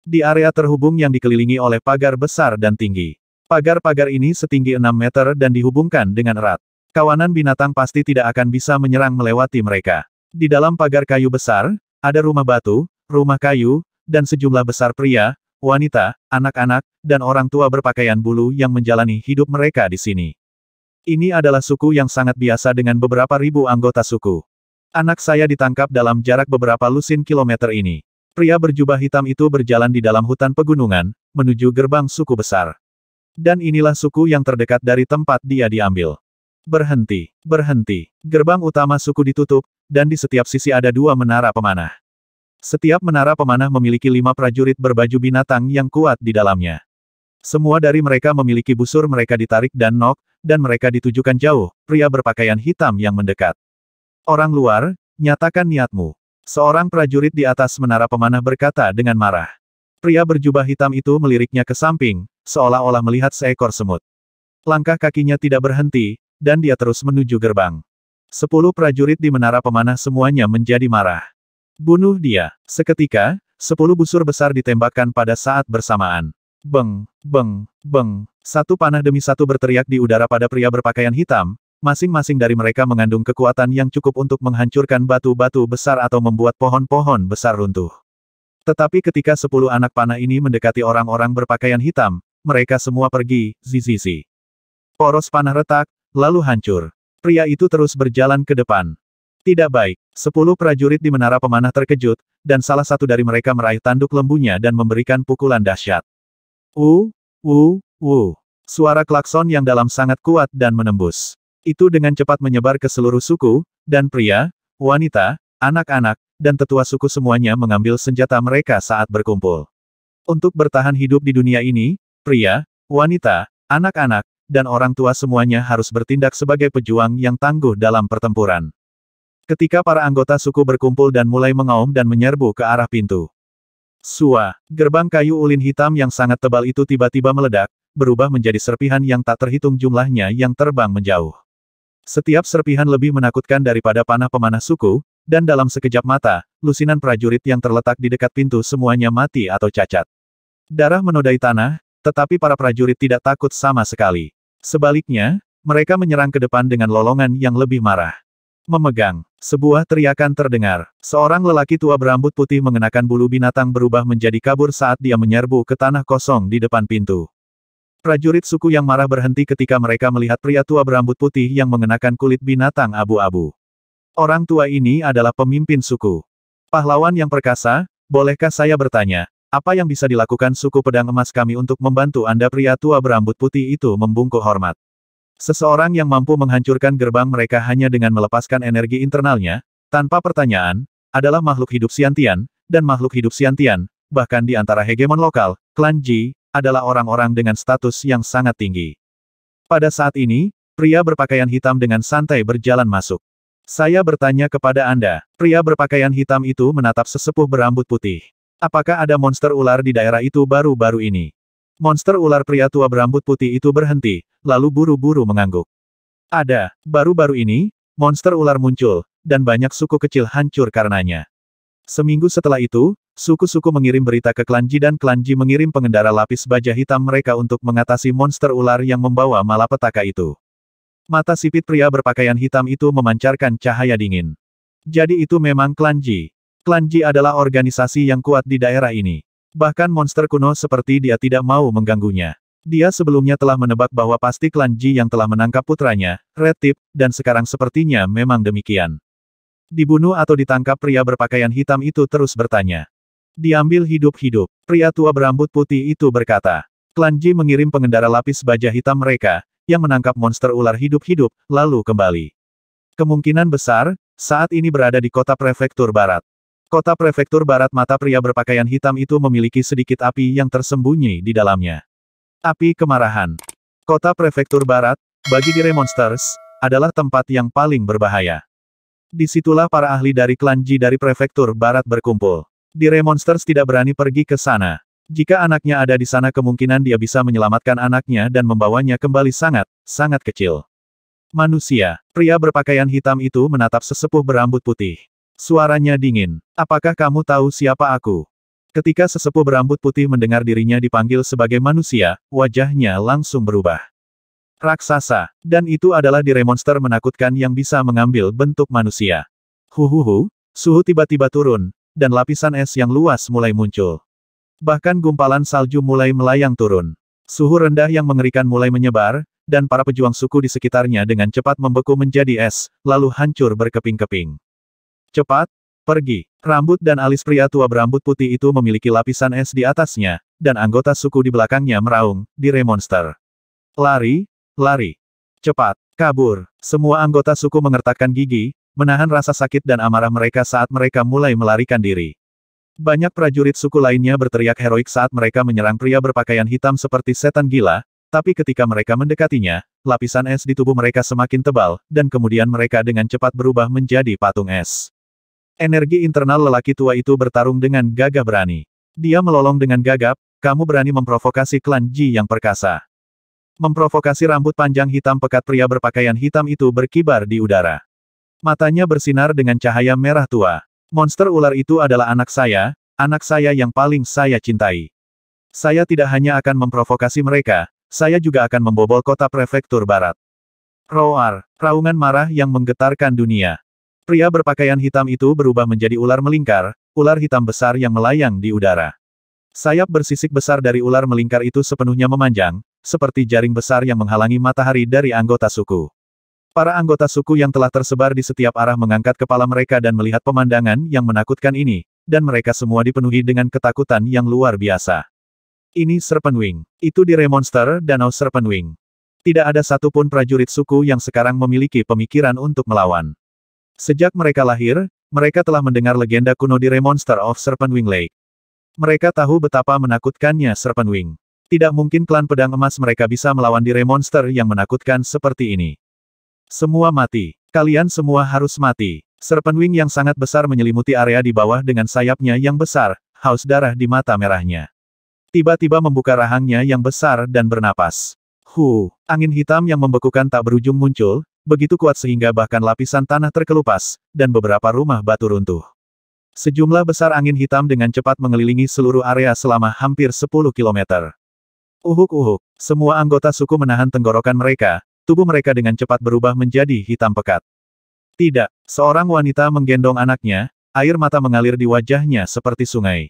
Di area terhubung yang dikelilingi oleh pagar besar dan tinggi. Pagar-pagar ini setinggi 6 meter dan dihubungkan dengan erat. Kawanan binatang pasti tidak akan bisa menyerang melewati mereka. Di dalam pagar kayu besar, ada rumah batu, rumah kayu, dan sejumlah besar pria, wanita, anak-anak, dan orang tua berpakaian bulu yang menjalani hidup mereka di sini. Ini adalah suku yang sangat biasa dengan beberapa ribu anggota suku. Anak saya ditangkap dalam jarak beberapa lusin kilometer ini. Pria berjubah hitam itu berjalan di dalam hutan pegunungan, menuju gerbang suku besar. Dan inilah suku yang terdekat dari tempat dia diambil. Berhenti, berhenti. Gerbang utama suku ditutup, dan di setiap sisi ada 2 menara pemanah. Setiap menara pemanah memiliki 5 prajurit berbaju binatang yang kuat di dalamnya. Semua dari mereka memiliki busur, mereka ditarik dan nok, dan mereka ditujukan jauh, pria berpakaian hitam yang mendekat. Orang luar, nyatakan niatmu. Seorang prajurit di atas menara pemanah berkata dengan marah. Pria berjubah hitam itu meliriknya ke samping, seolah-olah melihat seekor semut. Langkah kakinya tidak berhenti, dan dia terus menuju gerbang. 10 prajurit di menara pemanah semuanya menjadi marah. Bunuh dia. Seketika, 10 busur besar ditembakkan pada saat bersamaan. Beng, beng, beng. Satu panah demi satu berteriak di udara pada pria berpakaian hitam. Masing-masing dari mereka mengandung kekuatan yang cukup untuk menghancurkan batu-batu besar atau membuat pohon-pohon besar runtuh. Tetapi ketika 10 anak panah ini mendekati orang-orang berpakaian hitam, mereka semua pergi, zizizi. Poros panah retak, lalu hancur. Pria itu terus berjalan ke depan. Tidak baik. 10 prajurit di menara pemanah terkejut, dan salah satu dari mereka meraih tanduk lembunya dan memberikan pukulan dahsyat. Suara klakson yang dalam sangat kuat dan menembus. Itu dengan cepat menyebar ke seluruh suku, dan pria, wanita, anak-anak, dan tetua suku semuanya mengambil senjata mereka saat berkumpul. Untuk bertahan hidup di dunia ini, pria, wanita, anak-anak, dan orang tua semuanya harus bertindak sebagai pejuang yang tangguh dalam pertempuran. Ketika para anggota suku berkumpul dan mulai mengaum dan menyerbu ke arah pintu. Gerbang kayu ulin hitam yang sangat tebal itu tiba-tiba meledak, berubah menjadi serpihan yang tak terhitung jumlahnya yang terbang menjauh. Setiap serpihan lebih menakutkan daripada panah pemanah suku, dan dalam sekejap mata, lusinan prajurit yang terletak di dekat pintu semuanya mati atau cacat. Darah menodai tanah, tetapi para prajurit tidak takut sama sekali. Sebaliknya, mereka menyerang ke depan dengan lolongan yang lebih marah. Memegang. Sebuah teriakan terdengar. Seorang lelaki tua berambut putih mengenakan bulu binatang berubah menjadi kabur saat dia menyerbu ke tanah kosong di depan pintu. Prajurit suku yang marah berhenti ketika mereka melihat pria tua berambut putih yang mengenakan kulit binatang abu-abu. Orang tua ini adalah pemimpin suku. Pahlawan yang perkasa, bolehkah saya bertanya, apa yang bisa dilakukan suku pedang emas kami untuk membantu Anda? Pria tua berambut putih itu membungkuk hormat. Seseorang yang mampu menghancurkan gerbang mereka hanya dengan melepaskan energi internalnya, tanpa pertanyaan, adalah makhluk hidup Xiantian, dan makhluk hidup Xiantian, bahkan di antara hegemon lokal, klan Ji, adalah orang-orang dengan status yang sangat tinggi. Pada saat ini, pria berpakaian hitam dengan santai berjalan masuk. Saya bertanya kepada Anda, pria berpakaian hitam itu menatap sesepuh berambut putih. Apakah ada monster ular di daerah itu baru-baru ini? Monster ular pria tua berambut putih itu berhenti, lalu buru-buru mengangguk. Ada, baru-baru ini, monster ular muncul, dan banyak suku kecil hancur karenanya. Seminggu setelah itu, suku-suku mengirim berita ke klan Ji dan klan Ji mengirim pengendara lapis baja hitam mereka untuk mengatasi monster ular yang membawa malapetaka itu. Mata sipit pria berpakaian hitam itu memancarkan cahaya dingin. Jadi itu memang klan Ji. Klan Ji adalah organisasi yang kuat di daerah ini. Bahkan monster kuno seperti dia tidak mau mengganggunya. Dia sebelumnya telah menebak bahwa pasti klan Ji yang telah menangkap putranya, Red Tip, dan sekarang sepertinya memang demikian. Dibunuh atau ditangkap? Pria berpakaian hitam itu terus bertanya. Diambil hidup-hidup. Pria tua berambut putih itu berkata. Klan Ji mengirim pengendara lapis baja hitam mereka, yang menangkap monster ular hidup-hidup, lalu kembali. Kemungkinan besar, saat ini berada di kota prefektur barat. Kota prefektur barat. Mata pria berpakaian hitam itu memiliki sedikit api yang tersembunyi di dalamnya. Api kemarahan. Kota prefektur barat, bagi dire monsters, adalah tempat yang paling berbahaya. Disitulah para ahli dari klan Ji dari prefektur barat berkumpul. Dire monsters tidak berani pergi ke sana. Jika anaknya ada di sana kemungkinan dia bisa menyelamatkan anaknya dan membawanya kembali sangat kecil. Manusia, pria berpakaian hitam itu menatap sesepuh berambut putih. Suaranya dingin. Apakah kamu tahu siapa aku? Ketika sesepuh berambut putih mendengar dirinya dipanggil sebagai manusia, wajahnya langsung berubah. Raksasa. Dan itu adalah dire monster menakutkan yang bisa mengambil bentuk manusia. Huhuhu, suhu tiba-tiba turun, dan lapisan es yang luas mulai muncul. Bahkan gumpalan salju mulai melayang turun. Suhu rendah yang mengerikan mulai menyebar, dan para pejuang suku di sekitarnya dengan cepat membeku menjadi es, lalu hancur berkeping-keping. Cepat, pergi. Rambut dan alis pria tua berambut putih itu memiliki lapisan es di atasnya, dan anggota suku di belakangnya meraung, dire monster. Lari, lari. Cepat, kabur. Semua anggota suku mengertakkan gigi, menahan rasa sakit dan amarah mereka saat mereka mulai melarikan diri. Banyak prajurit suku lainnya berteriak heroik saat mereka menyerang pria berpakaian hitam seperti setan gila, tapi ketika mereka mendekatinya, lapisan es di tubuh mereka semakin tebal, dan kemudian mereka dengan cepat berubah menjadi patung es. Energi internal lelaki tua itu bertarung dengan gagah berani. Dia melolong dengan gagap, kamu berani memprovokasi klan Ji yang perkasa. Memprovokasi rambut panjang hitam pekat pria berpakaian hitam itu berkibar di udara. Matanya bersinar dengan cahaya merah tua. Monster ular itu adalah anak saya yang paling saya cintai. Saya tidak hanya akan memprovokasi mereka, saya juga akan membobol kota prefektur barat. Roar, raungan marah yang menggetarkan dunia. Pria berpakaian hitam itu berubah menjadi ular melingkar, ular hitam besar yang melayang di udara. Sayap bersisik besar dari ular melingkar itu sepenuhnya memanjang, seperti jaring besar yang menghalangi matahari dari anggota suku. Para anggota suku yang telah tersebar di setiap arah mengangkat kepala mereka dan melihat pemandangan yang menakutkan ini, dan mereka semua dipenuhi dengan ketakutan yang luar biasa. Ini Serpent Wing. Itu dire monster Danau Serpent Wing. Tidak ada satupun prajurit suku yang sekarang memiliki pemikiran untuk melawan. Sejak mereka lahir, mereka telah mendengar legenda kuno dire monster of Serpent Wing Lake. Mereka tahu betapa menakutkannya Serpent Wing. Tidak mungkin klan pedang emas mereka bisa melawan dire monster yang menakutkan seperti ini. Semua mati. Kalian semua harus mati. Serpent Wing yang sangat besar menyelimuti area di bawah dengan sayapnya yang besar, haus darah di mata merahnya. Tiba-tiba membuka rahangnya yang besar dan bernapas. Angin hitam yang membekukan tak berujung muncul, begitu kuat sehingga bahkan lapisan tanah terkelupas, dan beberapa rumah batu runtuh. Sejumlah besar angin hitam dengan cepat mengelilingi seluruh area selama hampir 10 kilometer. Uhuk-uhuk, semua anggota suku menahan tenggorokan mereka, tubuh mereka dengan cepat berubah menjadi hitam pekat. Tidak, seorang wanita menggendong anaknya, air mata mengalir di wajahnya seperti sungai.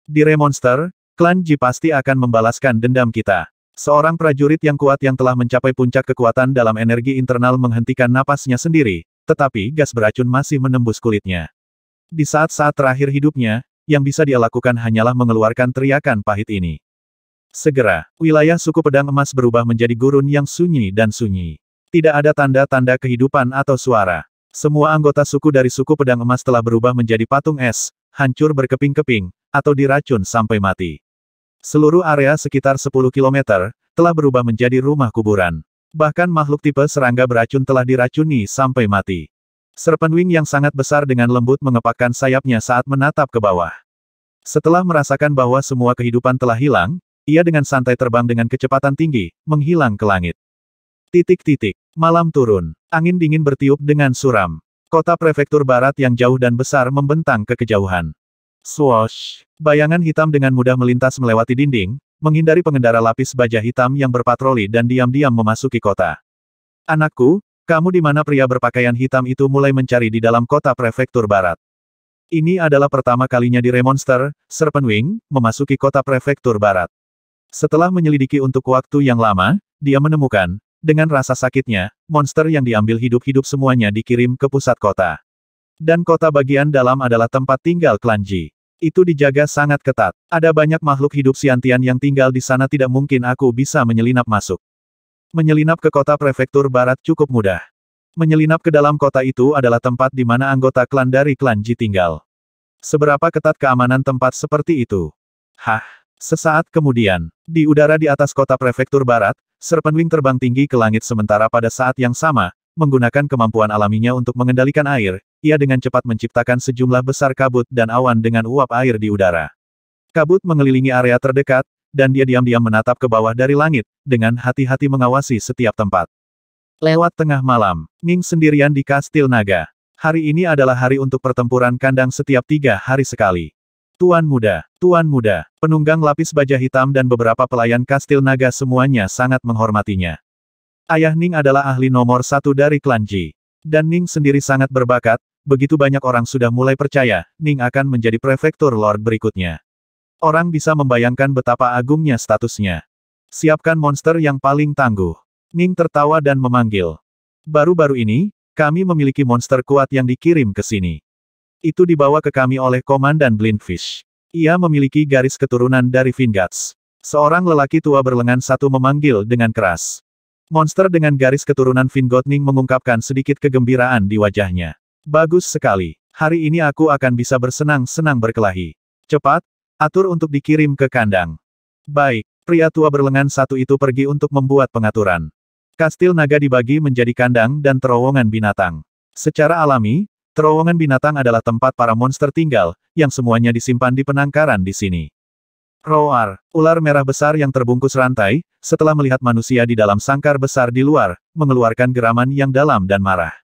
Dire monster, klan Ji pasti akan membalaskan dendam kita. Seorang prajurit yang kuat yang telah mencapai puncak kekuatan dalam energi internal menghentikan napasnya sendiri, tetapi gas beracun masih menembus kulitnya. Di saat-saat terakhir hidupnya, yang bisa dia lakukan hanyalah mengeluarkan teriakan pahit ini. Segera, wilayah suku pedang emas berubah menjadi gurun yang sunyi dan sunyi. Tidak ada tanda-tanda kehidupan atau suara. Semua anggota suku dari suku pedang emas telah berubah menjadi patung es, hancur berkeping-keping, atau diracun sampai mati. Seluruh area sekitar 10 km, telah berubah menjadi rumah kuburan. Bahkan makhluk tipe serangga beracun telah diracuni sampai mati. Serpent Wing yang sangat besar dengan lembut mengepakkan sayapnya saat menatap ke bawah. Setelah merasakan bahwa semua kehidupan telah hilang, ia dengan santai terbang dengan kecepatan tinggi, menghilang ke langit. Malam turun. Angin dingin bertiup dengan suram. Kota prefektur barat yang jauh dan besar membentang ke kejauhan. Swoosh! Bayangan hitam dengan mudah melintas melewati dinding, menghindari pengendara lapis baja hitam yang berpatroli dan diam-diam memasuki kota. Anakku, kamu di mana? Pria berpakaian hitam itu mulai mencari di dalam kota prefektur barat. Ini adalah pertama kalinya dire monster, Serpent Wing, memasuki kota prefektur barat. Setelah menyelidiki untuk waktu yang lama, dia menemukan, dengan rasa sakitnya, monster yang diambil hidup-hidup semuanya dikirim ke pusat kota. Dan kota bagian dalam adalah tempat tinggal klan Ji. Itu dijaga sangat ketat. Ada banyak makhluk hidup Siantian yang tinggal di sana, tidak mungkin aku bisa menyelinap masuk. Menyelinap ke kota prefektur barat cukup mudah. Menyelinap ke dalam kota itu adalah tempat di mana anggota klan dari klan Ji tinggal. Seberapa ketat keamanan tempat seperti itu? Sesaat kemudian, di udara di atas kota prefektur barat, Serpent Wing terbang tinggi ke langit sementara pada saat yang sama, menggunakan kemampuan alaminya untuk mengendalikan air, ia dengan cepat menciptakan sejumlah besar kabut dan awan dengan uap air di udara. Kabut mengelilingi area terdekat, dan dia diam-diam menatap ke bawah dari langit, dengan hati-hati mengawasi setiap tempat. Lewat tengah malam, Ning sendirian di Kastil Naga. Hari ini adalah hari untuk pertempuran kandang setiap 3 hari sekali. Tuan muda, penunggang lapis baja hitam dan beberapa pelayan kastil naga semuanya sangat menghormatinya. Ayah Ning adalah ahli nomor satu dari klan Ji. Dan Ning sendiri sangat berbakat, begitu banyak orang sudah mulai percaya, Ning akan menjadi prefektur Lord berikutnya. Orang bisa membayangkan betapa agungnya statusnya. Siapkan monster yang paling tangguh. Ning tertawa dan memanggil. Baru-baru ini, kami memiliki monster kuat yang dikirim ke sini. Itu dibawa ke kami oleh Komandan Blindfish. Ia memiliki garis keturunan dari Vingats. Seorang lelaki tua berlengan satu memanggil dengan keras. Monster dengan garis keturunan Vingotning mengungkapkan sedikit kegembiraan di wajahnya. Bagus sekali. Hari ini aku akan bisa bersenang-senang berkelahi. Cepat, atur untuk dikirim ke kandang. Baik, pria tua berlengan satu itu pergi untuk membuat pengaturan. Kastil naga dibagi menjadi kandang dan terowongan binatang. Secara alami, terowongan binatang adalah tempat para monster tinggal, yang semuanya disimpan di penangkaran di sini. Roar, ular merah besar yang terbungkus rantai, setelah melihat manusia di dalam sangkar besar di luar, mengeluarkan geraman yang dalam dan marah.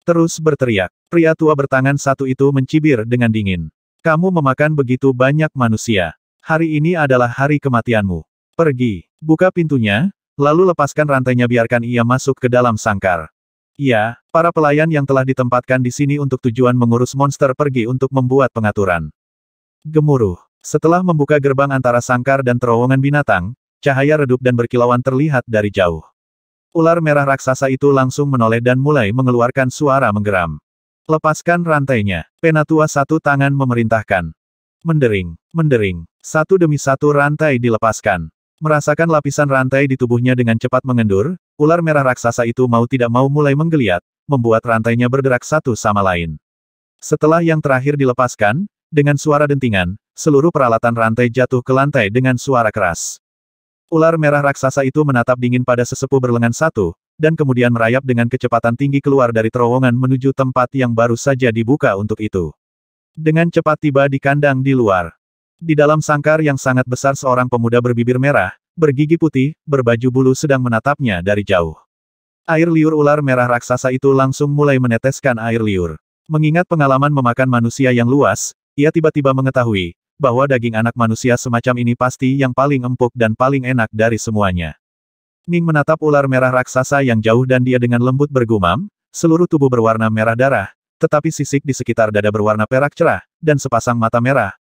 Terus berteriak, pria tua bertangan satu itu mencibir dengan dingin. Kamu memakan begitu banyak manusia. Hari ini adalah hari kematianmu. Pergi, buka pintunya, lalu lepaskan rantainya biarkan ia masuk ke dalam sangkar. Iya, para pelayan yang telah ditempatkan di sini untuk tujuan mengurus monster pergi untuk membuat pengaturan. Gemuruh. Setelah membuka gerbang antara sangkar dan terowongan binatang, cahaya redup dan berkilauan terlihat dari jauh. Ular merah raksasa itu langsung menoleh dan mulai mengeluarkan suara menggeram. Lepaskan rantainya. Penatua satu tangan memerintahkan. Mendering. Satu demi satu rantai dilepaskan. Merasakan lapisan rantai di tubuhnya dengan cepat mengendur, ular merah raksasa itu mau tidak mau mulai menggeliat, membuat rantainya bergerak satu sama lain. Setelah yang terakhir dilepaskan, dengan suara dentingan, seluruh peralatan rantai jatuh ke lantai dengan suara keras. Ular merah raksasa itu menatap dingin pada sesepuh berlengan satu, dan kemudian merayap dengan kecepatan tinggi keluar dari terowongan menuju tempat yang baru saja dibuka untuk itu. Dengan cepat tiba di kandang di luar. Di dalam sangkar yang sangat besar seorang pemuda berbibir merah, bergigi putih, berbaju bulu sedang menatapnya dari jauh. Air liur ular merah raksasa itu langsung mulai meneteskan air liur. Mengingat pengalaman memakan manusia yang luas, ia tiba-tiba mengetahui bahwa daging anak manusia semacam ini pasti yang paling empuk dan paling enak dari semuanya. Ning menatap ular merah raksasa yang jauh dan dia dengan lembut bergumam, seluruh tubuh berwarna merah darah, tetapi sisik di sekitar dada berwarna perak cerah, dan sepasang mata merah,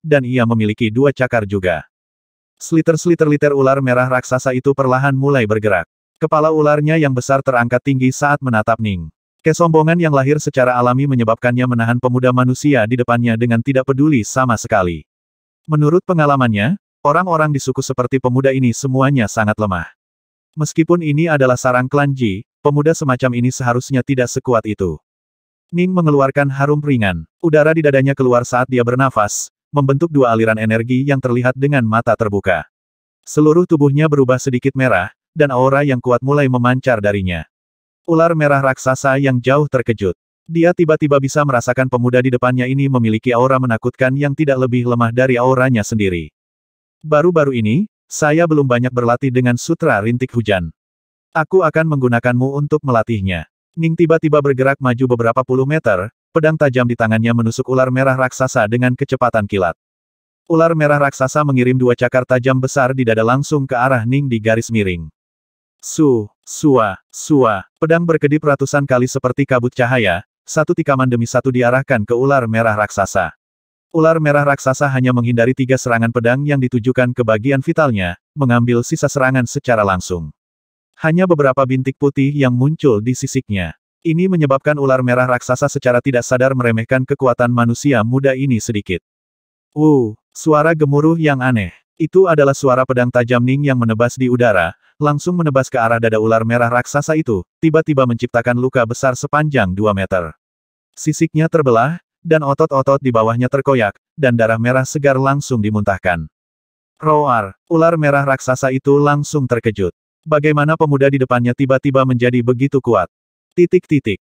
dan ia memiliki dua cakar juga. Sliter-sliter-liter ular merah raksasa itu perlahan mulai bergerak. Kepala ularnya yang besar terangkat tinggi saat menatap Ning. Kesombongan yang lahir secara alami menyebabkannya menahan pemuda manusia di depannya dengan tidak peduli sama sekali. Menurut pengalamannya, orang-orang di suku seperti pemuda ini semuanya sangat lemah. Meskipun ini adalah sarang klan Ji, pemuda semacam ini seharusnya tidak sekuat itu. Ning mengeluarkan harum ringan. Udara di dadanya keluar saat dia bernafas, membentuk dua aliran energi yang terlihat dengan mata terbuka. Seluruh tubuhnya berubah sedikit merah, dan aura yang kuat mulai memancar darinya. Ular merah raksasa yang jauh terkejut. Dia tiba-tiba bisa merasakan pemuda di depannya ini memiliki aura menakutkan yang tidak lebih lemah dari auranya sendiri. Baru-baru ini, saya belum banyak berlatih dengan sutra rintik hujan. Aku akan menggunakanmu untuk melatihnya. Ning tiba-tiba bergerak maju beberapa puluh meter, pedang tajam di tangannya menusuk ular merah raksasa dengan kecepatan kilat. Ular merah raksasa mengirim dua cakar tajam besar di dada langsung ke arah Ning di garis miring. Sua. Pedang berkedip ratusan kali seperti kabut cahaya, satu tikaman demi satu diarahkan ke ular merah raksasa. Ular merah raksasa hanya menghindari 3 serangan pedang yang ditujukan ke bagian vitalnya, mengambil sisa serangan secara langsung. Hanya beberapa bintik putih yang muncul di sisiknya. Ini menyebabkan ular merah raksasa secara tidak sadar meremehkan kekuatan manusia muda ini sedikit. Suara gemuruh yang aneh. Itu adalah suara pedang tajam Ning yang menebas di udara, langsung menebas ke arah dada ular merah raksasa itu, tiba-tiba menciptakan luka besar sepanjang 2 meter. Sisiknya terbelah, dan otot-otot di bawahnya terkoyak, dan darah merah segar langsung dimuntahkan. Roar, ular merah raksasa itu langsung terkejut. Bagaimana pemuda di depannya tiba-tiba menjadi begitu kuat?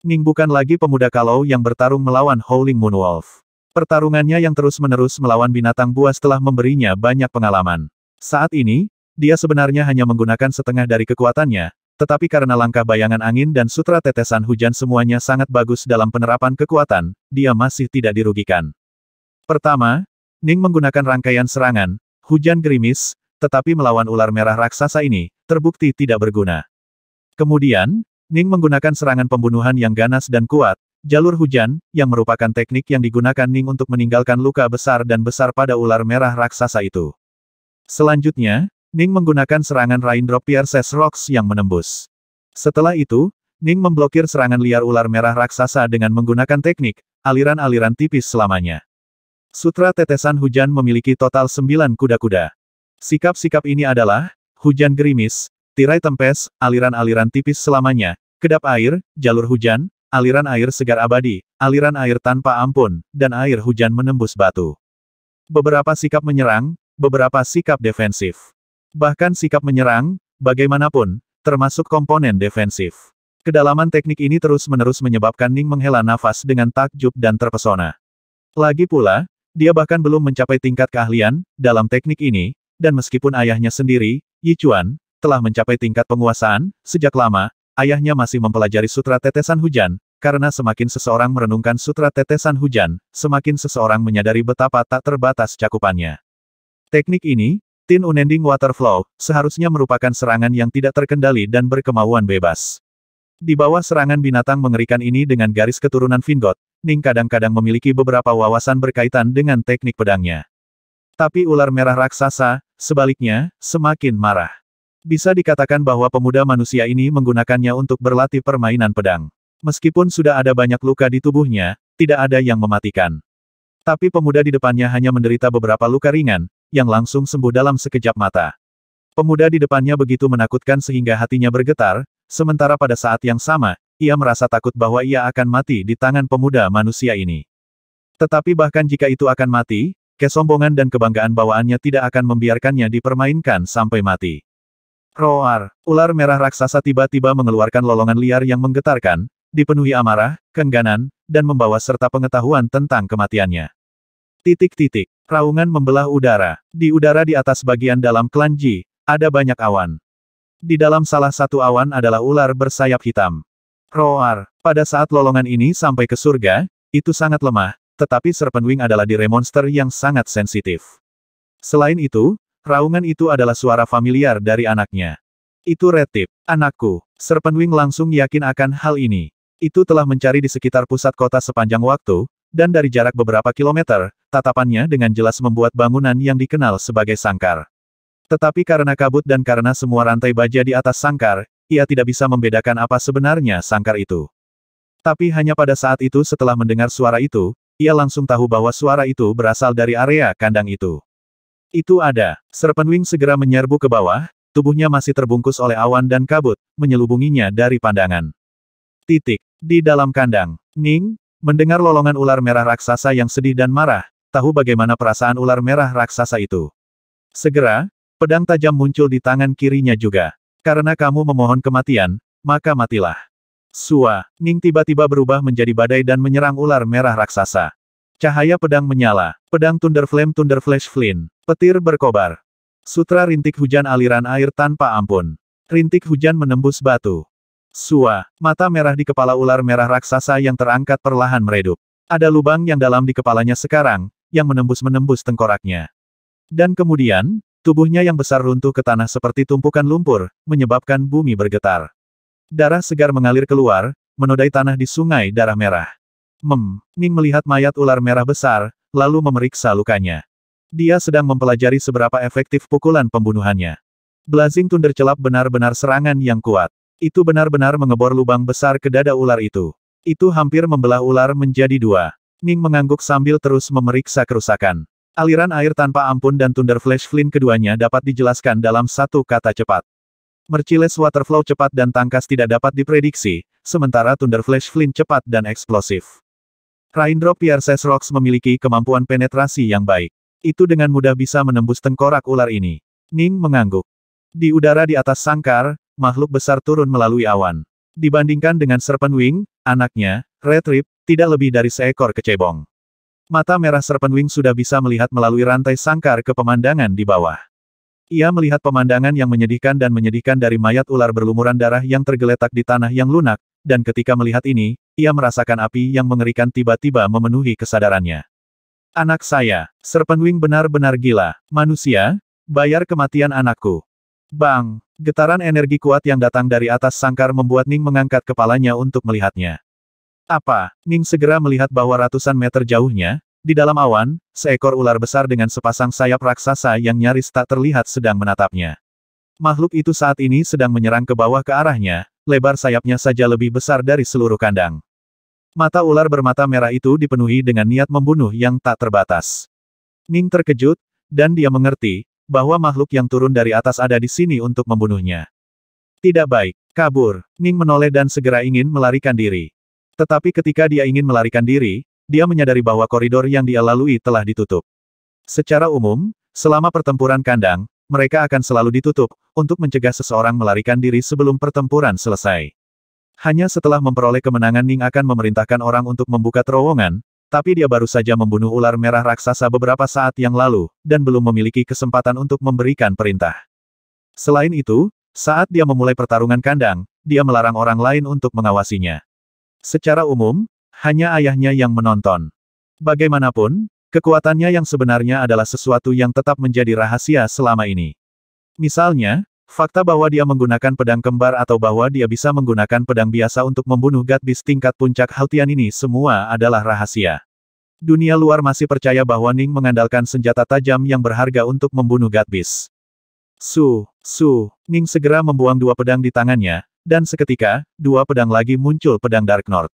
Ning bukan lagi pemuda kalau yang bertarung melawan Howling Moonwolf. Pertarungannya yang terus-menerus melawan binatang buas telah memberinya banyak pengalaman. Saat ini, dia sebenarnya hanya menggunakan setengah dari kekuatannya, tetapi karena langkah bayangan angin dan sutra tetesan hujan semuanya sangat bagus dalam penerapan kekuatan, dia masih tidak dirugikan. Pertama, Ning menggunakan rangkaian serangan, hujan gerimis, tetapi melawan ular merah raksasa ini, terbukti tidak berguna. Kemudian, Ning menggunakan serangan pembunuhan yang ganas dan kuat, jalur hujan, yang merupakan teknik yang digunakan Ning untuk meninggalkan luka besar dan besar pada ular merah raksasa itu. Selanjutnya, Ning menggunakan serangan Raindrop Pierces Rocks yang menembus. Setelah itu, Ning memblokir serangan liar ular merah raksasa dengan menggunakan teknik, aliran-aliran tipis selamanya. Sutra Tetesan Hujan memiliki total 9 kuda-kuda. Sikap-sikap ini adalah, hujan gerimis, tirai tempes, aliran-aliran tipis selamanya, kedap air, jalur hujan, aliran air segar abadi, aliran air tanpa ampun, dan air hujan menembus batu. Beberapa sikap menyerang, beberapa sikap defensif. Bahkan sikap menyerang, bagaimanapun, termasuk komponen defensif. Kedalaman teknik ini terus-menerus menyebabkan Ning menghela nafas dengan takjub dan terpesona. Lagi pula, dia bahkan belum mencapai tingkat keahlian dalam teknik ini, dan meskipun ayahnya sendiri, Yi Chuan, telah mencapai tingkat penguasaan, sejak lama, ayahnya masih mempelajari Sutra Tetesan Hujan, karena semakin seseorang merenungkan Sutra Tetesan Hujan, semakin seseorang menyadari betapa tak terbatas cakupannya. Teknik ini, Tin Unending Water Flow, seharusnya merupakan serangan yang tidak terkendali dan berkemauan bebas. Di bawah serangan binatang mengerikan ini dengan garis keturunan Vingot, Ning kadang-kadang memiliki beberapa wawasan berkaitan dengan teknik pedangnya. Tapi ular merah raksasa, sebaliknya, semakin marah. Bisa dikatakan bahwa pemuda manusia ini menggunakannya untuk berlatih permainan pedang. Meskipun sudah ada banyak luka di tubuhnya, tidak ada yang mematikan. Tapi pemuda di depannya hanya menderita beberapa luka ringan, yang langsung sembuh dalam sekejap mata. Pemuda di depannya begitu menakutkan sehingga hatinya bergetar, sementara pada saat yang sama, ia merasa takut bahwa ia akan mati di tangan pemuda manusia ini. Tetapi bahkan jika itu akan mati, kesombongan dan kebanggaan bawaannya tidak akan membiarkannya dipermainkan sampai mati. Roar! Ular merah raksasa tiba-tiba mengeluarkan lolongan liar yang menggetarkan, dipenuhi amarah, keengganan, dan membawa serta pengetahuan tentang kematiannya. Titik-titik. Raungan membelah udara. Di udara di atas bagian dalam klan Ji, ada banyak awan. Di dalam salah satu awan adalah ular bersayap hitam. Roar! Pada saat lolongan ini sampai ke surga, itu sangat lemah, tetapi Serpent Wing adalah dire monster yang sangat sensitif. Selain itu, raungan itu adalah suara familiar dari anaknya. Itu Red Tip, anakku. Serpent Wing langsung yakin akan hal ini. Itu telah mencari di sekitar pusat kota sepanjang waktu, dan dari jarak beberapa kilometer, tatapannya dengan jelas membuat bangunan yang dikenal sebagai sangkar. Tetapi karena kabut dan karena semua rantai baja di atas sangkar, ia tidak bisa membedakan apa sebenarnya sangkar itu. Tapi hanya pada saat itu setelah mendengar suara itu, ia langsung tahu bahwa suara itu berasal dari area kandang itu. Itu ada. Serpent Wing segera menyerbu ke bawah, tubuhnya masih terbungkus oleh awan dan kabut, menyelubunginya dari pandangan. Titik. Di dalam kandang, Ning, mendengar lolongan ular merah raksasa yang sedih dan marah, tahu bagaimana perasaan ular merah raksasa itu. Segera, pedang tajam muncul di tangan kirinya juga. Karena kamu memohon kematian, maka matilah. Sua, Ning tiba-tiba berubah menjadi badai dan menyerang ular merah raksasa. Cahaya pedang menyala. Pedang Thunder Flash Flint. Petir berkobar. Sutra rintik hujan aliran air tanpa ampun. Rintik hujan menembus batu. Sua, mata merah di kepala ular merah raksasa yang terangkat perlahan meredup. Ada lubang yang dalam di kepalanya sekarang, yang menembus-menembus tengkoraknya. Dan kemudian, tubuhnya yang besar runtuh ke tanah seperti tumpukan lumpur, menyebabkan bumi bergetar. Darah segar mengalir keluar, menodai tanah di sungai darah merah. Ning melihat mayat ular merah besar, lalu memeriksa lukanya. Dia sedang mempelajari seberapa efektif pukulan pembunuhannya. Blazing Thunder Celap benar-benar serangan yang kuat. Itu benar-benar mengebor lubang besar ke dada ular itu. Itu hampir membelah ular menjadi dua. Ning mengangguk sambil terus memeriksa kerusakan. Aliran air tanpa ampun dan Thunder Flash Flint keduanya dapat dijelaskan dalam satu kata cepat. Merciless Waterflow cepat dan tangkas tidak dapat diprediksi, sementara Thunder Flash Flint cepat dan eksplosif. Raindrop Pierces Rocks memiliki kemampuan penetrasi yang baik. Itu dengan mudah bisa menembus tengkorak ular ini. Ning mengangguk. Di udara di atas sangkar, makhluk besar turun melalui awan. Dibandingkan dengan Serpent Wing, anaknya, Red Rip, tidak lebih dari seekor kecebong. Mata merah Serpent Wing sudah bisa melihat melalui rantai sangkar ke pemandangan di bawah. Ia melihat pemandangan yang menyedihkan dari mayat ular berlumuran darah yang tergeletak di tanah yang lunak, dan ketika melihat ini, ia merasakan api yang mengerikan tiba-tiba memenuhi kesadarannya. Anak saya, Serpenwing benar-benar gila. Manusia, bayar kematian anakku. Bang! Getaran energi kuat yang datang dari atas sangkar membuat Ning mengangkat kepalanya untuk melihatnya. Apa? Ning segera melihat bahwa ratusan meter jauhnya, di dalam awan, seekor ular besar dengan sepasang sayap raksasa yang nyaris tak terlihat sedang menatapnya. Makhluk itu saat ini sedang menyerang ke bawah ke arahnya, lebar sayapnya saja lebih besar dari seluruh kandang. Mata ular bermata merah itu dipenuhi dengan niat membunuh yang tak terbatas. Ning terkejut, dan dia mengerti, bahwa makhluk yang turun dari atas ada di sini untuk membunuhnya. Tidak baik, kabur. Ning menoleh dan segera ingin melarikan diri. Tetapi ketika dia ingin melarikan diri, dia menyadari bahwa koridor yang dia lalui telah ditutup. Secara umum, selama pertempuran kandang, mereka akan selalu ditutup, untuk mencegah seseorang melarikan diri sebelum pertempuran selesai. Hanya setelah memperoleh kemenangan Ning akan memerintahkan orang untuk membuka terowongan, tapi dia baru saja membunuh ular merah raksasa beberapa saat yang lalu, dan belum memiliki kesempatan untuk memberikan perintah. Selain itu, saat dia memulai pertarungan kandang, dia melarang orang lain untuk mengawasinya. Secara umum, hanya ayahnya yang menonton. Bagaimanapun, kekuatannya yang sebenarnya adalah sesuatu yang tetap menjadi rahasia selama ini. Misalnya, fakta bahwa dia menggunakan pedang kembar atau bahwa dia bisa menggunakan pedang biasa untuk membunuh God Beast tingkat puncak Haltian ini semua adalah rahasia. Dunia luar masih percaya bahwa Ning mengandalkan senjata tajam yang berharga untuk membunuh God Beast. Ning segera membuang dua pedang di tangannya, dan seketika, dua pedang lagi muncul pedang Dark North.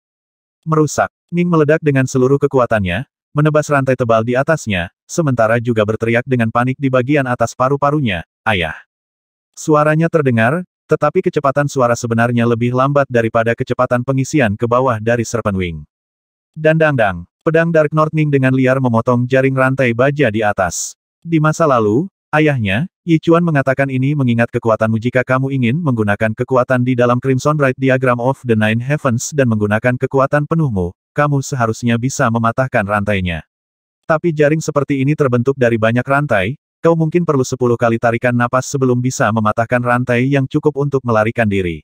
Merusak. Ning meledak dengan seluruh kekuatannya, menebas rantai tebal di atasnya, sementara juga berteriak dengan panik di bagian atas paru-parunya, "Ayah!" Suaranya terdengar, tetapi kecepatan suara sebenarnya lebih lambat daripada kecepatan pengisian ke bawah dari Serpenwing. Dang, pedang Dark North Ning dengan liar memotong jaring rantai baja di atas. Di masa lalu, ayahnya, Yi Chuan mengatakan ini mengingat kekuatanmu jika kamu ingin menggunakan kekuatan di dalam Crimson Rite Diagram of the Nine Heavens dan menggunakan kekuatan penuhmu, kamu seharusnya bisa mematahkan rantainya. Tapi jaring seperti ini terbentuk dari banyak rantai, kau mungkin perlu 10 kali tarikan napas sebelum bisa mematahkan rantai yang cukup untuk melarikan diri.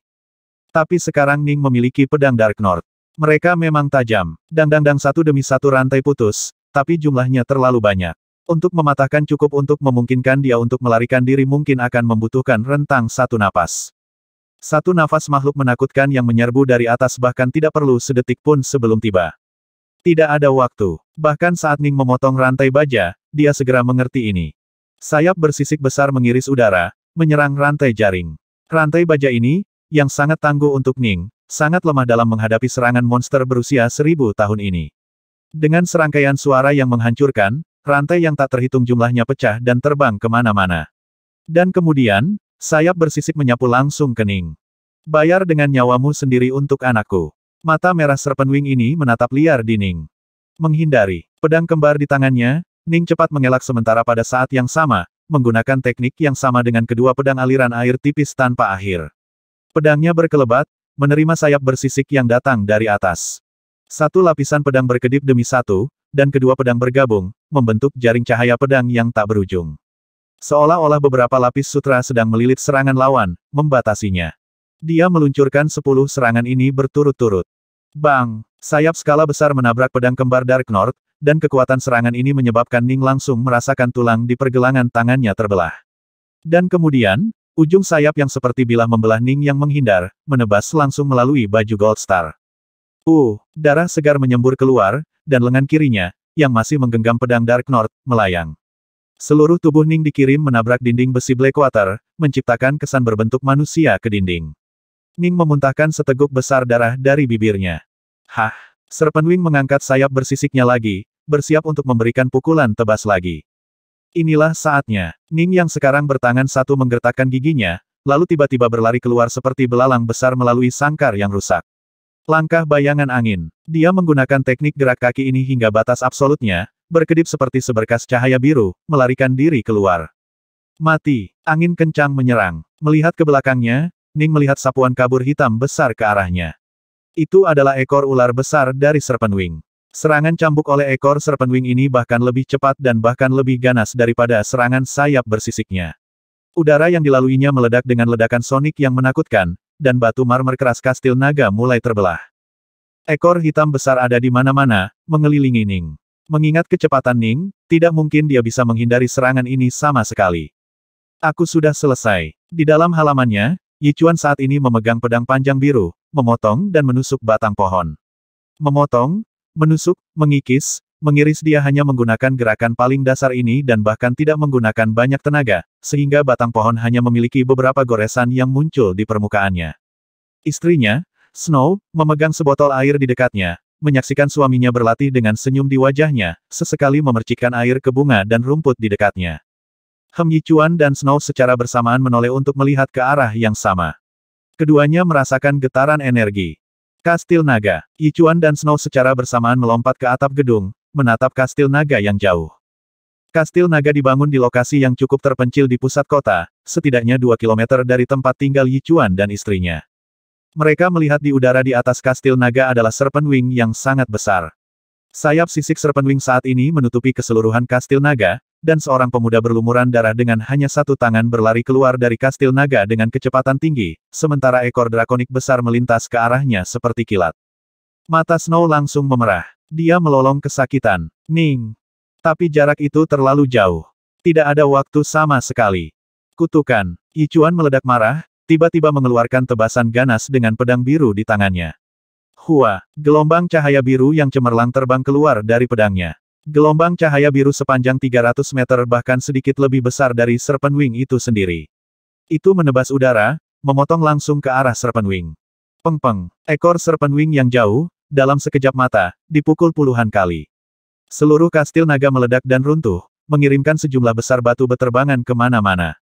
Tapi sekarang Ning memiliki pedang Dark North. Mereka memang tajam. Dang satu demi satu rantai putus, tapi jumlahnya terlalu banyak. Untuk mematahkan cukup untuk memungkinkan dia untuk melarikan diri mungkin akan membutuhkan rentang satu napas. Satu nafas makhluk menakutkan yang menyerbu dari atas bahkan tidak perlu sedetik pun sebelum tiba. Tidak ada waktu. Bahkan saat Ning memotong rantai baja, dia segera mengerti ini. Sayap bersisik besar mengiris udara, menyerang rantai jaring. Rantai baja ini, yang sangat tangguh untuk Ning, sangat lemah dalam menghadapi serangan monster berusia 1000 tahun ini. Dengan serangkaian suara yang menghancurkan, rantai yang tak terhitung jumlahnya pecah dan terbang kemana-mana. Dan kemudian, sayap bersisik menyapu langsung ke Ning. Bayar dengan nyawamu sendiri untuk anakku. Mata merah Serpenwing ini menatap liar di Ning. Menghindari. Pedang kembar di tangannya, Ning cepat mengelak sementara pada saat yang sama, menggunakan teknik yang sama dengan kedua pedang aliran air tipis tanpa akhir. Pedangnya berkelebat, menerima sayap bersisik yang datang dari atas. Satu lapisan pedang berkedip demi satu, dan kedua pedang bergabung, membentuk jaring cahaya pedang yang tak berujung. Seolah-olah beberapa lapis sutra sedang melilit serangan lawan, membatasinya. Dia meluncurkan 10 serangan ini berturut-turut. Bang! Sayap skala besar menabrak pedang kembar Dark North, dan kekuatan serangan ini menyebabkan Ning langsung merasakan tulang di pergelangan tangannya terbelah. Dan kemudian, ujung sayap yang seperti bilah membelah Ning yang menghindar, menebas langsung melalui baju Gold Star. Darah segar menyembur keluar, dan lengan kirinya, yang masih menggenggam pedang Dark North, melayang. Seluruh tubuh Ning dikirim menabrak dinding besi Blackwater, menciptakan kesan berbentuk manusia ke dinding. Ning memuntahkan seteguk besar darah dari bibirnya. Hah! Serpenwing mengangkat sayap bersisiknya lagi, bersiap untuk memberikan pukulan tebas lagi. Inilah saatnya. Ning yang sekarang bertangan satu menggertakkan giginya, lalu tiba-tiba berlari keluar seperti belalang besar melalui sangkar yang rusak. Langkah bayangan angin. Dia menggunakan teknik gerak kaki ini hingga batas absolutnya, berkedip seperti seberkas cahaya biru, melarikan diri keluar. Mati. Angin kencang menyerang. Melihat ke belakangnya, Ning melihat sapuan kabur hitam besar ke arahnya. Itu adalah ekor ular besar dari Serpenwing. Serangan cambuk oleh ekor Serpenwing ini bahkan lebih cepat dan bahkan lebih ganas daripada serangan sayap bersisiknya. Udara yang dilaluinya meledak dengan ledakan sonik yang menakutkan, dan batu marmer keras kastil naga mulai terbelah. Ekor hitam besar ada di mana-mana, mengelilingi Ning. Mengingat kecepatan Ning, tidak mungkin dia bisa menghindari serangan ini sama sekali. Aku sudah selesai. Di dalam halamannya, Yichuan saat ini memegang pedang panjang biru, memotong dan menusuk batang pohon. Memotong, menusuk, mengikis, mengiris dia hanya menggunakan gerakan paling dasar ini dan bahkan tidak menggunakan banyak tenaga, sehingga batang pohon hanya memiliki beberapa goresan yang muncul di permukaannya. Istrinya, Snow, memegang sebotol air di dekatnya, menyaksikan suaminya berlatih dengan senyum di wajahnya, sesekali memercikkan air ke bunga dan rumput di dekatnya. Yichuan dan Snow secara bersamaan menoleh untuk melihat ke arah yang sama. Keduanya merasakan getaran energi. Kastil Naga. Yichuan dan Snow secara bersamaan melompat ke atap gedung, menatap Kastil Naga yang jauh. Kastil Naga dibangun di lokasi yang cukup terpencil di pusat kota, setidaknya 2 kilometer dari tempat tinggal Yichuan dan istrinya. Mereka melihat di udara di atas Kastil Naga adalah Serpent Wing yang sangat besar. Sayap sisik Serpent Wing saat ini menutupi keseluruhan Kastil Naga, dan seorang pemuda berlumuran darah dengan hanya satu tangan berlari keluar dari Kastil Naga dengan kecepatan tinggi, sementara ekor drakonik besar melintas ke arahnya seperti kilat. Mata Snow langsung memerah. Dia melolong kesakitan. Ning. Tapi jarak itu terlalu jauh. Tidak ada waktu sama sekali. Kutukan. Yichuan meledak marah, tiba-tiba mengeluarkan tebasan ganas dengan pedang biru di tangannya. Hua. Gelombang cahaya biru yang cemerlang terbang keluar dari pedangnya. Gelombang cahaya biru sepanjang 300 meter bahkan sedikit lebih besar dari Serpent Wing itu sendiri. Itu menebas udara, memotong langsung ke arah Serpent Wing. Peng-peng. Ekor Serpent Wing yang jauh, dalam sekejap mata, dipukul puluhan kali. Seluruh Kastil Naga meledak dan runtuh, mengirimkan sejumlah besar batu beterbangan kemana-mana.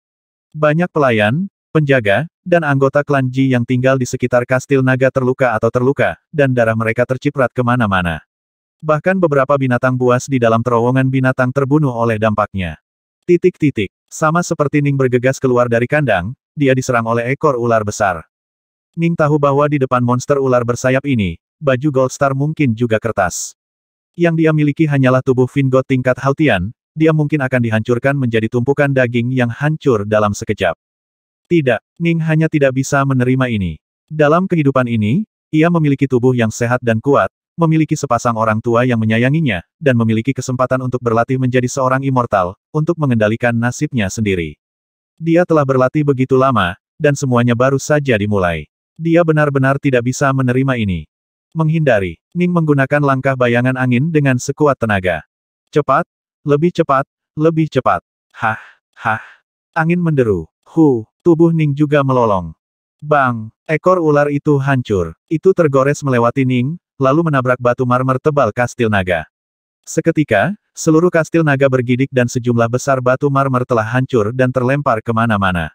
Banyak pelayan, penjaga, dan anggota klan Ji yang tinggal di sekitar Kastil Naga terluka, dan darah mereka terciprat kemana-mana. Bahkan beberapa binatang buas di dalam terowongan binatang terbunuh oleh dampaknya. Sama seperti Ning bergegas keluar dari kandang, dia diserang oleh ekor ular besar. Ning tahu bahwa di depan monster ular bersayap ini, baju Goldstar mungkin juga kertas. Yang dia miliki hanyalah tubuh Vingot tingkat Hautian, dia mungkin akan dihancurkan menjadi tumpukan daging yang hancur dalam sekejap. Tidak, Ning hanya tidak bisa menerima ini. Dalam kehidupan ini, ia memiliki tubuh yang sehat dan kuat, memiliki sepasang orang tua yang menyayanginya, dan memiliki kesempatan untuk berlatih menjadi seorang immortal, untuk mengendalikan nasibnya sendiri. Dia telah berlatih begitu lama, dan semuanya baru saja dimulai. Dia benar-benar tidak bisa menerima ini. Menghindari. Ning menggunakan langkah bayangan angin dengan sekuat tenaga. Cepat, lebih cepat, lebih cepat. Hah. Angin menderu. Tubuh Ning juga melolong. Bang! Ekor ular itu hancur. Itu tergores melewati Ning, lalu menabrak batu marmer tebal Kastil Naga. Seketika, seluruh Kastil Naga bergidik dan sejumlah besar batu marmer telah hancur dan terlempar kemana-mana.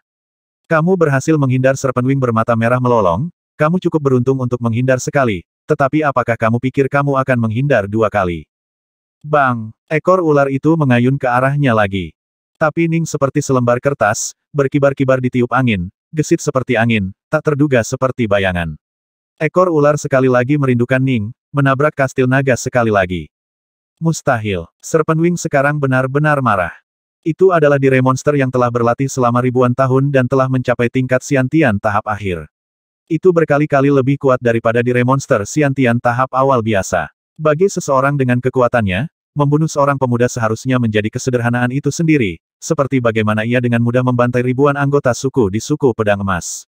Kamu berhasil menghindar. Serpent Wing bermata merah melolong, kamu cukup beruntung untuk menghindar sekali, tetapi apakah kamu pikir kamu akan menghindar 2 kali? Bang! Ekor ular itu mengayun ke arahnya lagi. Tapi Ning seperti selembar kertas, berkibar-kibar ditiup angin, gesit seperti angin, tak terduga seperti bayangan. Ekor ular sekali lagi merindukan Ning, menabrak Kastil Naga sekali lagi. Mustahil. Serpent Wing sekarang benar-benar marah. Itu adalah Dire Monster yang telah berlatih selama ribuan tahun dan telah mencapai tingkat Xiantian tahap akhir. Itu berkali-kali lebih kuat daripada Dire Monster Xiantian tahap awal biasa. Bagi seseorang dengan kekuatannya, membunuh seorang pemuda seharusnya menjadi kesederhanaan itu sendiri, seperti bagaimana ia dengan mudah membantai ribuan anggota suku di suku pedang emas.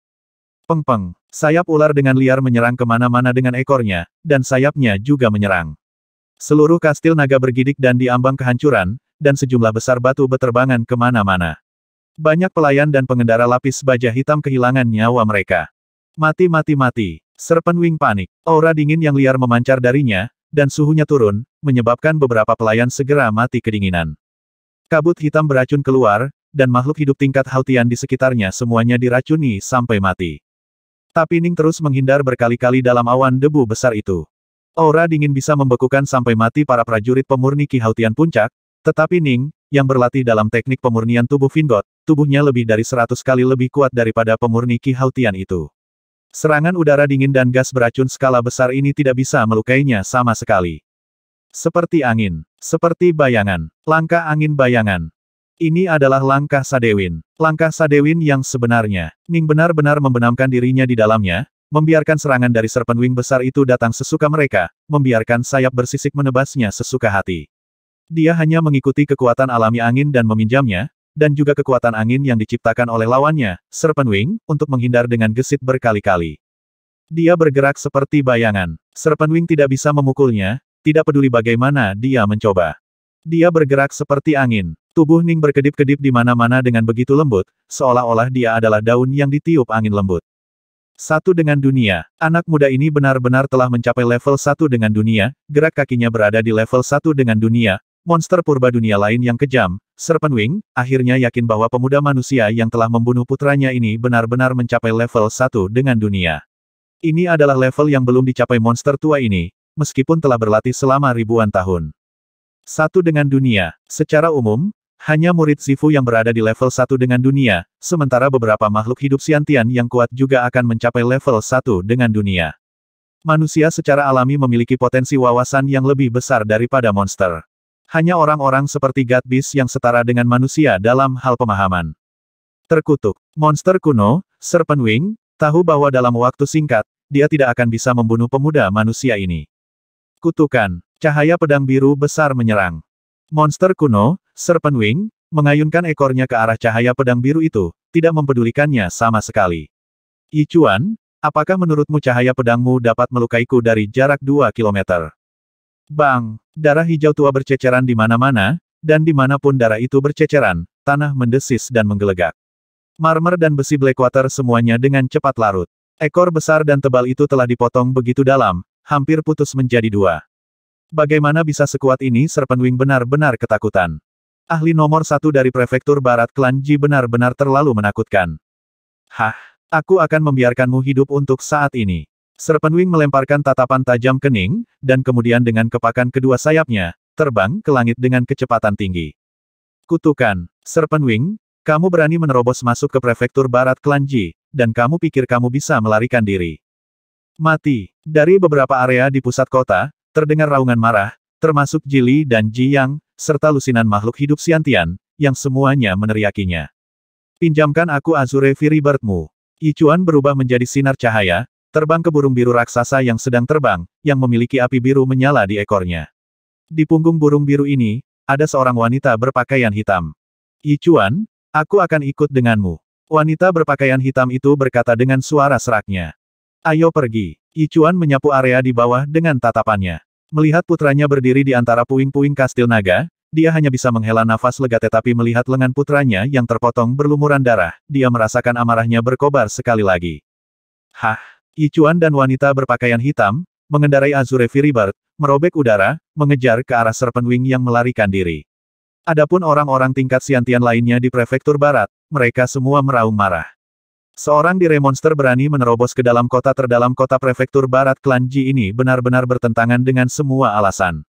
Peng-peng. Sayap ular dengan liar menyerang kemana-mana dengan ekornya, dan sayapnya juga menyerang. Seluruh Kastil Naga bergidik dan diambang kehancuran, dan sejumlah besar batu beterbangan kemana-mana. Banyak pelayan dan pengendara lapis baja hitam kehilangan nyawa mereka. Mati. Serpent Wing panik. Aura dingin yang liar memancar darinya, dan suhunya turun, menyebabkan beberapa pelayan segera mati kedinginan. Kabut hitam beracun keluar, dan makhluk hidup tingkat Hautian di sekitarnya semuanya diracuni sampai mati. Tapi Ning terus menghindar berkali-kali dalam awan debu besar itu. Aura dingin bisa membekukan sampai mati para prajurit pemurni Ki Hautian Puncak, tetapi Ning, yang berlatih dalam teknik pemurnian tubuh Vingot, tubuhnya lebih dari 100 kali lebih kuat daripada pemurni Ki Hautian itu. Serangan udara dingin dan gas beracun skala besar ini tidak bisa melukainya sama sekali. Seperti angin. Seperti bayangan. Langkah angin bayangan. Ini adalah langkah Sadewin. Langkah Sadewin yang sebenarnya. Ning benar-benar membenamkan dirinya di dalamnya, membiarkan serangan dari Serpent Wing besar itu datang sesuka mereka, membiarkan sayap bersisik menebasnya sesuka hati. Dia hanya mengikuti kekuatan alami angin dan meminjamnya, dan juga kekuatan angin yang diciptakan oleh lawannya, Serpent Wing, untuk menghindar dengan gesit berkali-kali. Dia bergerak seperti bayangan. Serpent Wing tidak bisa memukulnya, tidak peduli bagaimana dia mencoba. Dia bergerak seperti angin. Tubuh Ning berkedip-kedip di mana-mana dengan begitu lembut, seolah-olah dia adalah daun yang ditiup angin lembut. Satu dengan dunia. Anak muda ini benar-benar telah mencapai level 1 dengan dunia, gerak kakinya berada di level 1 dengan dunia, monster purba dunia lain yang kejam. Serpent Wing akhirnya yakin bahwa pemuda manusia yang telah membunuh putranya ini benar-benar mencapai level 1 dengan dunia. Ini adalah level yang belum dicapai monster tua ini, meskipun telah berlatih selama ribuan tahun. Satu dengan dunia. Secara umum, hanya murid Zifu yang berada di level 1 dengan dunia, sementara beberapa makhluk hidup Xiantian yang kuat juga akan mencapai level 1 dengan dunia. Manusia secara alami memiliki potensi wawasan yang lebih besar daripada monster. Hanya orang-orang seperti God Beast yang setara dengan manusia dalam hal pemahaman. Terkutuk. Monster kuno, Serpent Wing, tahu bahwa dalam waktu singkat, dia tidak akan bisa membunuh pemuda manusia ini. Kutukan. Cahaya pedang biru besar menyerang. Monster kuno, Serpent Wing, mengayunkan ekornya ke arah cahaya pedang biru itu, tidak mempedulikannya sama sekali. Yi Chuan, apakah menurutmu cahaya pedangmu dapat melukaiku dari jarak 2 kilometer? Bang! Darah hijau tua berceceran di mana-mana, dan dimanapun darah itu berceceran, tanah mendesis dan menggelegak. Marmer dan besi Blackwater semuanya dengan cepat larut. Ekor besar dan tebal itu telah dipotong begitu dalam, hampir putus menjadi 2. Bagaimana bisa sekuat ini? Serpent Wing benar-benar ketakutan. Ahli nomor 1 dari prefektur barat klan Ji benar-benar terlalu menakutkan. Hah, aku akan membiarkanmu hidup untuk saat ini. Serpent Wing melemparkan tatapan tajam ke Ning, dan kemudian dengan kepakan kedua sayapnya, terbang ke langit dengan kecepatan tinggi. Kutukan. Serpent Wing, kamu berani menerobos masuk ke prefektur barat klan Ji, dan kamu pikir kamu bisa melarikan diri. Mati. Dari beberapa area di pusat kota, terdengar raungan marah, termasuk Ji Li dan Ji Yang, serta lusinan makhluk hidup Xiantian, yang semuanya meneriakinya. Pinjamkan aku Azure Fury Bird-mu. Yi Chuan berubah menjadi sinar cahaya, terbang ke burung biru raksasa yang sedang terbang, yang memiliki api biru menyala di ekornya. Di punggung burung biru ini, ada seorang wanita berpakaian hitam. Yi Chuan, aku akan ikut denganmu. Wanita berpakaian hitam itu berkata dengan suara seraknya. Ayo pergi. Yi Chuan menyapu area di bawah dengan tatapannya. Melihat putranya berdiri di antara puing-puing kastil naga, dia hanya bisa menghela nafas lega, tetapi melihat lengan putranya yang terpotong berlumuran darah, dia merasakan amarahnya berkobar sekali lagi. Hah! Yi Chuan dan wanita berpakaian hitam, mengendarai Azure Fury Bird, merobek udara, mengejar ke arah Serpent Wing yang melarikan diri. Adapun orang-orang tingkat Xiantian lainnya di prefektur barat, mereka semua meraung marah. Seorang dire monster berani menerobos ke dalam kota terdalam kota prefektur barat klan Ji ini benar-benar bertentangan dengan semua alasan.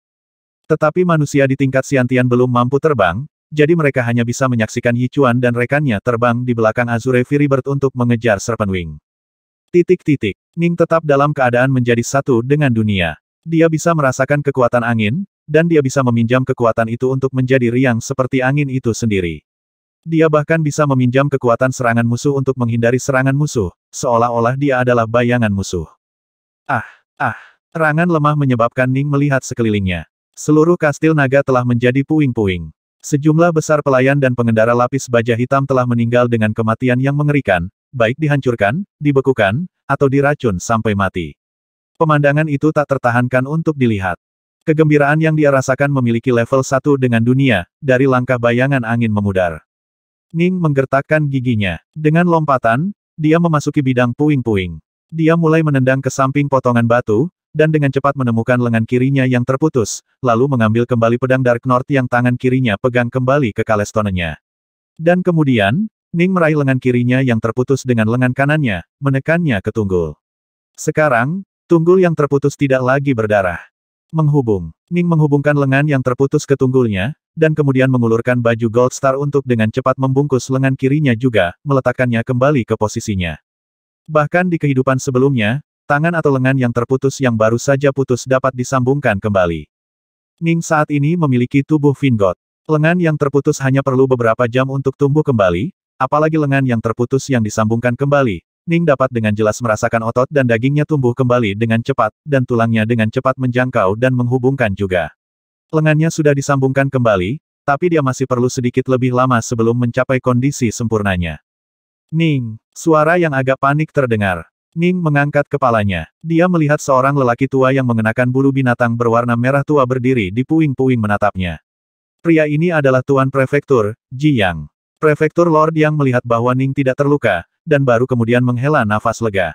Tetapi manusia di tingkat Xiantian belum mampu terbang, jadi mereka hanya bisa menyaksikan Yi Chuan dan rekannya terbang di belakang Azure Fury Bird untuk mengejar Serpent Wing. Ning tetap dalam keadaan menjadi satu dengan dunia. Dia bisa merasakan kekuatan angin, dan dia bisa meminjam kekuatan itu untuk menjadi riang seperti angin itu sendiri. Dia bahkan bisa meminjam kekuatan serangan musuh untuk menghindari serangan musuh, seolah-olah dia adalah bayangan musuh. Serangan lemah menyebabkan Ning melihat sekelilingnya. Seluruh kastil naga telah menjadi puing-puing. Sejumlah besar pelayan dan pengendara lapis baja hitam telah meninggal dengan kematian yang mengerikan, baik dihancurkan, dibekukan, atau diracun sampai mati. Pemandangan itu tak tertahankan untuk dilihat. Kegembiraan yang dia rasakan memiliki level 1 dengan dunia, dari langkah bayangan angin memudar. Ning menggertakkan giginya. Dengan lompatan, dia memasuki bidang puing-puing. Dia mulai menendang ke samping potongan batu, dan dengan cepat menemukan lengan kirinya yang terputus, lalu mengambil kembali pedang Dark North yang tangan kirinya pegang kembali ke kalestonenya. Dan kemudian, Ning meraih lengan kirinya yang terputus dengan lengan kanannya, menekannya ke tunggul. Sekarang, tunggul yang terputus tidak lagi berdarah. Menghubung. Ning menghubungkan lengan yang terputus ke tunggulnya, dan kemudian mengulurkan baju Gold Star untuk dengan cepat membungkus lengan kirinya juga, meletakkannya kembali ke posisinya. Bahkan di kehidupan sebelumnya, tangan atau lengan yang terputus yang baru saja putus dapat disambungkan kembali. Ning saat ini memiliki tubuh Vingot. Lengan yang terputus hanya perlu beberapa jam untuk tumbuh kembali, apalagi lengan yang terputus yang disambungkan kembali. Ning dapat dengan jelas merasakan otot dan dagingnya tumbuh kembali dengan cepat, dan tulangnya dengan cepat menjangkau dan menghubungkan juga. Lengannya sudah disambungkan kembali, tapi dia masih perlu sedikit lebih lama sebelum mencapai kondisi sempurnanya. Ning, suara yang agak panik terdengar. Ning mengangkat kepalanya. Dia melihat seorang lelaki tua yang mengenakan bulu binatang berwarna merah tua berdiri di puing-puing menatapnya. Pria ini adalah Tuan Prefektur, Ji Yang. Prefektur Lord Yang melihat bahwa Ning tidak terluka, dan baru kemudian menghela nafas lega.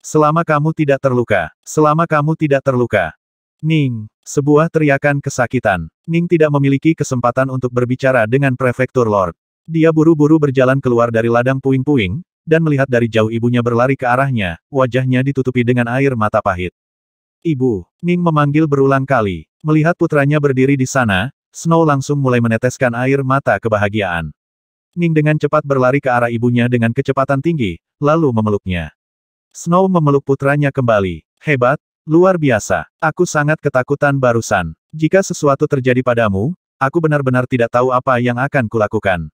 Selama kamu tidak terluka. Selama kamu tidak terluka. Ning, sebuah teriakan kesakitan. Ning tidak memiliki kesempatan untuk berbicara dengan Prefektur Lord. Dia buru-buru berjalan keluar dari ladang puing-puing, dan melihat dari jauh ibunya berlari ke arahnya, wajahnya ditutupi dengan air mata pahit. Ibu, Ning memanggil berulang kali. Melihat putranya berdiri di sana, Snow langsung mulai meneteskan air mata kebahagiaan. Ning dengan cepat berlari ke arah ibunya dengan kecepatan tinggi, lalu memeluknya. Snow memeluk putranya kembali. Hebat, luar biasa. Aku sangat ketakutan barusan. Jika sesuatu terjadi padamu, aku benar-benar tidak tahu apa yang akan kulakukan.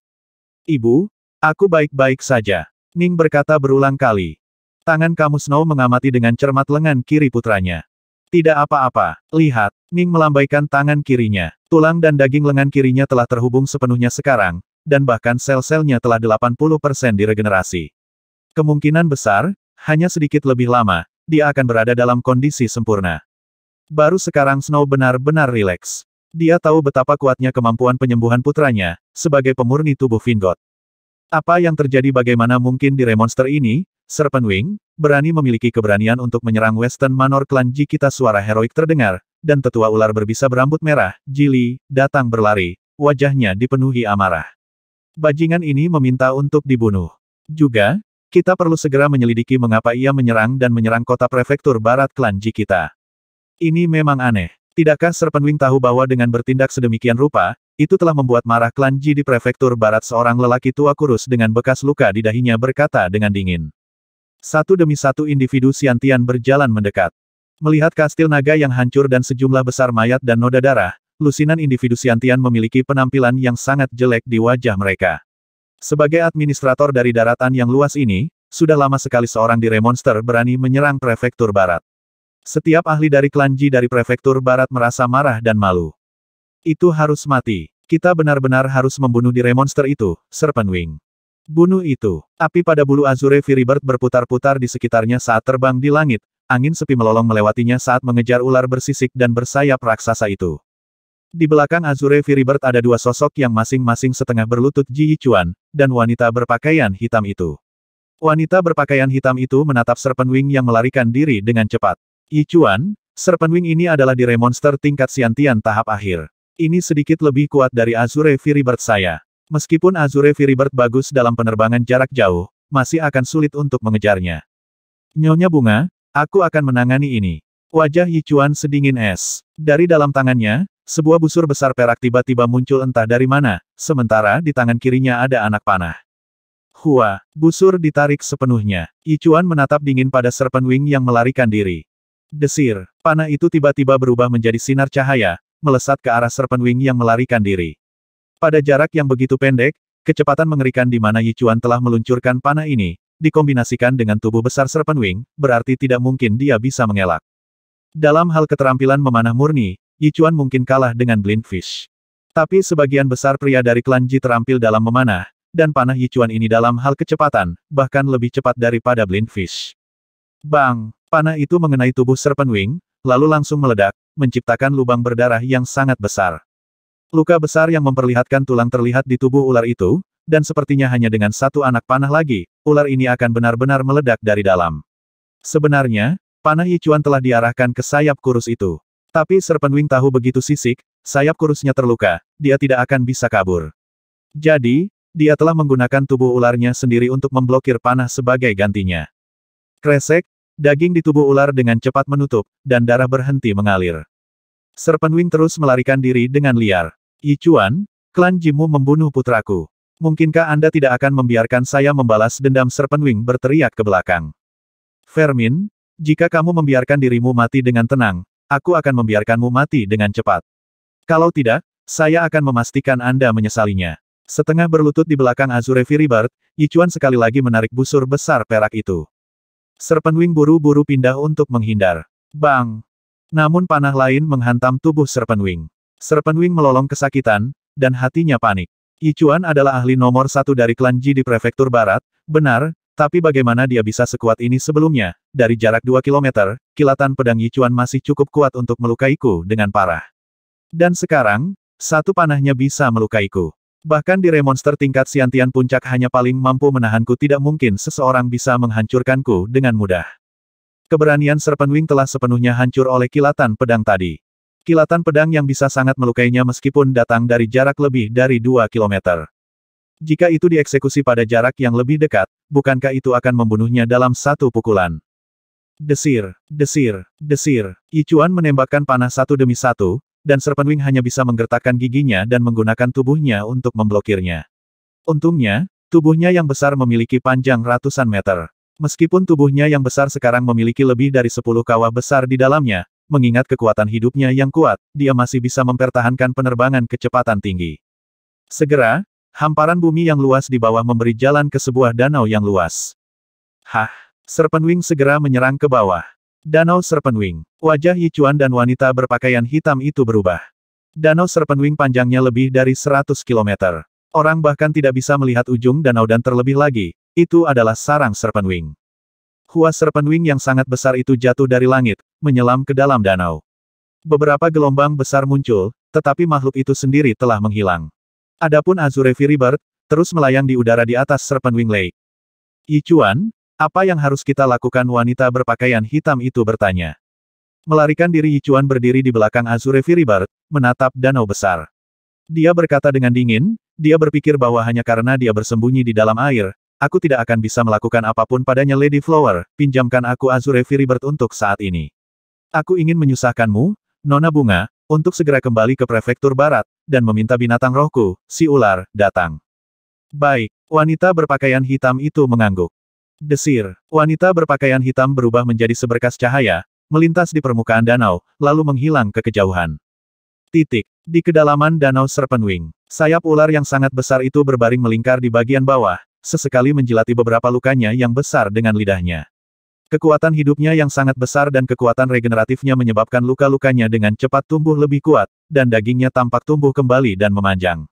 Ibu, aku baik-baik saja. Ning berkata berulang kali. Tangan kamu Snow mengamati dengan cermat lengan kiri putranya. Tidak apa-apa, lihat. Ning melambaikan tangan kirinya. Tulang dan daging lengan kirinya telah terhubung sepenuhnya sekarang, dan bahkan sel-selnya telah 80% diregenerasi. Kemungkinan besar, hanya sedikit lebih lama, dia akan berada dalam kondisi sempurna. Baru sekarang Snow benar-benar rileks. Dia tahu betapa kuatnya kemampuan penyembuhan putranya, sebagai pemurni tubuh Vingot. Apa yang terjadi bagaimana mungkin di Remonster ini, Serpent Wing, berani memiliki keberanian untuk menyerang Western Manor Clan Ji kita suara heroik terdengar, dan tetua ular berbisa berambut merah, Jili, datang berlari, wajahnya dipenuhi amarah. Bajingan ini meminta untuk dibunuh. Juga, kita perlu segera menyelidiki mengapa ia menyerang dan menyerang kota prefektur barat klan Ji kita. Ini memang aneh. Tidakkah Serpent Wing tahu bahwa dengan bertindak sedemikian rupa, itu telah membuat marah klan Ji di prefektur barat seorang lelaki tua kurus dengan bekas luka di dahinya berkata dengan dingin. Satu demi satu individu Xiantian berjalan mendekat. Melihat kastil naga yang hancur dan sejumlah besar mayat dan noda darah, lusinan individu Xiantian memiliki penampilan yang sangat jelek di wajah mereka. Sebagai administrator dari daratan yang luas ini, sudah lama sekali seorang di Remonster berani menyerang prefektur barat. Setiap ahli dari klan Ji dari prefektur barat merasa marah dan malu. Itu harus mati. Kita benar-benar harus membunuh di Remonster itu, Serpent Wing. Bunuh itu. Api pada bulu Azure Firibird berputar-putar di sekitarnya saat terbang di langit, angin sepi melolong melewatinya saat mengejar ular bersisik dan bersayap raksasa itu. Di belakang Azure Firibird ada dua sosok yang masing-masing setengah berlutut Ji Yichuan, dan wanita berpakaian hitam itu. Wanita berpakaian hitam itu menatap Serpent Wing yang melarikan diri dengan cepat. Yichuan, Serpent Wing ini adalah di Remonster tingkat Xiantian tahap akhir. Ini sedikit lebih kuat dari Azure Firibird saya. Meskipun Azure Firibird bagus dalam penerbangan jarak jauh, masih akan sulit untuk mengejarnya. Nyonya Bunga, aku akan menangani ini. Wajah Yichuan sedingin es. Dari dalam tangannya, sebuah busur besar perak tiba-tiba muncul entah dari mana, sementara di tangan kirinya ada anak panah. Hua, busur ditarik sepenuhnya. Yichuan menatap dingin pada Serpent Wing yang melarikan diri. Desir, panah itu tiba-tiba berubah menjadi sinar cahaya, melesat ke arah Serpent Wing yang melarikan diri. Pada jarak yang begitu pendek, kecepatan mengerikan di mana Yichuan telah meluncurkan panah ini, dikombinasikan dengan tubuh besar Serpent Wing, berarti tidak mungkin dia bisa mengelak. Dalam hal keterampilan memanah murni, Yichuan mungkin kalah dengan Blindfish. Tapi sebagian besar pria dari klan Ji terampil dalam memanah, dan panah Yichuan ini dalam hal kecepatan, bahkan lebih cepat daripada Blindfish. Bang! Panah itu mengenai tubuh Serpent Wing, lalu langsung meledak, menciptakan lubang berdarah yang sangat besar. Luka besar yang memperlihatkan tulang terlihat di tubuh ular itu, dan sepertinya hanya dengan satu anak panah lagi, ular ini akan benar-benar meledak dari dalam. Sebenarnya, panah Yichuan telah diarahkan ke sayap kurus itu. Tapi Serpent Wing tahu begitu sisik, sayap kurusnya terluka, dia tidak akan bisa kabur. Jadi, dia telah menggunakan tubuh ularnya sendiri untuk memblokir panah sebagai gantinya. Kresek, daging di tubuh ular dengan cepat menutup, dan darah berhenti mengalir. Serpent Wing terus melarikan diri dengan liar. Yichuan, klan Jimu membunuh putraku. Mungkinkah Anda tidak akan membiarkan saya membalas dendam? Serpent Wing berteriak ke belakang. Vermin, jika kamu membiarkan dirimu mati dengan tenang, aku akan membiarkanmu mati dengan cepat. Kalau tidak, saya akan memastikan Anda menyesalinya. Setengah berlutut di belakang Azure Firibird, Yichuan sekali lagi menarik busur besar perak itu. Serpent Wing buru-buru pindah untuk menghindar. Bang! Namun panah lain menghantam tubuh Serpent Wing. Serpenwing melolong kesakitan, dan hatinya panik. Yichuan adalah ahli nomor 1 dari klan Ji di prefektur barat, benar, tapi bagaimana dia bisa sekuat ini sebelumnya? Dari jarak 2 kilometer, kilatan pedang Yichuan masih cukup kuat untuk melukaiku dengan parah. Dan sekarang, satu panahnya bisa melukaiku. Bahkan di remonster tingkat Xiantian puncak hanya paling mampu menahanku, tidak mungkin seseorang bisa menghancurkanku dengan mudah. Keberanian Serpenwing telah sepenuhnya hancur oleh kilatan pedang tadi. Kilatan pedang yang bisa sangat melukainya meskipun datang dari jarak lebih dari 2 kilometer. Jika itu dieksekusi pada jarak yang lebih dekat, bukankah itu akan membunuhnya dalam satu pukulan? Desir, desir, desir. Yichuan menembakkan panah satu demi satu, dan Serpenwing hanya bisa menggertakkan giginya dan menggunakan tubuhnya untuk memblokirnya. Untungnya, tubuhnya yang besar memiliki panjang ratusan meter. Meskipun tubuhnya yang besar sekarang memiliki lebih dari 10 kawah besar di dalamnya, mengingat kekuatan hidupnya yang kuat, dia masih bisa mempertahankan penerbangan kecepatan tinggi. Segera, hamparan bumi yang luas di bawah memberi jalan ke sebuah danau yang luas. Hah! Serpenwing segera menyerang ke bawah. Danau Serpenwing. Wajah Yichuan dan wanita berpakaian hitam itu berubah. Danau Serpenwing panjangnya lebih dari 100 km. Orang bahkan tidak bisa melihat ujung danau dan terlebih lagi, itu adalah sarang Serpenwing. Hua Serpenwing yang sangat besar itu jatuh dari langit, menyelam ke dalam danau. Beberapa gelombang besar muncul, tetapi makhluk itu sendiri telah menghilang. Adapun Azure Firibird, terus melayang di udara di atas Serpenwing Lake. Yichuan, apa yang harus kita lakukan? Wanita berpakaian hitam itu bertanya. Melarikan diri. Yichuan berdiri di belakang Azure Firibird, menatap danau besar. Dia berkata dengan dingin, dia berpikir bahwa hanya karena dia bersembunyi di dalam air, aku tidak akan bisa melakukan apapun padanya. Lady Flower, pinjamkan aku Azure Firibird untuk saat ini. Aku ingin menyusahkanmu, Nona Bunga, untuk segera kembali ke prefektur barat, dan meminta binatang rohku, si ular, datang. Baik, wanita berpakaian hitam itu mengangguk. Desir, wanita berpakaian hitam berubah menjadi seberkas cahaya, melintas di permukaan danau, lalu menghilang ke kejauhan. Titik. Di kedalaman danau Serpenwing, sayap ular yang sangat besar itu berbaring melingkar di bagian bawah, sesekali menjilati beberapa lukanya yang besar dengan lidahnya. Kekuatan hidupnya yang sangat besar dan kekuatan regeneratifnya menyebabkan luka-lukanya dengan cepat tumbuh lebih kuat, dan dagingnya tampak tumbuh kembali dan memanjang.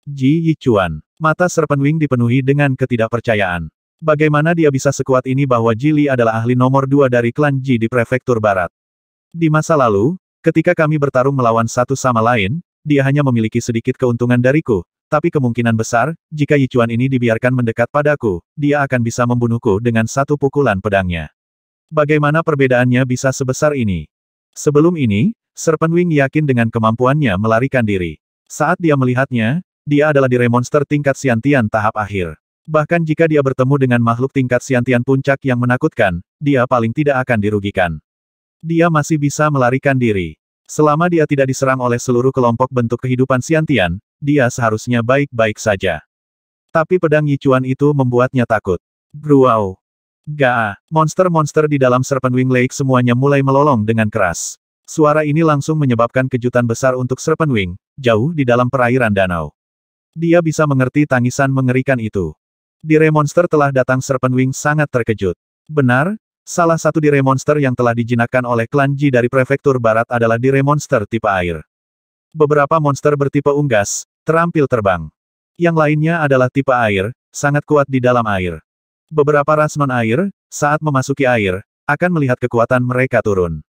Ji Yichuan. Mata Serpenwing dipenuhi dengan ketidakpercayaan. Bagaimana dia bisa sekuat ini? Bahwa Ji Li adalah ahli nomor 2 dari klan Ji di prefektur barat. Di masa lalu, ketika kami bertarung melawan satu sama lain, dia hanya memiliki sedikit keuntungan dariku, tapi kemungkinan besar, jika Yichuan ini dibiarkan mendekat padaku, dia akan bisa membunuhku dengan satu pukulan pedangnya. Bagaimana perbedaannya bisa sebesar ini? Sebelum ini, Serpenwing yakin dengan kemampuannya melarikan diri. Saat dia melihatnya, dia adalah dire monster tingkat Xiantian tahap akhir. Bahkan jika dia bertemu dengan makhluk tingkat Xiantian puncak yang menakutkan, dia paling tidak akan dirugikan. Dia masih bisa melarikan diri. Selama dia tidak diserang oleh seluruh kelompok bentuk kehidupan Xiantian, dia seharusnya baik-baik saja. Tapi pedang Yichuan itu membuatnya takut. Gruau. Gaa. Monster-monster di dalam Serpenwing Lake semuanya mulai melolong dengan keras. Suara ini langsung menyebabkan kejutan besar untuk Serpenwing, jauh di dalam perairan danau. Dia bisa mengerti tangisan mengerikan itu. Dire monster telah datang. Serpenwing sangat terkejut. Benar, salah satu dire monster yang telah dijinakkan oleh klan Ji dari prefektur barat adalah dire monster tipe air. Beberapa monster bertipe unggas, terampil terbang. Yang lainnya adalah tipe air, sangat kuat di dalam air. Beberapa ras non-air, saat memasuki air, akan melihat kekuatan mereka turun.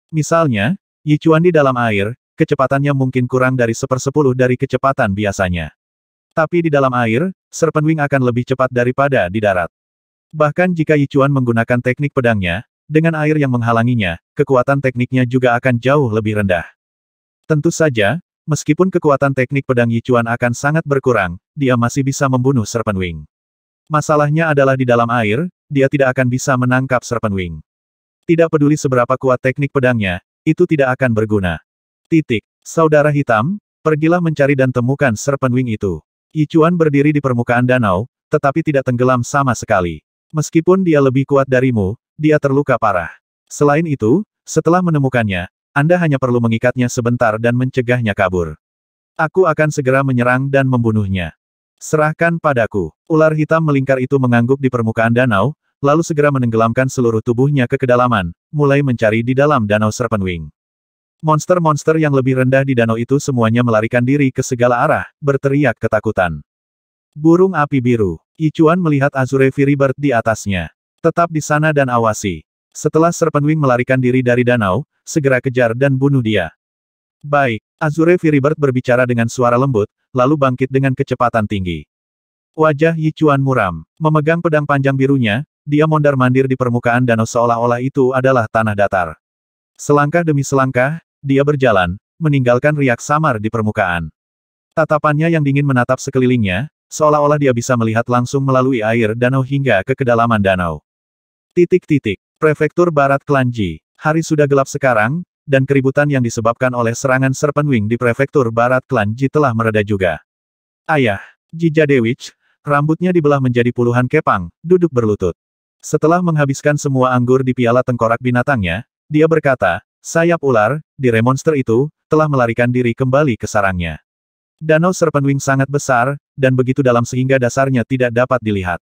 Misalnya, Yichuan di dalam air, kecepatannya mungkin kurang dari 1/10 dari kecepatan biasanya. Tapi di dalam air, Serpenwing akan lebih cepat daripada di darat. Bahkan jika Yichuan menggunakan teknik pedangnya, dengan air yang menghalanginya, kekuatan tekniknya juga akan jauh lebih rendah. Tentu saja, meskipun kekuatan teknik pedang Yichuan akan sangat berkurang, dia masih bisa membunuh Serpenwing. Masalahnya adalah di dalam air, dia tidak akan bisa menangkap Serpenwing. Tidak peduli seberapa kuat teknik pedangnya, itu tidak akan berguna. Titik. Saudara hitam, pergilah mencari dan temukan Serpenwing itu. Yichuan berdiri di permukaan danau, tetapi tidak tenggelam sama sekali. Meskipun dia lebih kuat darimu, dia terluka parah. Selain itu, setelah menemukannya, Anda hanya perlu mengikatnya sebentar dan mencegahnya kabur. Aku akan segera menyerang dan membunuhnya. Serahkan padaku. Ular hitam melingkar itu mengangguk di permukaan danau, lalu segera menenggelamkan seluruh tubuhnya ke kedalaman, mulai mencari di dalam danau Serpenwing. Monster-monster yang lebih rendah di danau itu semuanya melarikan diri ke segala arah, berteriak ketakutan. Burung api biru. Yichuan melihat Azure Fury Bird di atasnya. Tetap di sana dan awasi. Setelah Serpent Wing melarikan diri dari danau, segera kejar dan bunuh dia. Baik, Azure Fury Bird berbicara dengan suara lembut, lalu bangkit dengan kecepatan tinggi. Wajah Yichuan muram. Memegang pedang panjang birunya, dia mondar-mandir di permukaan danau seolah-olah itu adalah tanah datar. Selangkah demi selangkah, dia berjalan, meninggalkan riak samar di permukaan. Tatapannya yang dingin menatap sekelilingnya, seolah-olah dia bisa melihat langsung melalui air danau hingga ke kedalaman danau. Prefektur Barat Klanji. Hari sudah gelap sekarang, dan keributan yang disebabkan oleh serangan Serpent Wing di Prefektur Barat Klanji telah mereda juga. Ayah, Ji Jadewich, rambutnya dibelah menjadi puluhan kepang, duduk berlutut. Setelah menghabiskan semua anggur di piala tengkorak binatangnya, dia berkata, sayap ular, di remonster itu, telah melarikan diri kembali ke sarangnya. Danau Serpent Wing sangat besar, dan begitu dalam sehingga dasarnya tidak dapat dilihat.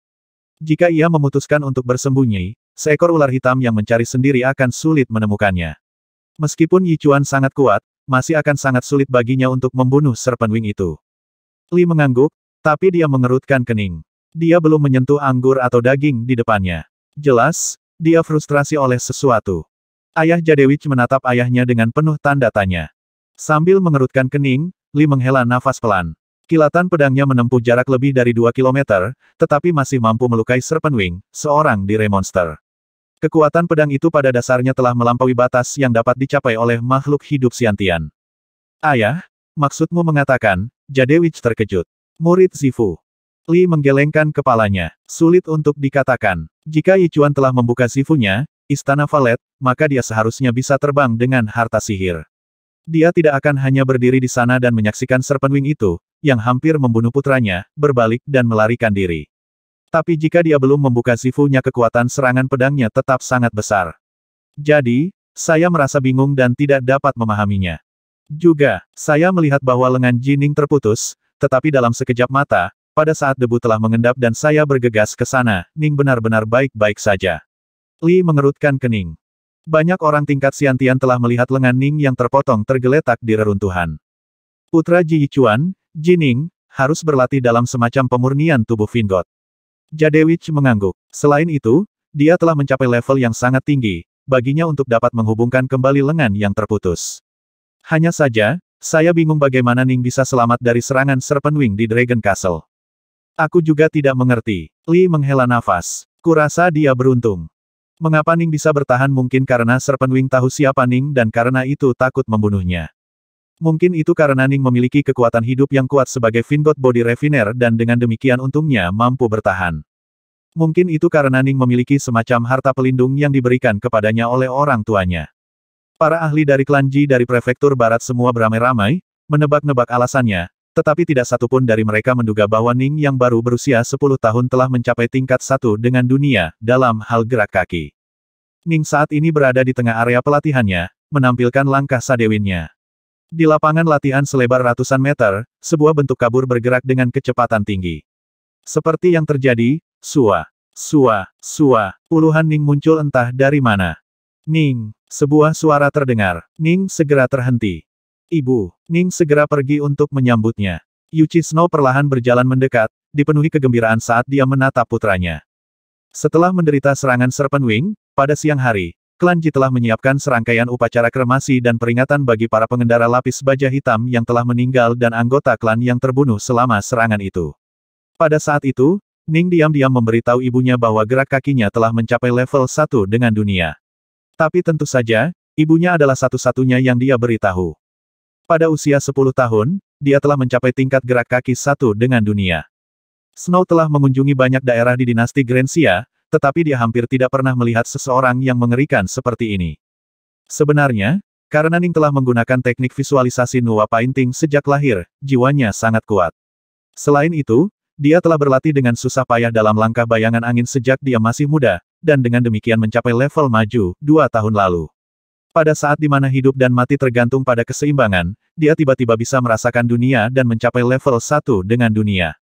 Jika ia memutuskan untuk bersembunyi, seekor ular hitam yang mencari sendiri akan sulit menemukannya. Meskipun Yichuan sangat kuat, masih akan sangat sulit baginya untuk membunuh Serpent Wing itu. Li mengangguk, tapi dia mengerutkan kening. Dia belum menyentuh anggur atau daging di depannya. Jelas, dia frustrasi oleh sesuatu. Ayah Jadewich menatap ayahnya dengan penuh tanda tanya. Sambil mengerutkan kening, Li menghela nafas pelan. Kilatan pedangnya menempuh jarak lebih dari 2 kilometer, tetapi masih mampu melukai Serpent Wing, seorang dire monster. Kekuatan pedang itu pada dasarnya telah melampaui batas yang dapat dicapai oleh makhluk hidup Xiantian. Ayah, maksudmu mengatakan, Jadewich terkejut. Murid Zifu. Li menggelengkan kepalanya. Sulit untuk dikatakan. Jika Yichuan telah membuka Zifunya, Istana Valet, maka dia seharusnya bisa terbang dengan harta sihir. Dia tidak akan hanya berdiri di sana dan menyaksikan Serpent Wing itu, yang hampir membunuh putranya, berbalik dan melarikan diri. Tapi jika dia belum membuka Zifunya kekuatan serangan pedangnya tetap sangat besar. Jadi, saya merasa bingung dan tidak dapat memahaminya. Juga, saya melihat bahwa lengan Jining terputus, tetapi dalam sekejap mata, pada saat debu telah mengendap dan saya bergegas ke sana, Ning benar-benar baik-baik saja. Li mengerutkan kening. Banyak orang tingkat Xiantian telah melihat lengan Ning yang terpotong tergeletak di reruntuhan. Putra Ji Yichuan, Jining, harus berlatih dalam semacam pemurnian tubuh Vingot. Jadewich mengangguk. Selain itu, dia telah mencapai level yang sangat tinggi, baginya untuk dapat menghubungkan kembali lengan yang terputus. Hanya saja, saya bingung bagaimana Ning bisa selamat dari serangan Serpent Wing di Dragon Castle. Aku juga tidak mengerti. Li menghela nafas. Kurasa dia beruntung. Mengapa Ning bisa bertahan mungkin karena Serpent Wing tahu siapa Ning dan karena itu takut membunuhnya. Mungkin itu karena Ning memiliki kekuatan hidup yang kuat sebagai Vingot Body Refiner dan dengan demikian untungnya mampu bertahan. Mungkin itu karena Ning memiliki semacam harta pelindung yang diberikan kepadanya oleh orang tuanya. Para ahli dari klan Ji dari Prefektur Barat semua beramai-ramai, menebak-nebak alasannya, tetapi tidak satupun dari mereka menduga bahwa Ning yang baru berusia 10 tahun telah mencapai tingkat 1 dengan dunia, dalam hal gerak kaki. Ning saat ini berada di tengah area pelatihannya, menampilkan langkah sadewinnya. Di lapangan latihan selebar ratusan meter, sebuah bentuk kabur bergerak dengan kecepatan tinggi. Seperti yang terjadi, sua, puluhan Ning muncul entah dari mana. Ning, sebuah suara terdengar. Ning segera terhenti. Ibu, Ning segera pergi untuk menyambutnya. Yuchi Snow perlahan berjalan mendekat, dipenuhi kegembiraan saat dia menatap putranya. Setelah menderita serangan Serpent Wing, pada siang hari, klan Ji telah menyiapkan serangkaian upacara kremasi dan peringatan bagi para pengendara lapis baja hitam yang telah meninggal dan anggota klan yang terbunuh selama serangan itu. Pada saat itu, Ning diam-diam memberitahu ibunya bahwa gerak kakinya telah mencapai level 1 dengan dunia. Tapi tentu saja, ibunya adalah satu-satunya yang dia beritahu. Pada usia 10 tahun, dia telah mencapai tingkat gerak kaki 1 dengan dunia. Snow telah mengunjungi banyak daerah di dinasti Grensia, tetapi dia hampir tidak pernah melihat seseorang yang mengerikan seperti ini. Sebenarnya, karena Ning telah menggunakan teknik visualisasi Nuwa Painting sejak lahir, jiwanya sangat kuat. Selain itu, dia telah berlatih dengan susah payah dalam langkah bayangan angin sejak dia masih muda, dan dengan demikian mencapai level maju 2 tahun lalu. Pada saat di mana hidup dan mati tergantung pada keseimbangan, dia tiba-tiba bisa merasakan dunia dan mencapai level 1 dengan dunia.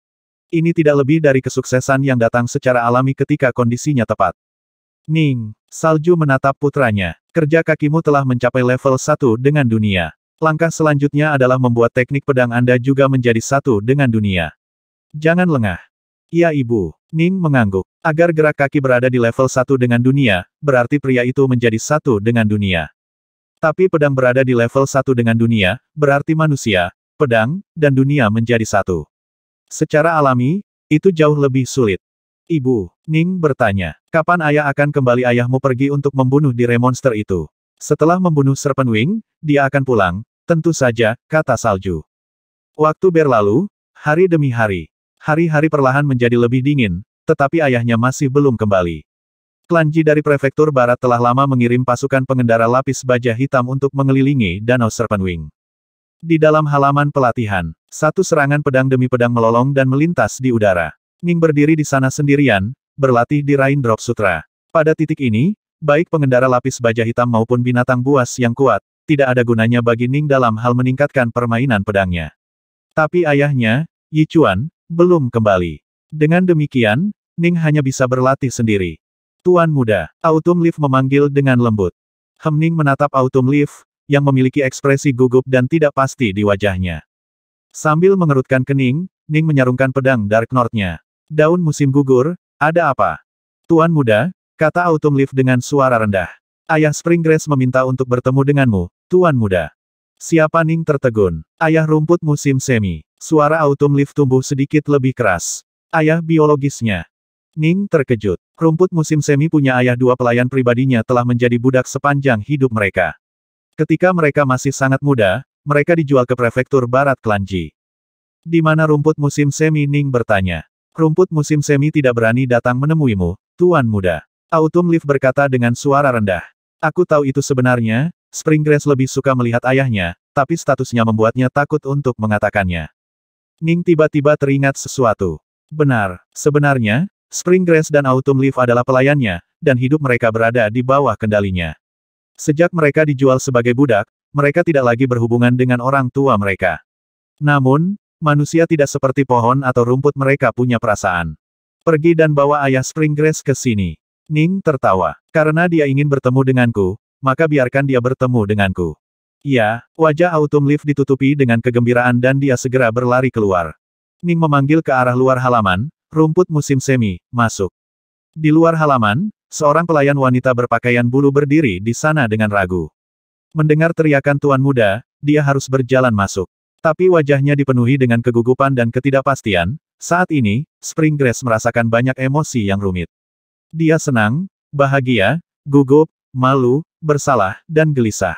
Ini tidak lebih dari kesuksesan yang datang secara alami ketika kondisinya tepat. Ning, salju menatap putranya. Kerja kakimu telah mencapai level 1 dengan dunia. Langkah selanjutnya adalah membuat teknik pedang Anda juga menjadi satu dengan dunia. Jangan lengah. Iya ibu. Ning mengangguk. Agar gerak kaki berada di level 1 dengan dunia, berarti pria itu menjadi satu dengan dunia. Tapi pedang berada di level 1 dengan dunia, berarti manusia, pedang, dan dunia menjadi satu. Secara alami, itu jauh lebih sulit. Ibu, Ning bertanya, kapan ayah akan kembali? Ayahmu pergi untuk membunuh dire monster itu. Setelah membunuh Serpent Wing, dia akan pulang, tentu saja, kata Salju. Waktu berlalu, hari demi hari. Hari-hari perlahan menjadi lebih dingin, tetapi ayahnya masih belum kembali. Klan Ji dari Prefektur Barat telah lama mengirim pasukan pengendara lapis baja hitam untuk mengelilingi Danau Serpent Wing. Di dalam halaman pelatihan, satu serangan pedang demi pedang melolong dan melintas di udara. Ning berdiri di sana sendirian, berlatih di Raindrop Sutra. Pada titik ini, baik pengendara lapis baja hitam maupun binatang buas yang kuat, tidak ada gunanya bagi Ning dalam hal meningkatkan permainan pedangnya. Tapi ayahnya, Yi Chuan, belum kembali. Dengan demikian, Ning hanya bisa berlatih sendiri. Tuan muda, Autumn Leaf memanggil dengan lembut. Ning menatap Autumn Leaf, yang memiliki ekspresi gugup dan tidak pasti di wajahnya. Sambil mengerutkan kening, Ning menyarungkan pedang Dark North-nya. Daun musim gugur, ada apa? Tuan muda, kata Autumn Leaf dengan suara rendah. Ayah Springgrass meminta untuk bertemu denganmu, Tuan muda. Siapa? Ning tertegun. Ayah rumput musim semi. Suara Autumn Leaf tumbuh sedikit lebih keras. Ayah biologisnya. Ning terkejut. Rumput musim semi punya ayah. Dua pelayan pribadinya telah menjadi budak sepanjang hidup mereka. Ketika mereka masih sangat muda, mereka dijual ke Prefektur Barat Klan Ji. Di mana rumput musim semi? Ning bertanya. Rumput musim semi tidak berani datang menemuimu, Tuan muda. Autumn Leaf berkata dengan suara rendah. Aku tahu itu sebenarnya, Springgrass lebih suka melihat ayahnya, tapi statusnya membuatnya takut untuk mengatakannya. Ning tiba-tiba teringat sesuatu. Benar, sebenarnya, Springgrass dan Autumn Leaf adalah pelayannya, dan hidup mereka berada di bawah kendalinya. Sejak mereka dijual sebagai budak, mereka tidak lagi berhubungan dengan orang tua mereka. Namun, manusia tidak seperti pohon atau rumput, mereka punya perasaan. Pergi dan bawa ayah Springgrass ke sini. Ning tertawa. Karena dia ingin bertemu denganku, maka biarkan dia bertemu denganku. Ya, wajah Autumn Leaf ditutupi dengan kegembiraan dan dia segera berlari keluar. Ning memanggil ke arah luar halaman, rumput musim semi, masuk. Di luar halaman, seorang pelayan wanita berpakaian bulu berdiri di sana dengan ragu. Mendengar teriakan tuan muda, dia harus berjalan masuk. Tapi wajahnya dipenuhi dengan kegugupan dan ketidakpastian. Saat ini, Springgrass merasakan banyak emosi yang rumit. Dia senang, bahagia, gugup, malu, bersalah, dan gelisah.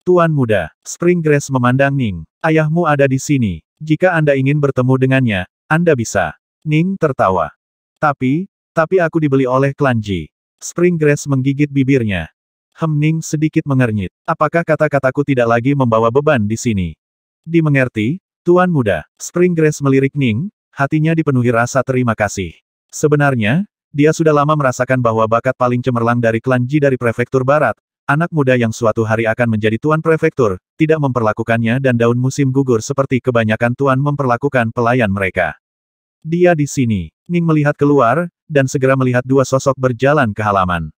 Tuan muda, Springgrass memandang Ning. Ayahmu ada di sini. Jika Anda ingin bertemu dengannya, Anda bisa. Ning tertawa. Tapi aku dibeli oleh Klan Ji. Springgrass menggigit bibirnya. Ning sedikit mengernyit. Apakah kata-kataku tidak lagi membawa beban di sini? Dimengerti, Tuan muda. Springgrass melirik Ning, hatinya dipenuhi rasa terima kasih. Sebenarnya, dia sudah lama merasakan bahwa bakat paling cemerlang dari Klan Ji dari Prefektur Barat, anak muda yang suatu hari akan menjadi tuan prefektur, tidak memperlakukannya dan daun musim gugur seperti kebanyakan tuan memperlakukan pelayan mereka. Dia di sini. Ning melihat keluar, dan segera melihat dua sosok berjalan ke halaman.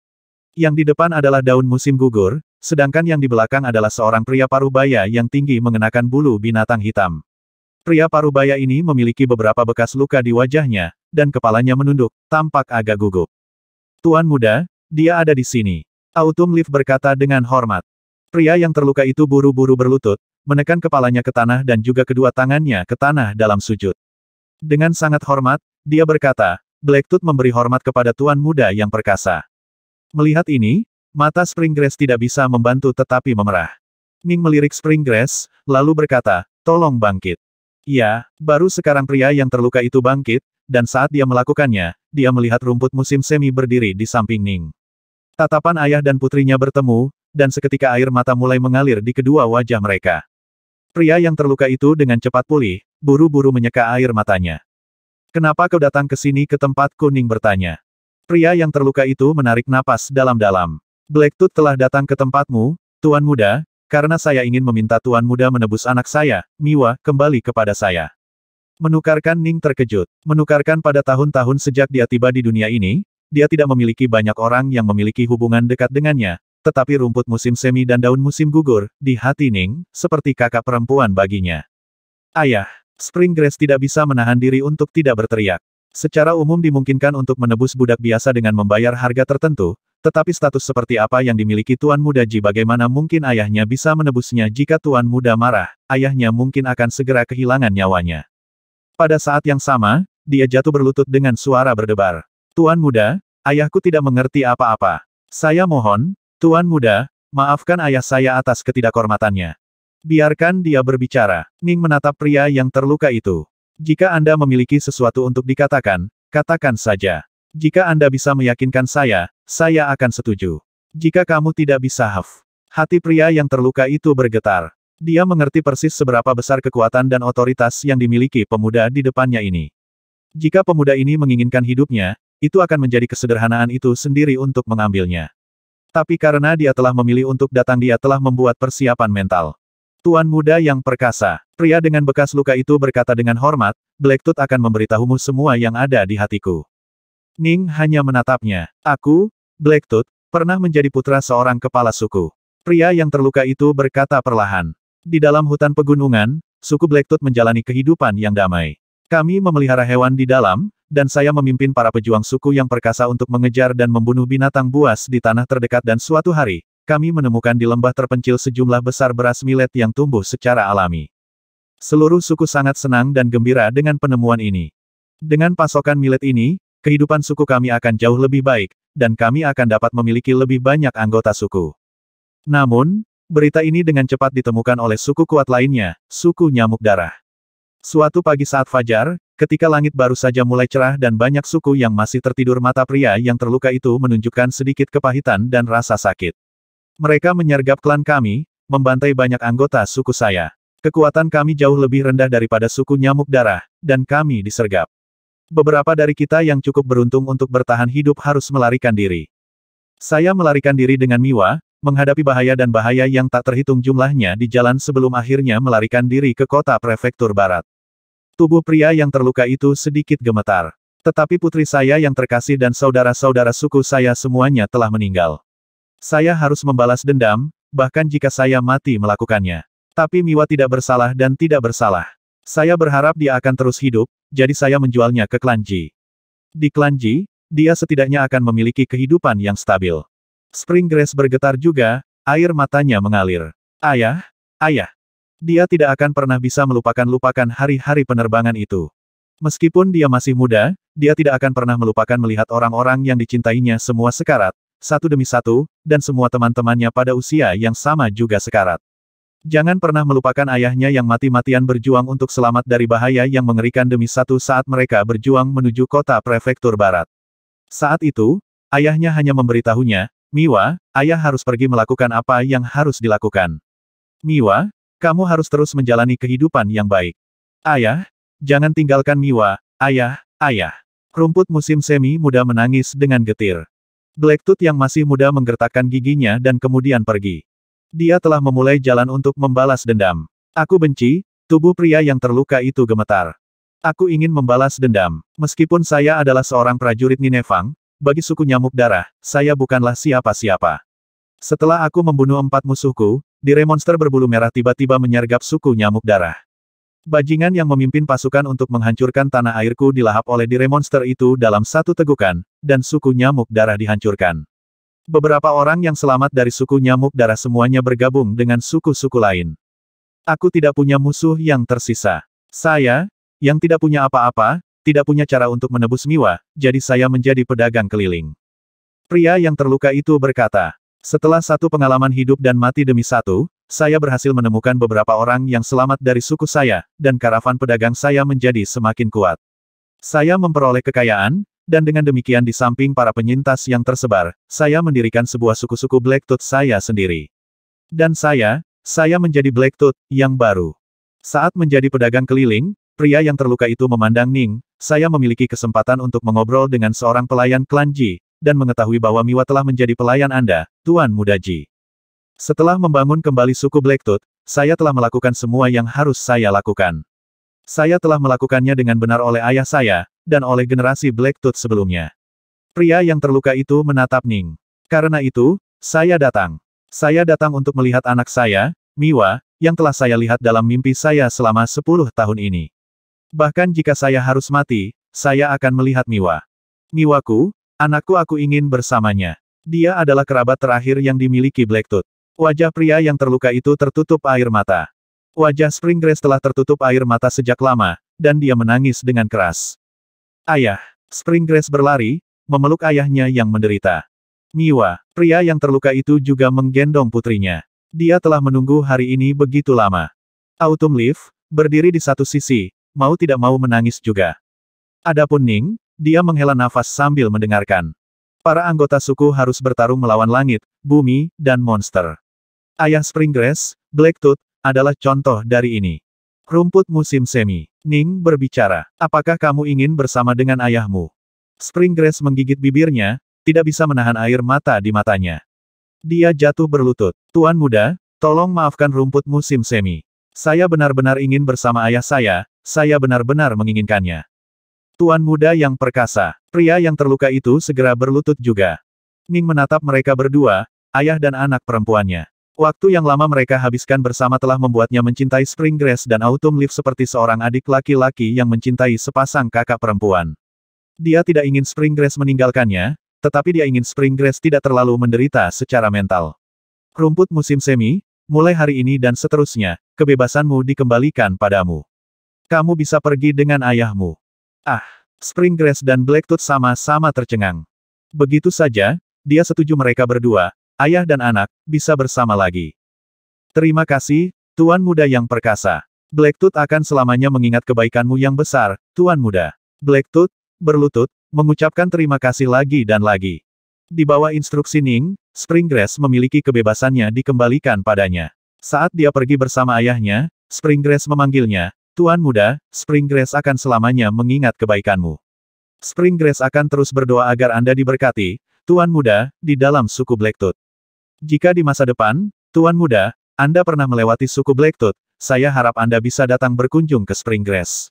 Yang di depan adalah daun musim gugur, sedangkan yang di belakang adalah seorang pria parubaya yang tinggi mengenakan bulu binatang hitam. Pria parubaya ini memiliki beberapa bekas luka di wajahnya, dan kepalanya menunduk, tampak agak gugup. Tuan muda, dia ada di sini. Autumn Leaf berkata dengan hormat. Pria yang terluka itu buru-buru berlutut, menekan kepalanya ke tanah dan juga kedua tangannya ke tanah dalam sujud. Dengan sangat hormat, dia berkata, Blacktooth memberi hormat kepada tuan muda yang perkasa. Melihat ini, mata Springgrass tidak bisa membantu tetapi memerah. Ning melirik Springgrass, lalu berkata, tolong bangkit. Ya, baru sekarang pria yang terluka itu bangkit, dan saat dia melakukannya, dia melihat rumput musim semi berdiri di samping Ning. Tatapan ayah dan putrinya bertemu, dan seketika air mata mulai mengalir di kedua wajah mereka. Pria yang terluka itu dengan cepat pulih, buru-buru menyeka air matanya. Kenapa kau datang ke sini ke tempatku? Ning bertanya. Pria yang terluka itu menarik napas dalam-dalam. Blacktooth telah datang ke tempatmu, Tuan Muda, karena saya ingin meminta Tuan Muda menebus anak saya, Miwa, kembali kepada saya. Menukarkan. Ning terkejut. Menukarkan pada tahun-tahun sejak dia tiba di dunia ini, dia tidak memiliki banyak orang yang memiliki hubungan dekat dengannya, tetapi rumput musim semi dan daun musim gugur, di hati Ning, seperti kakak perempuan baginya. Ayah, Springgrass tidak bisa menahan diri untuk tidak berteriak. Secara umum dimungkinkan untuk menebus budak biasa dengan membayar harga tertentu, tetapi status seperti apa yang dimiliki Tuan Muda Ji, bagaimana mungkin ayahnya bisa menebusnya jika Tuan Muda marah, ayahnya mungkin akan segera kehilangan nyawanya. Pada saat yang sama, dia jatuh berlutut dengan suara berdebar. Tuan Muda, ayahku tidak mengerti apa-apa. Saya mohon, Tuan Muda, maafkan ayah saya atas ketidakhormatannya. Biarkan dia berbicara. Ning menatap pria yang terluka itu. Jika Anda memiliki sesuatu untuk dikatakan, katakan saja. Jika Anda bisa meyakinkan saya akan setuju. Jika kamu tidak bisa, hati pria yang terluka itu bergetar. Dia mengerti persis seberapa besar kekuatan dan otoritas yang dimiliki pemuda di depannya ini. Jika pemuda ini menginginkan hidupnya, itu akan menjadi kesederhanaan itu sendiri untuk mengambilnya. Tapi karena dia telah memilih untuk datang, dia telah membuat persiapan mental. Tuan Muda yang perkasa, pria dengan bekas luka itu berkata dengan hormat, Blacktooth akan memberitahumu semua yang ada di hatiku. Ning hanya menatapnya. Aku, Blacktooth, pernah menjadi putra seorang kepala suku. Pria yang terluka itu berkata perlahan. Di dalam hutan pegunungan, suku Blacktooth menjalani kehidupan yang damai. Kami memelihara hewan di dalam, dan saya memimpin para pejuang suku yang perkasa untuk mengejar dan membunuh binatang buas di tanah terdekat, dan suatu hari, kami menemukan di lembah terpencil sejumlah besar beras millet yang tumbuh secara alami. Seluruh suku sangat senang dan gembira dengan penemuan ini. Dengan pasokan millet ini, kehidupan suku kami akan jauh lebih baik, dan kami akan dapat memiliki lebih banyak anggota suku. Namun, berita ini dengan cepat ditemukan oleh suku kuat lainnya, suku Nyamuk Darah. Suatu pagi saat fajar, ketika langit baru saja mulai cerah dan banyak suku yang masih tertidur, mata pria yang terluka itu menunjukkan sedikit kepahitan dan rasa sakit. Mereka menyergap klan kami, membantai banyak anggota suku saya. Kekuatan kami jauh lebih rendah daripada suku Nyamuk Darah, dan kami disergap. Beberapa dari kita yang cukup beruntung untuk bertahan hidup harus melarikan diri. Saya melarikan diri dengan Miwa, menghadapi bahaya dan bahaya yang tak terhitung jumlahnya di jalan sebelum akhirnya melarikan diri ke kota prefektur barat. Tubuh pria yang terluka itu sedikit gemetar. Tetapi putri saya yang terkasih dan saudara-saudara suku saya semuanya telah meninggal. Saya harus membalas dendam, bahkan jika saya mati melakukannya. Tapi Miwa tidak bersalah dan tidak bersalah. Saya berharap dia akan terus hidup, jadi saya menjualnya ke klan Ji. Di klan Ji, dia setidaknya akan memiliki kehidupan yang stabil. Springgrass bergetar juga, air matanya mengalir. Ayah, ayah. Dia tidak akan pernah bisa melupakan hari-hari penerbangan itu. Meskipun dia masih muda, dia tidak akan pernah melupakan melihat orang-orang yang dicintainya semua sekarat, satu demi satu, dan semua teman-temannya pada usia yang sama juga sekarat. Jangan pernah melupakan ayahnya yang mati-matian berjuang untuk selamat dari bahaya yang mengerikan demi satu saat mereka berjuang menuju kota prefektur barat. Saat itu, ayahnya hanya memberitahunya, Miwa, ayah harus pergi melakukan apa yang harus dilakukan. Miwa, kamu harus terus menjalani kehidupan yang baik. Ayah, jangan tinggalkan Miwa, ayah, ayah. Rumput musim semi muda menangis dengan getir. Blacktooth yang masih muda menggertakkan giginya dan kemudian pergi. Dia telah memulai jalan untuk membalas dendam. Aku benci, tubuh pria yang terluka itu gemetar. Aku ingin membalas dendam. Meskipun saya adalah seorang prajurit Ninevang, bagi suku Nyamuk Darah, saya bukanlah siapa-siapa. Setelah aku membunuh 4 musuhku, Dire monster berbulu merah tiba-tiba menyergap suku Nyamuk Darah. Bajingan yang memimpin pasukan untuk menghancurkan tanah airku dilahap oleh Dire monster itu dalam satu tegukan, dan suku Nyamuk Darah dihancurkan. Beberapa orang yang selamat dari suku Nyamuk Darah semuanya bergabung dengan suku-suku lain. Aku tidak punya musuh yang tersisa. Saya, yang tidak punya apa-apa, tidak punya cara untuk menebus Miwa, jadi saya menjadi pedagang keliling. Pria yang terluka itu berkata, setelah satu pengalaman hidup dan mati demi satu, saya berhasil menemukan beberapa orang yang selamat dari suku saya, dan karavan pedagang saya menjadi semakin kuat. Saya memperoleh kekayaan, dan dengan demikian di samping para penyintas yang tersebar, saya mendirikan sebuah suku-suku Blacktooth saya sendiri. Dan saya menjadi Blacktooth yang baru. Saat menjadi pedagang keliling, pria yang terluka itu memandang Ning, saya memiliki kesempatan untuk mengobrol dengan seorang pelayan klan Ji, dan mengetahui bahwa Miwa telah menjadi pelayan Anda, Tuan Muda Ji. Setelah membangun kembali suku Blacktooth, saya telah melakukan semua yang harus saya lakukan. Saya telah melakukannya dengan benar oleh ayah saya, dan oleh generasi Blacktooth sebelumnya. Pria yang terluka itu menatap Ning. Karena itu, Saya datang. Saya datang untuk melihat anak saya, Miwa, yang telah saya lihat dalam mimpi saya selama 10 tahun ini. Bahkan jika saya harus mati, saya akan melihat Miwa. Miwaku, anakku aku ingin bersamanya. Dia adalah kerabat terakhir yang dimiliki Blacktooth. Wajah pria yang terluka itu tertutup air mata. Wajah Springgrass telah tertutup air mata sejak lama, dan dia menangis dengan keras. Ayah. Springgrass berlari, memeluk ayahnya yang menderita. Miwa, pria yang terluka itu juga menggendong putrinya. Dia telah menunggu hari ini begitu lama. Autumn Leaf, berdiri di satu sisi, mau tidak mau menangis juga. Adapun Ning, dia menghela nafas sambil mendengarkan. Para anggota suku harus bertarung melawan langit, bumi, dan monster. Ayah Springgrass, Blacktooth, adalah contoh dari ini. Rumput musim semi. Ning berbicara. Apakah kamu ingin bersama dengan ayahmu? Springgrass menggigit bibirnya, tidak bisa menahan air mata di matanya. Dia jatuh berlutut. Tuan muda, tolong maafkan rumput musim semi. Saya benar-benar ingin bersama ayah saya benar-benar menginginkannya. Tuan muda yang perkasa, pria yang terluka itu segera berlutut juga. Ning menatap mereka berdua, ayah dan anak perempuannya. Waktu yang lama mereka habiskan bersama telah membuatnya mencintai Springgrass dan Autumn Leaf seperti seorang adik laki-laki yang mencintai sepasang kakak perempuan. Dia tidak ingin Springgrass meninggalkannya, tetapi dia ingin Springgrass tidak terlalu menderita secara mental. Rumput musim semi, mulai hari ini dan seterusnya, kebebasanmu dikembalikan padamu. Kamu bisa pergi dengan ayahmu. Ah, Springgrass dan Blacktooth sama-sama tercengang. Begitu saja, dia setuju mereka berdua, ayah dan anak, bisa bersama lagi. Terima kasih, Tuan Muda yang perkasa. Blacktooth akan selamanya mengingat kebaikanmu yang besar, Tuan Muda. Blacktooth, berlutut, mengucapkan terima kasih lagi dan lagi. Di bawah instruksi Ning, Springgrass memiliki kebebasannya dikembalikan padanya. Saat dia pergi bersama ayahnya, Springgrass memanggilnya, Tuan Muda, Springgrass akan selamanya mengingat kebaikanmu. Springgrass akan terus berdoa agar Anda diberkati, Tuan Muda, di dalam suku Blacktooth. Jika di masa depan, Tuan Muda, Anda pernah melewati suku Blacktooth, saya harap Anda bisa datang berkunjung ke Springgrass.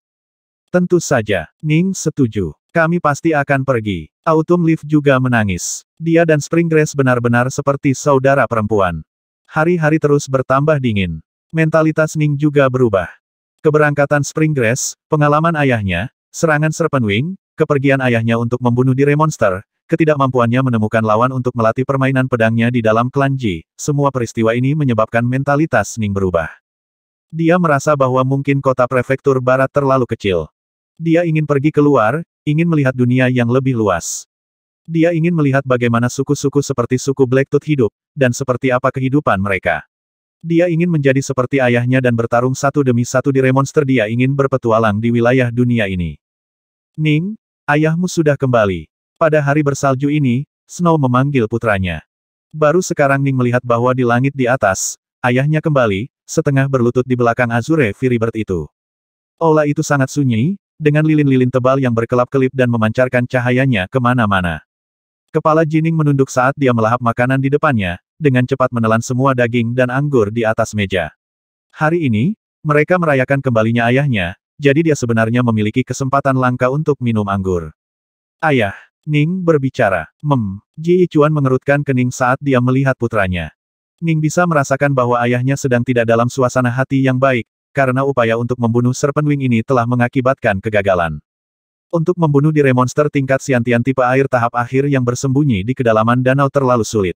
Tentu saja, Ning setuju. Kami pasti akan pergi. Autumn Leaf juga menangis. Dia dan Springgrass benar-benar seperti saudara perempuan. Hari-hari terus bertambah dingin. Mentalitas Ning juga berubah. Keberangkatan Springgrass, pengalaman ayahnya, serangan Serpentwing, kepergian ayahnya untuk membunuh Dire Monster, ketidakmampuannya menemukan lawan untuk melatih permainan pedangnya di dalam klan Ji, semua peristiwa ini menyebabkan mentalitas Ning berubah. Dia merasa bahwa mungkin kota prefektur barat terlalu kecil. Dia ingin pergi keluar, ingin melihat dunia yang lebih luas. Dia ingin melihat bagaimana suku-suku seperti suku Blacktooth hidup, dan seperti apa kehidupan mereka. Dia ingin menjadi seperti ayahnya dan bertarung satu demi satu Dire Monster. Dia ingin berpetualang di wilayah dunia ini. Ning, ayahmu sudah kembali. Pada hari bersalju ini, Snow memanggil putranya. Baru sekarang Ning melihat bahwa di langit di atas, ayahnya kembali, setengah berlutut di belakang Azure Firibird itu. Aula itu sangat sunyi, dengan lilin-lilin tebal yang berkelap-kelip dan memancarkan cahayanya kemana-mana. Kepala Jining menunduk saat dia melahap makanan di depannya, dengan cepat menelan semua daging dan anggur di atas meja. Hari ini, mereka merayakan kembalinya ayahnya, jadi dia sebenarnya memiliki kesempatan langka untuk minum anggur. Ayah, Ning berbicara. Ji Yichuan mengerutkan kening saat dia melihat putranya. Ning bisa merasakan bahwa ayahnya sedang tidak dalam suasana hati yang baik, karena upaya untuk membunuh Serpentwing ini telah mengakibatkan kegagalan. Untuk membunuh Dire Monster tingkat Xiantian tipe air tahap akhir yang bersembunyi di kedalaman danau terlalu sulit.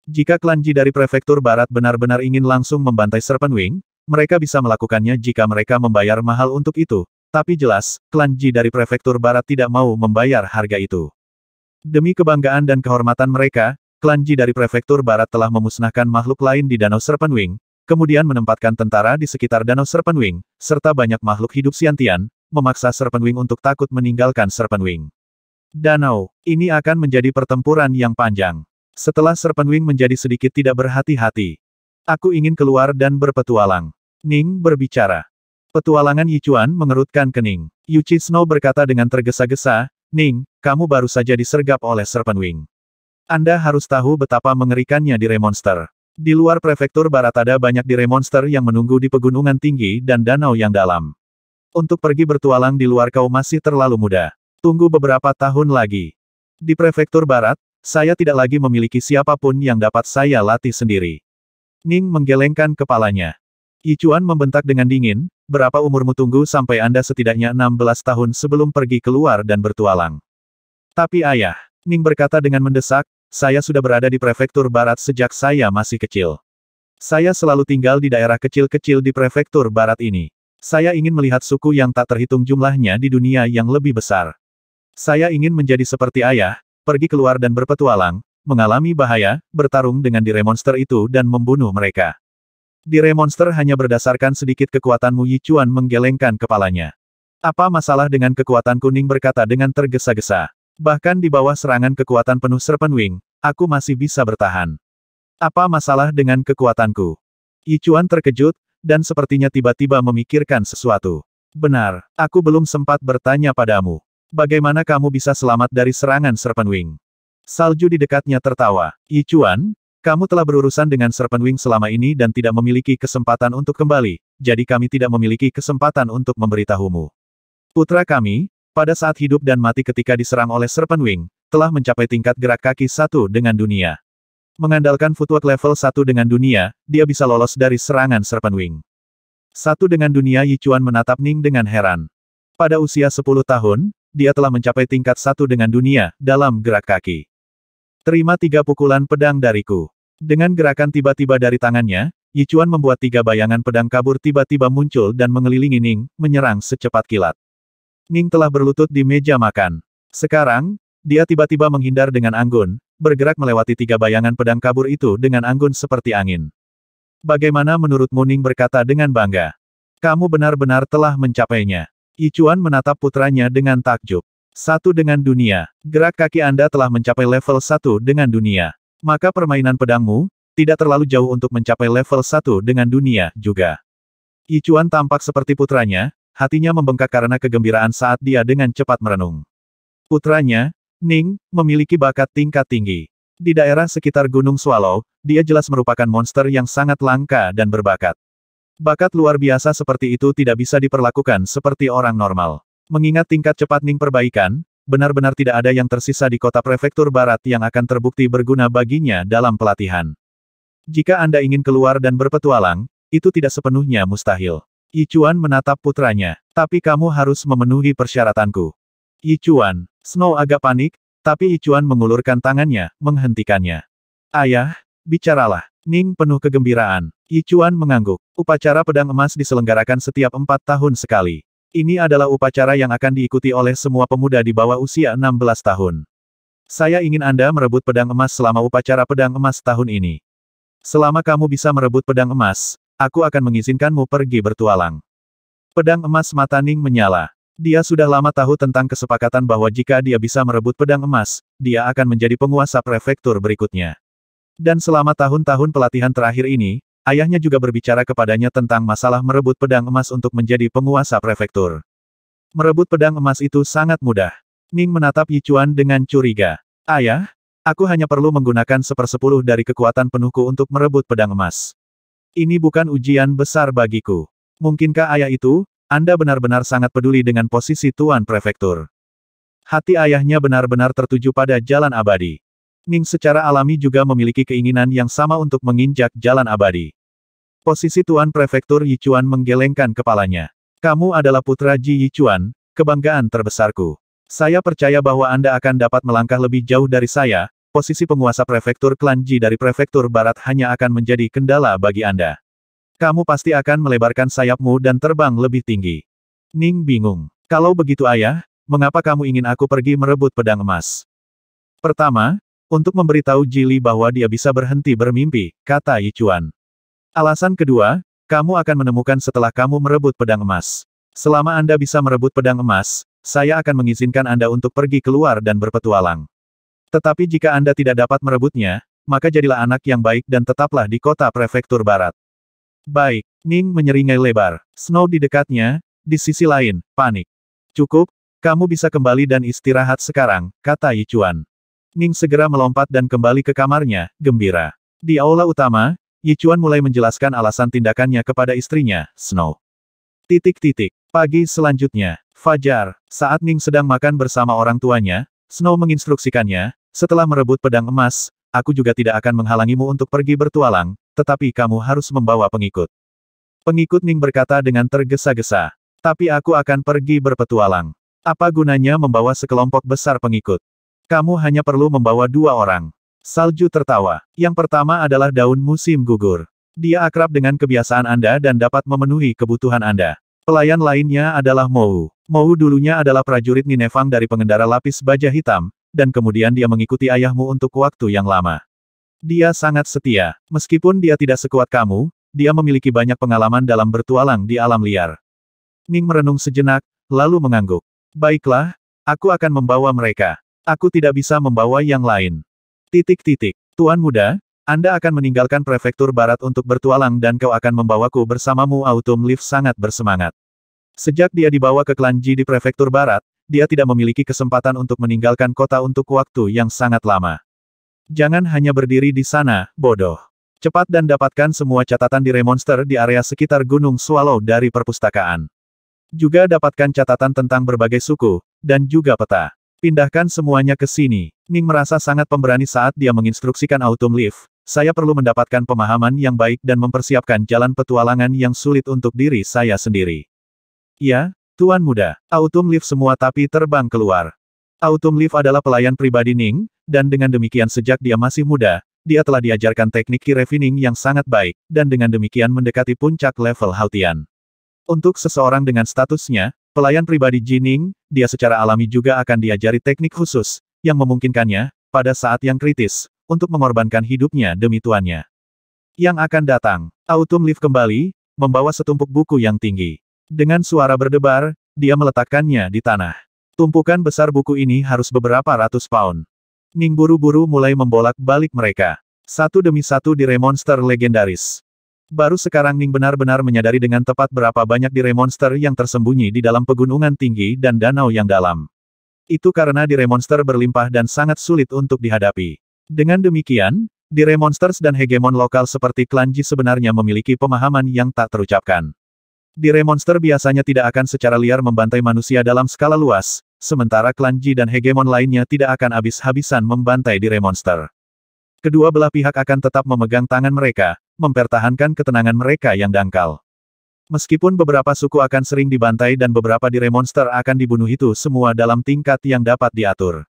Jika klan Ji dari prefektur barat benar-benar ingin langsung membantai Serpentwing, mereka bisa melakukannya jika mereka membayar mahal untuk itu, tapi jelas, klan Ji dari prefektur barat tidak mau membayar harga itu. Demi kebanggaan dan kehormatan mereka, klan Ji dari prefektur barat telah memusnahkan makhluk lain di Danau Serpentwing, kemudian menempatkan tentara di sekitar Danau Serpentwing, serta banyak makhluk hidup Xiantian, memaksa Serpentwing untuk takut meninggalkan Serpentwing. Danau, ini akan menjadi pertempuran yang panjang. Setelah Serpentwing menjadi sedikit tidak berhati-hati. Aku ingin keluar dan berpetualang. Ning berbicara. Petualangan Yichuan mengerutkan kening. Yuchi Snow berkata dengan tergesa-gesa, Ning, kamu baru saja disergap oleh Serpentwing. Anda harus tahu betapa mengerikannya Dire Monster. Di luar prefektur barat ada banyak Dire Monster yang menunggu di pegunungan tinggi dan danau yang dalam. Untuk pergi bertualang di luar kau masih terlalu muda. Tunggu beberapa tahun lagi. Di prefektur barat, saya tidak lagi memiliki siapapun yang dapat saya latih sendiri. Ning menggelengkan kepalanya. Yichuan membentak dengan dingin, berapa umurmu? Tunggu sampai Anda setidaknya 16 tahun sebelum pergi keluar dan bertualang. Tapi ayah, Ning berkata dengan mendesak, saya sudah berada di prefektur barat sejak saya masih kecil. Saya selalu tinggal di daerah kecil-kecil di prefektur barat ini. Saya ingin melihat suku yang tak terhitung jumlahnya di dunia yang lebih besar. Saya ingin menjadi seperti ayah, pergi keluar dan berpetualang, mengalami bahaya, bertarung dengan dire monster itu dan membunuh mereka. Dire monster hanya berdasarkan sedikit kekuatanmu. Yichuan menggelengkan kepalanya. Apa masalah dengan kekuatan kuning? Berkata dengan tergesa-gesa. Bahkan di bawah serangan kekuatan penuh Serpent Wing, aku masih bisa bertahan. Apa masalah dengan kekuatanku? Yichuan terkejut, dan sepertinya tiba-tiba memikirkan sesuatu. Benar, aku belum sempat bertanya padamu. Bagaimana kamu bisa selamat dari serangan Serpent Wing? Salju di dekatnya tertawa. Yichuan, kamu telah berurusan dengan Serpent Wing selama ini dan tidak memiliki kesempatan untuk kembali, jadi kami tidak memiliki kesempatan untuk memberitahumu. Putra kami, pada saat hidup dan mati ketika diserang oleh Serpent Wing, telah mencapai tingkat gerak kaki 1 dengan dunia. Mengandalkan footwork level 1 dengan dunia, dia bisa lolos dari serangan Serpent Wing. 1 dengan dunia. Yichuan menatap Ning dengan heran. Pada usia 10 tahun, dia telah mencapai tingkat 1 dengan dunia, dalam gerak kaki. Terima 3 pukulan pedang dariku. Dengan gerakan tiba-tiba dari tangannya, Yichuan membuat 3 bayangan pedang kabur tiba-tiba muncul dan mengelilingi Ning, menyerang secepat kilat. Ning telah berlutut di meja makan. Sekarang, dia tiba-tiba menghindar dengan anggun, bergerak melewati 3 bayangan pedang kabur itu dengan anggun seperti angin. Bagaimana menurutmu? Ning berkata dengan bangga. Kamu benar-benar telah mencapainya. Yichuan menatap putranya dengan takjub. 1 dengan dunia. Gerak kaki Anda telah mencapai level 1 dengan dunia. Maka permainan pedangmu, tidak terlalu jauh untuk mencapai level 1 dengan dunia, juga. Yichuan tampak seperti putranya, hatinya membengkak karena kegembiraan saat dia dengan cepat merenung. Putranya, Ning, memiliki bakat tingkat tinggi. Di daerah sekitar Gunung Swallow, dia jelas merupakan monster yang sangat langka dan berbakat. Bakat luar biasa seperti itu tidak bisa diperlakukan seperti orang normal. Mengingat tingkat cepat Ning perbaikan, benar-benar tidak ada yang tersisa di kota prefektur barat yang akan terbukti berguna baginya dalam pelatihan. Jika Anda ingin keluar dan berpetualang, itu tidak sepenuhnya mustahil. Yichuan menatap putranya. Tapi kamu harus memenuhi persyaratanku. Yichuan. Snow agak panik, tapi Yichuan mengulurkan tangannya, menghentikannya. Ayah, bicaralah. Ning penuh kegembiraan. Yichuan mengangguk. Upacara pedang emas diselenggarakan setiap 4 tahun sekali. Ini adalah upacara yang akan diikuti oleh semua pemuda di bawah usia 16 tahun. Saya ingin Anda merebut pedang emas selama upacara pedang emas tahun ini. Selama kamu bisa merebut pedang emas, aku akan mengizinkanmu pergi bertualang. Pedang emas. Mata Ning menyala. Dia sudah lama tahu tentang kesepakatan bahwa jika dia bisa merebut pedang emas, dia akan menjadi penguasa prefektur berikutnya. Dan selama tahun-tahun pelatihan terakhir ini, ayahnya juga berbicara kepadanya tentang masalah merebut pedang emas untuk menjadi penguasa prefektur. Merebut pedang emas itu sangat mudah. Ning menatap Yichuan dengan curiga. Ayah, aku hanya perlu menggunakan 1/10 dari kekuatan penuhku untuk merebut pedang emas. Ini bukan ujian besar bagiku. Mungkinkah ayah itu, Anda benar-benar sangat peduli dengan posisi tuan prefektur? Hati ayahnya benar-benar tertuju pada jalan abadi. Ning secara alami juga memiliki keinginan yang sama untuk menginjak jalan abadi. Posisi tuan prefektur. Yichuan menggelengkan kepalanya. Kamu adalah putra Ji Yichuan, kebanggaan terbesarku. Saya percaya bahwa Anda akan dapat melangkah lebih jauh dari saya. Posisi penguasa prefektur klan Ji dari prefektur barat hanya akan menjadi kendala bagi Anda. Kamu pasti akan melebarkan sayapmu dan terbang lebih tinggi. Ning bingung. Kalau begitu ayah, mengapa kamu ingin aku pergi merebut pedang emas? Pertama, untuk memberitahu Jili bahwa dia bisa berhenti bermimpi, kata Yichuan. Alasan kedua, kamu akan menemukan setelah kamu merebut pedang emas. Selama Anda bisa merebut pedang emas, saya akan mengizinkan Anda untuk pergi keluar dan berpetualang. Tetapi jika Anda tidak dapat merebutnya, maka jadilah anak yang baik dan tetaplah di kota prefektur barat. Baik, Ning menyeringai lebar. Snow di dekatnya, di sisi lain, panik. Cukup, kamu bisa kembali dan istirahat sekarang, kata Yichuan. Ning segera melompat dan kembali ke kamarnya, gembira. Di aula utama, Yichuan mulai menjelaskan alasan tindakannya kepada istrinya, Snow. Pagi selanjutnya, Fajar, saat Ning sedang makan bersama orang tuanya, Snow menginstruksikannya, Setelah merebut pedang emas, aku juga tidak akan menghalangimu untuk pergi bertualang, tetapi kamu harus membawa pengikut. Pengikut Ning berkata dengan tergesa-gesa. Tapi aku akan pergi berpetualang. Apa gunanya membawa sekelompok besar pengikut? Kamu hanya perlu membawa 2 orang. Salju tertawa. Yang pertama adalah daun musim gugur. Dia akrab dengan kebiasaan Anda dan dapat memenuhi kebutuhan Anda. Pelayan lainnya adalah Mou. Mou dulunya adalah prajurit Ninevang dari pengendara lapis baja hitam, dan kemudian dia mengikuti ayahmu untuk waktu yang lama. Dia sangat setia. Meskipun dia tidak sekuat kamu, dia memiliki banyak pengalaman dalam bertualang di alam liar. Ning merenung sejenak, lalu mengangguk. Baiklah, aku akan membawa mereka. Aku tidak bisa membawa yang lain. Tuan muda, Anda akan meninggalkan prefektur barat untuk bertualang dan kau akan membawaku bersamamu. Autumn Leaf sangat bersemangat. Sejak dia dibawa ke klan Ji di prefektur barat, dia tidak memiliki kesempatan untuk meninggalkan kota untuk waktu yang sangat lama. Jangan hanya berdiri di sana, bodoh. Cepat dan dapatkan semua catatan di Remonster di area sekitar Gunung Swallow dari perpustakaan. Juga dapatkan catatan tentang berbagai suku, dan juga peta. Pindahkan semuanya ke sini. Ning merasa sangat pemberani saat dia menginstruksikan Autumn Leaf. Saya perlu mendapatkan pemahaman yang baik dan mempersiapkan jalan petualangan yang sulit untuk diri saya sendiri. Ya, Tuan muda. Autumn Leaf semua tapi terbang keluar. Autumn Leaf adalah pelayan pribadi Ning, dan dengan demikian sejak dia masih muda, dia telah diajarkan teknik key refining yang sangat baik, dan dengan demikian mendekati puncak level Hautian. Untuk seseorang dengan statusnya, pelayan pribadi Ji Ning, dia secara alami juga akan diajari teknik khusus, yang memungkinkannya, pada saat yang kritis, untuk mengorbankan hidupnya demi tuannya. Yang akan datang, Autumn Leaf kembali, membawa setumpuk buku yang tinggi. Dengan suara berdebar, dia meletakkannya di tanah. Tumpukan besar buku ini harus beberapa ratus pound. Ning buru-buru mulai membolak-balik mereka. Satu demi satu di Remonster legendaris. Baru sekarang Ning benar-benar menyadari dengan tepat berapa banyak di Remonster yang tersembunyi di dalam pegunungan tinggi dan danau yang dalam. Itu karena di Remonster berlimpah dan sangat sulit untuk dihadapi. Dengan demikian, di Remonsters dan hegemon lokal seperti klan Ji sebenarnya memiliki pemahaman yang tak terucapkan. Di Remonster biasanya tidak akan secara liar membantai manusia dalam skala luas, sementara klan Ji dan hegemon lainnya tidak akan habis-habisan membantai di Remonster. Kedua belah pihak akan tetap memegang tangan mereka, mempertahankan ketenangan mereka yang dangkal. Meskipun beberapa suku akan sering dibantai dan beberapa di Remonster akan dibunuh, itu semua dalam tingkat yang dapat diatur.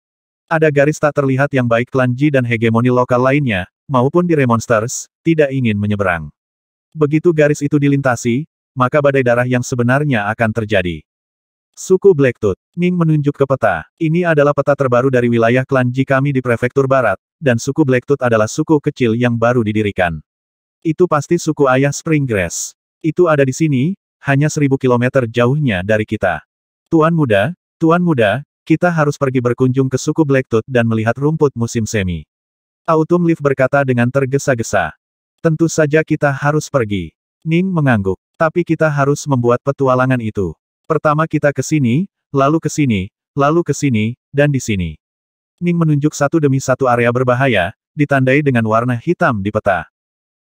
Ada garis tak terlihat yang baik klan Ji dan hegemoni lokal lainnya, maupun di Remonsters, tidak ingin menyeberang. Begitu garis itu dilintasi, maka badai darah yang sebenarnya akan terjadi. Suku Blacktooth. Ning menunjuk ke peta. Ini adalah peta terbaru dari wilayah klan Ji kami di prefektur barat, dan suku Blacktooth adalah suku kecil yang baru didirikan. Itu pasti suku ayah Springgrass. Itu ada di sini, hanya 1000 kilometer jauhnya dari kita. Tuan muda, kita harus pergi berkunjung ke suku Blacktooth dan melihat rumput musim semi. Autumn Leaf berkata dengan tergesa-gesa. Tentu saja kita harus pergi. Ning mengangguk. Tapi kita harus membuat petualangan itu. Pertama kita ke sini, lalu ke sini, lalu ke sini, dan di sini. Ning menunjuk satu demi satu area berbahaya, ditandai dengan warna hitam di peta.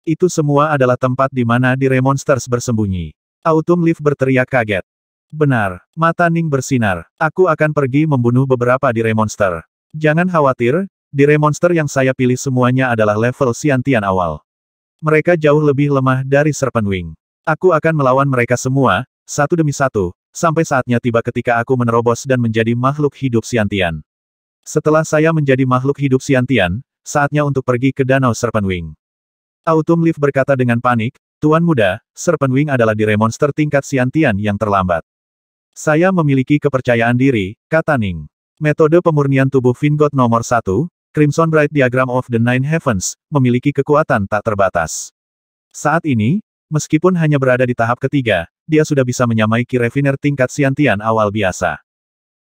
Itu semua adalah tempat di mana di Remonsters bersembunyi. Autumn Leaf berteriak kaget. Benar, mata Ning bersinar. Aku akan pergi membunuh beberapa di Remonster. Jangan khawatir, di Remonster yang saya pilih semuanya adalah level Xiantian awal. Mereka jauh lebih lemah dari Serpentwing. Aku akan melawan mereka semua, satu demi satu, sampai saatnya tiba ketika aku menerobos dan menjadi makhluk hidup Xiantian. Setelah saya menjadi makhluk hidup Xiantian, saatnya untuk pergi ke Danau Serpentwing. Autumn Leaf berkata dengan panik, Tuan muda, Serpentwing adalah di Remonster tingkat Xiantian yang terlambat. Saya memiliki kepercayaan diri, kata Ning. Metode pemurnian tubuh Vingot nomor 1, Crimson Bright Diagram of the Nine Heavens, memiliki kekuatan tak terbatas. Saat ini, meskipun hanya berada di tahap ketiga, dia sudah bisa menyamai Key Refiner tingkat Xiantian awal biasa.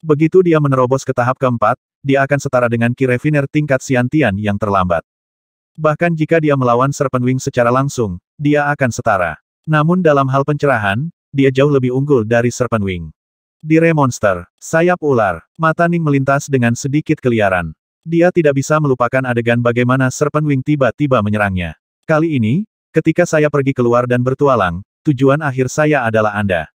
Begitu dia menerobos ke tahap keempat, dia akan setara dengan Key Refiner tingkat Xiantian yang terlambat. Bahkan jika dia melawan Serpentwing secara langsung, dia akan setara. Namun dalam hal pencerahan, dia jauh lebih unggul dari Serpentwing. Di Remonster, sayap ular, mata Ning melintas dengan sedikit keliaran. Dia tidak bisa melupakan adegan bagaimana Serpentwing tiba-tiba menyerangnya. Kali ini, ketika saya pergi keluar dan bertualang, tujuan akhir saya adalah Anda.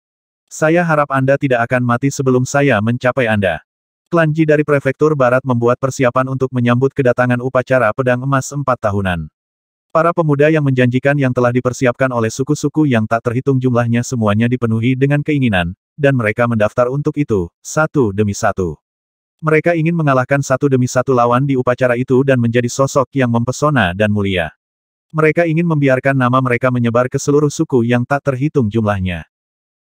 Saya harap Anda tidak akan mati sebelum saya mencapai Anda. Klan Ji dari Prefektur Barat membuat persiapan untuk menyambut kedatangan upacara pedang emas 4 tahunan. Para pemuda yang menjanjikan yang telah dipersiapkan oleh suku-suku yang tak terhitung jumlahnya semuanya dipenuhi dengan keinginan, dan mereka mendaftar untuk itu, satu demi satu. Mereka ingin mengalahkan satu demi satu lawan di upacara itu dan menjadi sosok yang mempesona dan mulia. Mereka ingin membiarkan nama mereka menyebar ke seluruh suku yang tak terhitung jumlahnya.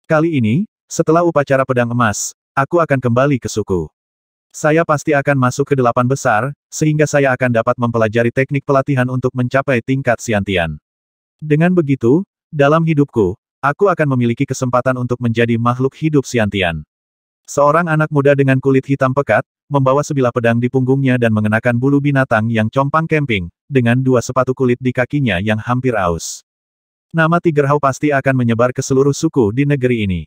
Kali ini, setelah upacara pedang emas, aku akan kembali ke suku. Saya pasti akan masuk ke 8 besar, sehingga saya akan dapat mempelajari teknik pelatihan untuk mencapai tingkat Xiantian. Dengan begitu, dalam hidupku, aku akan memiliki kesempatan untuk menjadi makhluk hidup Xiantian. Seorang anak muda dengan kulit hitam pekat, membawa sebilah pedang di punggungnya dan mengenakan bulu binatang yang compang camping, dengan 2 sepatu kulit di kakinya yang hampir aus. Nama Tiger Hao pasti akan menyebar ke seluruh suku di negeri ini.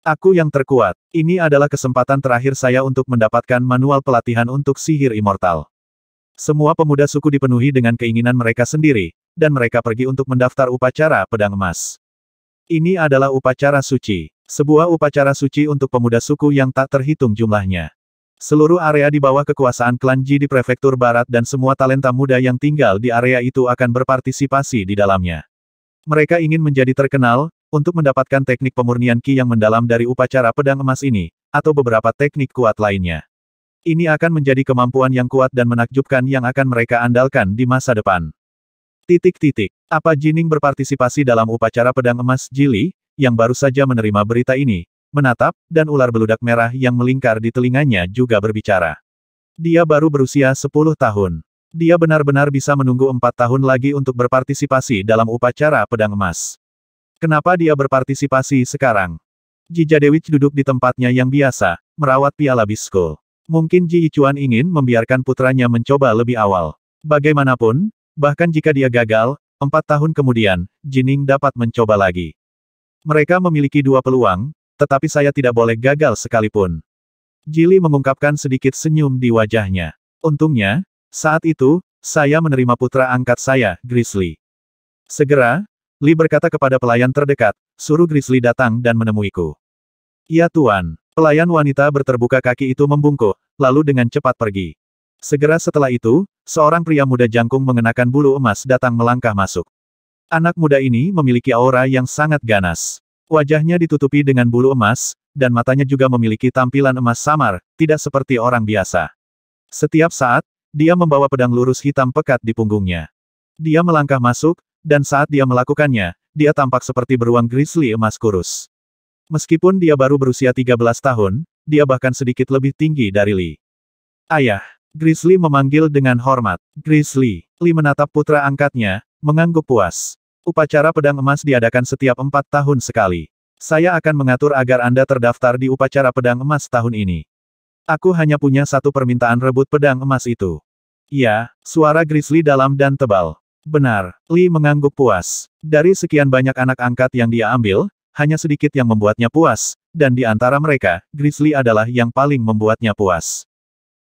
Aku yang terkuat. Ini adalah kesempatan terakhir saya untuk mendapatkan manual pelatihan untuk sihir immortal. Semua pemuda suku dipenuhi dengan keinginan mereka sendiri, dan mereka pergi untuk mendaftar upacara pedang emas. Ini adalah upacara suci. Sebuah upacara suci untuk pemuda suku yang tak terhitung jumlahnya. Seluruh area di bawah kekuasaan klan Ji di Prefektur Barat dan semua talenta muda yang tinggal di area itu akan berpartisipasi di dalamnya. Mereka ingin menjadi terkenal, untuk mendapatkan teknik pemurnian Qi yang mendalam dari upacara pedang emas ini, atau beberapa teknik kuat lainnya. Ini akan menjadi kemampuan yang kuat dan menakjubkan yang akan mereka andalkan di masa depan. Apa Jining berpartisipasi dalam upacara pedang emas Jili, yang baru saja menerima berita ini, menatap, dan ular beludak merah yang melingkar di telinganya juga berbicara. Dia baru berusia 10 tahun. Dia benar-benar bisa menunggu 4 tahun lagi untuk berpartisipasi dalam upacara pedang emas. Kenapa dia berpartisipasi sekarang? Ji Jadewich duduk di tempatnya yang biasa, merawat piala biskul. Mungkin Ji Yichuan ingin membiarkan putranya mencoba lebih awal. Bagaimanapun, bahkan jika dia gagal, 4 tahun kemudian, Jining dapat mencoba lagi. Mereka memiliki 2 peluang, tetapi saya tidak boleh gagal sekalipun. Jili mengungkapkan sedikit senyum di wajahnya. Untungnya, saat itu, saya menerima putra angkat saya, Grizzly. Segera, Li berkata kepada pelayan terdekat, suruh Grizzly datang dan menemuiku. Ya Tuan. Pelayan wanita berterbuka kaki itu membungkuk, lalu dengan cepat pergi. Segera setelah itu, seorang pria muda jangkung mengenakan bulu emas datang melangkah masuk. Anak muda ini memiliki aura yang sangat ganas. Wajahnya ditutupi dengan bulu emas, dan matanya juga memiliki tampilan emas samar, tidak seperti orang biasa. Setiap saat, dia membawa pedang lurus hitam pekat di punggungnya. Dia melangkah masuk, dan saat dia melakukannya, dia tampak seperti beruang grizzly emas kurus. Meskipun dia baru berusia 13 tahun, dia bahkan sedikit lebih tinggi dari Li. Ayah, Grizzly memanggil dengan hormat. Grizzly, Li menatap putra angkatnya, mengangguk puas. Upacara pedang emas diadakan setiap 4 tahun sekali. Saya akan mengatur agar Anda terdaftar di upacara pedang emas tahun ini. Aku hanya punya satu permintaan rebut pedang emas itu. Ya, suara Grizzly dalam dan tebal. Benar, Li mengangguk puas. Dari sekian banyak anak angkat yang dia ambil, hanya sedikit yang membuatnya puas, dan di antara mereka, Grizzly adalah yang paling membuatnya puas.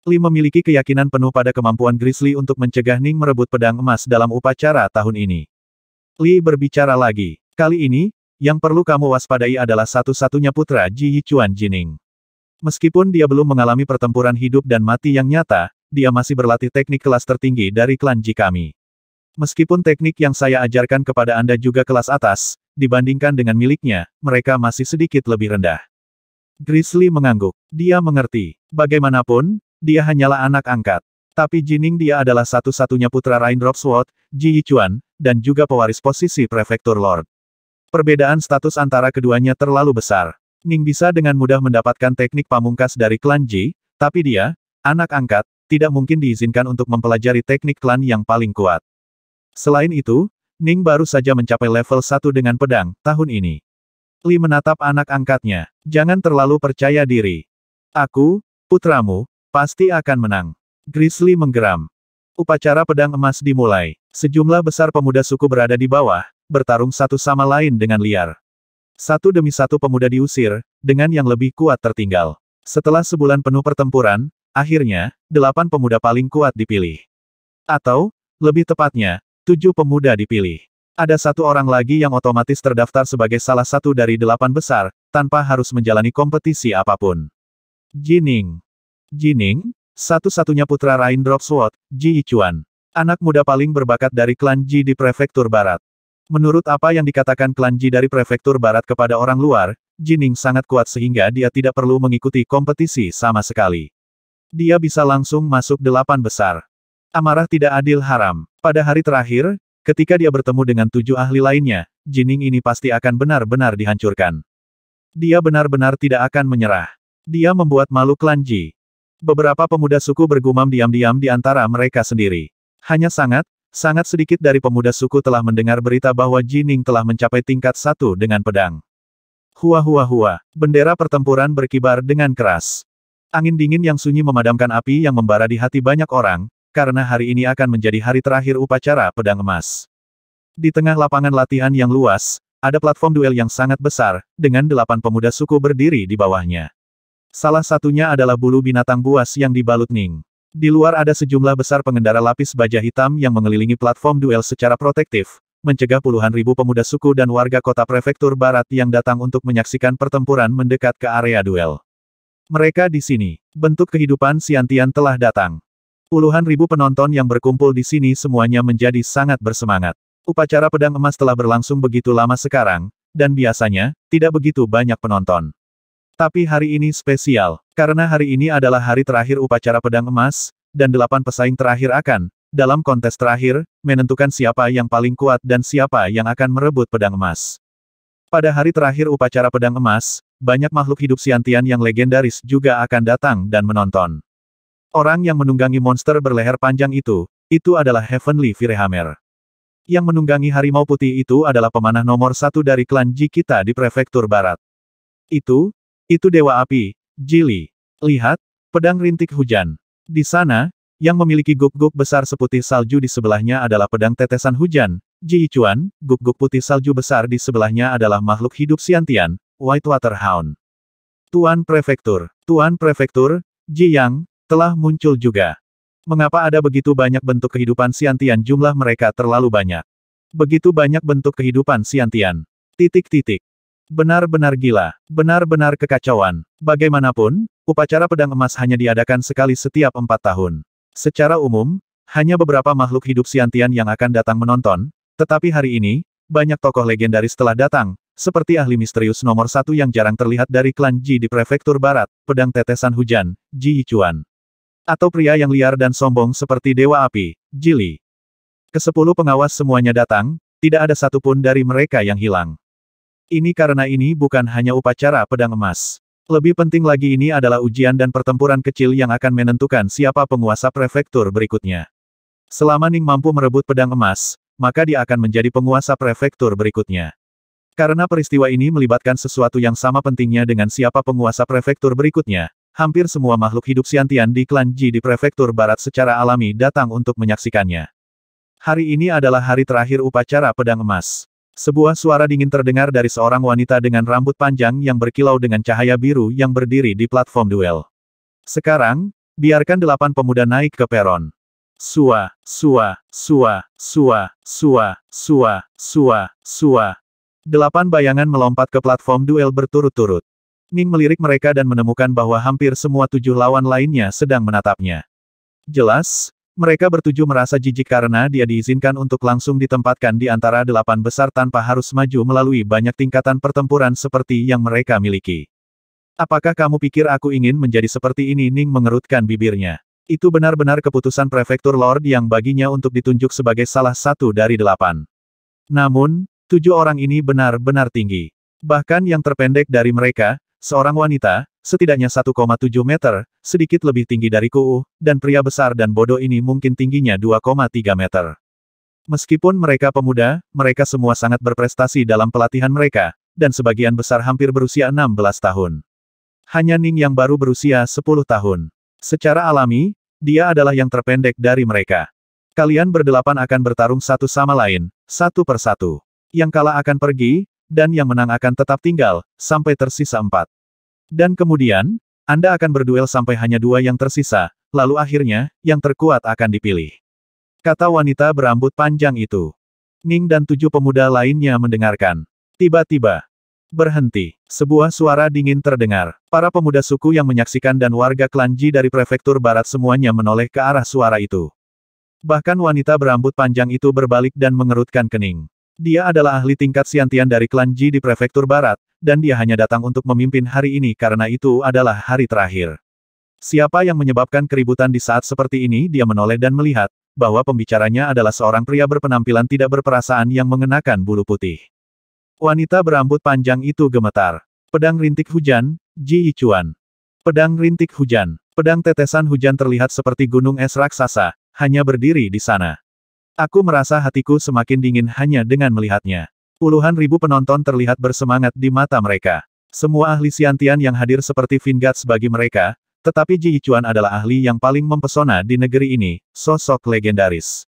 Li memiliki keyakinan penuh pada kemampuan Grizzly untuk mencegah Ning merebut pedang emas dalam upacara tahun ini. Li berbicara lagi. Kali ini, yang perlu kamu waspadai adalah satu-satunya putra Ji Yichuan Jining. Meskipun dia belum mengalami pertempuran hidup dan mati yang nyata, dia masih berlatih teknik kelas tertinggi dari klan Ji kami. Meskipun teknik yang saya ajarkan kepada Anda juga kelas atas, dibandingkan dengan miliknya, mereka masih sedikit lebih rendah. Grizzly mengangguk. Dia mengerti. Bagaimanapun, dia hanyalah anak angkat. Tapi Jining dia adalah satu-satunya putra Raindrop Sword, Ji Yichuan, dan juga pewaris posisi Prefektur Lord. Perbedaan status antara keduanya terlalu besar. Ning bisa dengan mudah mendapatkan teknik pamungkas dari klan Ji, tapi dia, anak angkat, tidak mungkin diizinkan untuk mempelajari teknik klan yang paling kuat. Selain itu, Ning baru saja mencapai level 1 dengan pedang, tahun ini. Li menatap anak angkatnya. Jangan terlalu percaya diri. Aku, putramu, pasti akan menang. Grizzly menggeram. Upacara pedang emas dimulai. Sejumlah besar pemuda suku berada di bawah, bertarung satu sama lain dengan liar. Satu demi satu pemuda diusir, dengan yang lebih kuat tertinggal. Setelah sebulan penuh pertempuran, akhirnya, 8 pemuda paling kuat dipilih. Atau, lebih tepatnya, 7 pemuda dipilih. Ada satu orang lagi yang otomatis terdaftar sebagai salah satu dari 8 besar, tanpa harus menjalani kompetisi apapun. Jining. Jining, satu-satunya putra Raindrop Sword, Ji Yichuan. Anak muda paling berbakat dari klan Ji di Prefektur Barat. Menurut apa yang dikatakan klan Ji dari Prefektur Barat kepada orang luar, Jining sangat kuat sehingga dia tidak perlu mengikuti kompetisi sama sekali. Dia bisa langsung masuk 8 besar. Amarah tidak adil haram. Pada hari terakhir, ketika dia bertemu dengan 7 ahli lainnya, Jining ini pasti akan benar-benar dihancurkan. Dia benar-benar tidak akan menyerah. Dia membuat malu klan Ji. Beberapa pemuda suku bergumam diam-diam di antara mereka sendiri. Hanya sangat sedikit dari pemuda suku telah mendengar berita bahwa Jining telah mencapai tingkat 1 dengan pedang. Hua hua hua, bendera pertempuran berkibar dengan keras. Angin dingin yang sunyi memadamkan api yang membara di hati banyak orang, karena hari ini akan menjadi hari terakhir upacara pedang emas. Di tengah lapangan latihan yang luas, ada platform duel yang sangat besar, dengan 8 pemuda suku berdiri di bawahnya. Salah satunya adalah bulu binatang buas yang dibalut Ning. Di luar ada sejumlah besar pengendara lapis baja hitam yang mengelilingi platform duel secara protektif, mencegah puluhan ribu pemuda suku dan warga kota Prefektur Barat yang datang untuk menyaksikan pertempuran mendekat ke area duel. Mereka di sini. Bentuk kehidupan Xiantian telah datang. Puluhan ribu penonton yang berkumpul di sini semuanya menjadi sangat bersemangat. Upacara pedang emas telah berlangsung begitu lama sekarang, dan biasanya, tidak begitu banyak penonton. Tapi hari ini spesial, karena hari ini adalah hari terakhir upacara pedang emas, dan 8 pesaing terakhir akan, dalam kontes terakhir, menentukan siapa yang paling kuat dan siapa yang akan merebut pedang emas. Pada hari terakhir upacara pedang emas, banyak makhluk hidup Xiantian yang legendaris juga akan datang dan menonton. Orang yang menunggangi monster berleher panjang itu adalah Heavenly Firehammer. Yang menunggangi harimau putih itu adalah pemanah nomor 1 dari klan Ji kita di Prefektur Barat. Itu Dewa Api, Jili. Lihat, pedang rintik hujan. Di sana, yang memiliki guk-guk besar seputih salju di sebelahnya adalah pedang tetesan hujan, Ji Yichuan, guk-guk putih salju besar di sebelahnya adalah makhluk hidup Xiantian, Whitewater Hound. Tuan Prefektur, Ji Yang, telah muncul juga. Mengapa ada begitu banyak bentuk kehidupan Xiantian? Jumlah mereka terlalu banyak. Begitu banyak bentuk kehidupan Xiantian. Benar-benar gila. Benar-benar kekacauan. Bagaimanapun, upacara pedang emas hanya diadakan sekali setiap 4 tahun. Secara umum, hanya beberapa makhluk hidup Xiantian yang akan datang menonton, tetapi hari ini, banyak tokoh legendaris telah datang, seperti ahli misterius nomor 1 yang jarang terlihat dari klan Ji di Prefektur Barat, pedang tetesan hujan, Ji Yichuan. Atau pria yang liar dan sombong seperti Dewa Api, Jili. Ke-10 pengawas semuanya datang, tidak ada satupun dari mereka yang hilang. Ini karena ini bukan hanya upacara pedang emas. Lebih penting lagi ini adalah ujian dan pertempuran kecil yang akan menentukan siapa penguasa prefektur berikutnya. Selama Ning mampu merebut pedang emas, maka dia akan menjadi penguasa prefektur berikutnya. Karena peristiwa ini melibatkan sesuatu yang sama pentingnya dengan siapa penguasa prefektur berikutnya, hampir semua makhluk hidup Xiantian di klan Ji di Prefektur Barat secara alami datang untuk menyaksikannya. Hari ini adalah hari terakhir upacara pedang emas. Sebuah suara dingin terdengar dari seorang wanita dengan rambut panjang yang berkilau dengan cahaya biru yang berdiri di platform duel. Sekarang, biarkan 8 pemuda naik ke peron. Sua. 8 bayangan melompat ke platform duel berturut-turut. Ning melirik mereka dan menemukan bahwa hampir semua 7 lawan lainnya sedang menatapnya. Jelas, mereka bertujuh merasa jijik karena dia diizinkan untuk langsung ditempatkan di antara 8 besar tanpa harus maju melalui banyak tingkatan pertempuran seperti yang mereka miliki. Apakah kamu pikir aku ingin menjadi seperti ini? Ning mengerutkan bibirnya. Itu benar-benar keputusan Prefektur Lord yang baginya untuk ditunjuk sebagai salah satu dari 8. Namun, 7 orang ini benar-benar tinggi. Bahkan yang terpendek dari mereka, seorang wanita, setidaknya 1,7 meter, sedikit lebih tinggi dariku, dan pria besar dan bodoh ini mungkin tingginya 2,3 meter. Meskipun mereka pemuda, mereka semua sangat berprestasi dalam pelatihan mereka, dan sebagian besar hampir berusia 16 tahun. Hanya Ning yang baru berusia 10 tahun. Secara alami, dia adalah yang terpendek dari mereka. Kalian berdelapan akan bertarung satu sama lain, satu persatu. Yang kalah akan pergi, dan yang menang akan tetap tinggal, sampai tersisa 4. Dan kemudian, Anda akan berduel sampai hanya 2 yang tersisa, lalu akhirnya, yang terkuat akan dipilih. Kata wanita berambut panjang itu. Ning dan 7 pemuda lainnya mendengarkan. Tiba-tiba, Berhenti. Sebuah suara dingin terdengar. Para pemuda suku yang menyaksikan dan warga klan Ji dari prefektur barat semuanya menoleh ke arah suara itu. Bahkan wanita berambut panjang itu berbalik dan mengerutkan kening. Dia adalah ahli tingkat Xiantian dari klan Ji di prefektur barat, dan dia hanya datang untuk memimpin hari ini karena itu adalah hari terakhir. Siapa yang menyebabkan keributan di saat seperti ini? Dia menoleh dan melihat bahwa pembicaranya adalah seorang pria berpenampilan tidak berperasaan yang mengenakan bulu putih. Wanita berambut panjang itu gemetar. Pedang rintik hujan, Ji Yichuan. Pedang rintik hujan. Pedang tetesan hujan terlihat seperti gunung es raksasa, hanya berdiri di sana. Aku merasa hatiku semakin dingin hanya dengan melihatnya. Puluhan ribu penonton terlihat bersemangat di mata mereka. Semua ahli Xiantian yang hadir seperti Vingats bagi mereka, tetapi Ji Yichuan adalah ahli yang paling mempesona di negeri ini, sosok legendaris.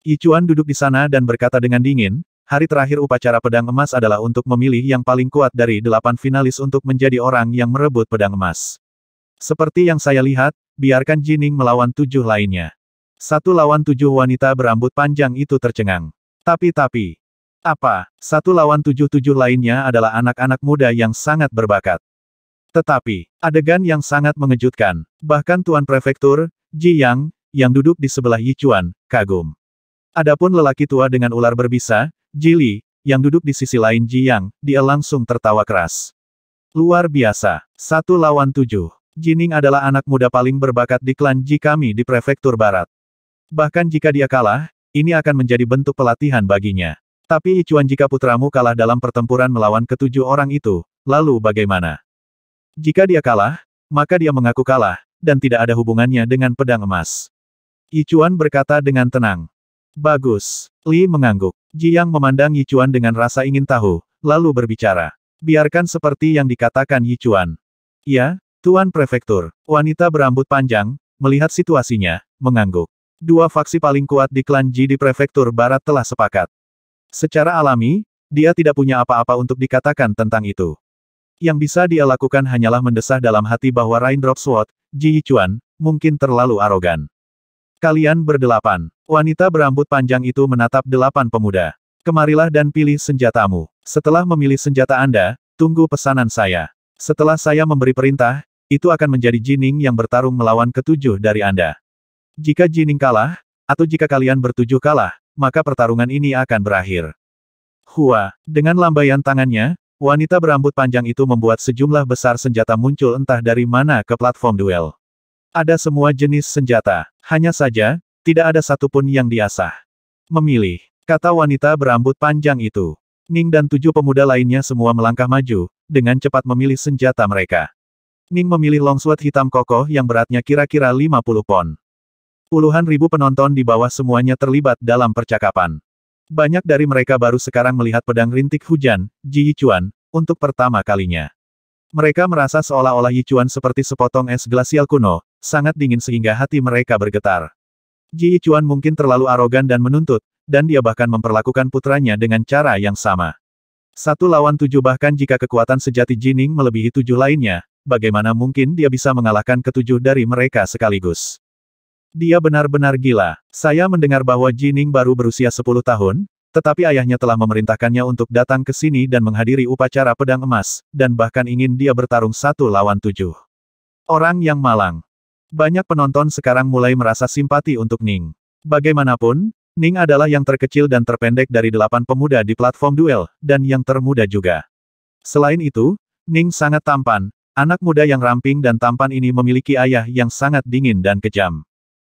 Yichuan duduk di sana dan berkata dengan dingin, hari terakhir upacara pedang emas adalah untuk memilih yang paling kuat dari 8 finalis untuk menjadi orang yang merebut pedang emas. Seperti yang saya lihat, biarkan Jining melawan 7 lainnya. 1 lawan 7 wanita berambut panjang itu tercengang. Tapi, apa? 1 lawan 7 lainnya adalah anak-anak muda yang sangat berbakat. Tetapi, adegan yang sangat mengejutkan, bahkan Tuan Prefektur, Ji Yang, yang duduk di sebelah Yichuan, kagum. Adapun lelaki tua dengan ular berbisa, Ji Li, yang duduk di sisi lain Ji Yang, dia langsung tertawa keras. Luar biasa. 1 lawan 7. Jining adalah anak muda paling berbakat di klan Ji kami di prefektur barat. Bahkan jika dia kalah, ini akan menjadi bentuk pelatihan baginya. Tapi Yichuan, jika putramu kalah dalam pertempuran melawan ke-7 orang itu, lalu bagaimana? Jika dia kalah, maka dia mengaku kalah, dan tidak ada hubungannya dengan pedang emas. Yichuan berkata dengan tenang. Bagus. Li mengangguk. Ji Yang memandang Yichuan dengan rasa ingin tahu, lalu berbicara. Biarkan seperti yang dikatakan Yichuan. Ya, Tuan Prefektur. Wanita berambut panjang, melihat situasinya, mengangguk. 2 faksi paling kuat di klan Ji di prefektur barat telah sepakat. Secara alami, dia tidak punya apa-apa untuk dikatakan tentang itu. Yang bisa dia lakukan hanyalah mendesah dalam hati bahwa Raindrop Sword, Ji Yichuan, mungkin terlalu arogan. Kalian berdelapan. Wanita berambut panjang itu menatap 8 pemuda. Kemarilah dan pilih senjatamu. Setelah memilih senjata Anda, tunggu pesanan saya. Setelah saya memberi perintah, itu akan menjadi Jining yang bertarung melawan ke-7 dari Anda. Jika Jining kalah, atau jika kalian bertujuh kalah, maka pertarungan ini akan berakhir. Hua, dengan lambaian tangannya, wanita berambut panjang itu membuat sejumlah besar senjata muncul entah dari mana ke platform duel. Ada semua jenis senjata. Hanya saja, tidak ada satupun yang diasah. Memilih, kata wanita berambut panjang itu. Ning dan 7 pemuda lainnya semua melangkah maju, dengan cepat memilih senjata mereka. Ning memilih longsword hitam kokoh yang beratnya kira-kira 50 pon. Puluhan ribu penonton di bawah semuanya terlibat dalam percakapan. Banyak dari mereka baru sekarang melihat pedang rintik hujan, Ji Yichuan, untuk pertama kalinya. Mereka merasa seolah-olah Yichuan seperti sepotong es glasial kuno, sangat dingin sehingga hati mereka bergetar. Ji Yichuan mungkin terlalu arogan dan menuntut, dan dia bahkan memperlakukan putranya dengan cara yang sama. 1 lawan 7 bahkan jika kekuatan sejati Jining melebihi 7 lainnya, bagaimana mungkin dia bisa mengalahkan ke-7 dari mereka sekaligus? Dia benar-benar gila. Saya mendengar bahwa Jining baru berusia 10 tahun, tetapi ayahnya telah memerintahkannya untuk datang ke sini dan menghadiri upacara pedang emas, dan bahkan ingin dia bertarung 1 lawan 7. Orang yang malang. Banyak penonton sekarang mulai merasa simpati untuk Ning. Bagaimanapun, Ning adalah yang terkecil dan terpendek dari 8 pemuda di platform duel, dan yang termuda juga. Selain itu, Ning sangat tampan. Anak muda yang ramping dan tampan ini memiliki ayah yang sangat dingin dan kejam.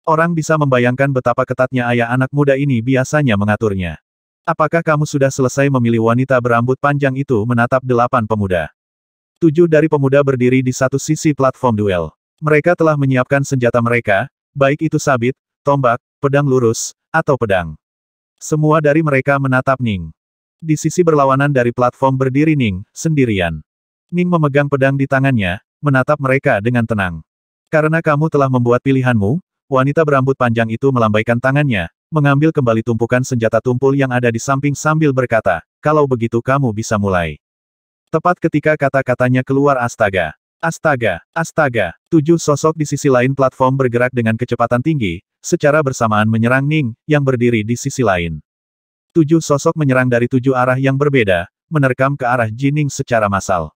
Orang bisa membayangkan betapa ketatnya ayah anak muda ini biasanya mengaturnya. Apakah kamu sudah selesai memilih? Wanita berambut panjang itu menatap 8 pemuda. 7 dari pemuda berdiri di satu sisi platform duel. Mereka telah menyiapkan senjata mereka, baik itu sabit, tombak, pedang lurus, atau pedang. Semua dari mereka menatap Ning. Di sisi berlawanan dari platform berdiri Ning, sendirian. Ning memegang pedang di tangannya, menatap mereka dengan tenang. Karena kamu telah membuat pilihanmu, wanita berambut panjang itu melambaikan tangannya, mengambil kembali tumpukan senjata tumpul yang ada di samping sambil berkata, kalau begitu kamu bisa mulai. Tepat ketika kata-katanya keluar astaga. Astaga, astaga. 7 sosok di sisi lain platform bergerak dengan kecepatan tinggi, secara bersamaan menyerang Ning, yang berdiri di sisi lain. 7 sosok menyerang dari 7 arah yang berbeda, menerkam ke arah Jining secara massal.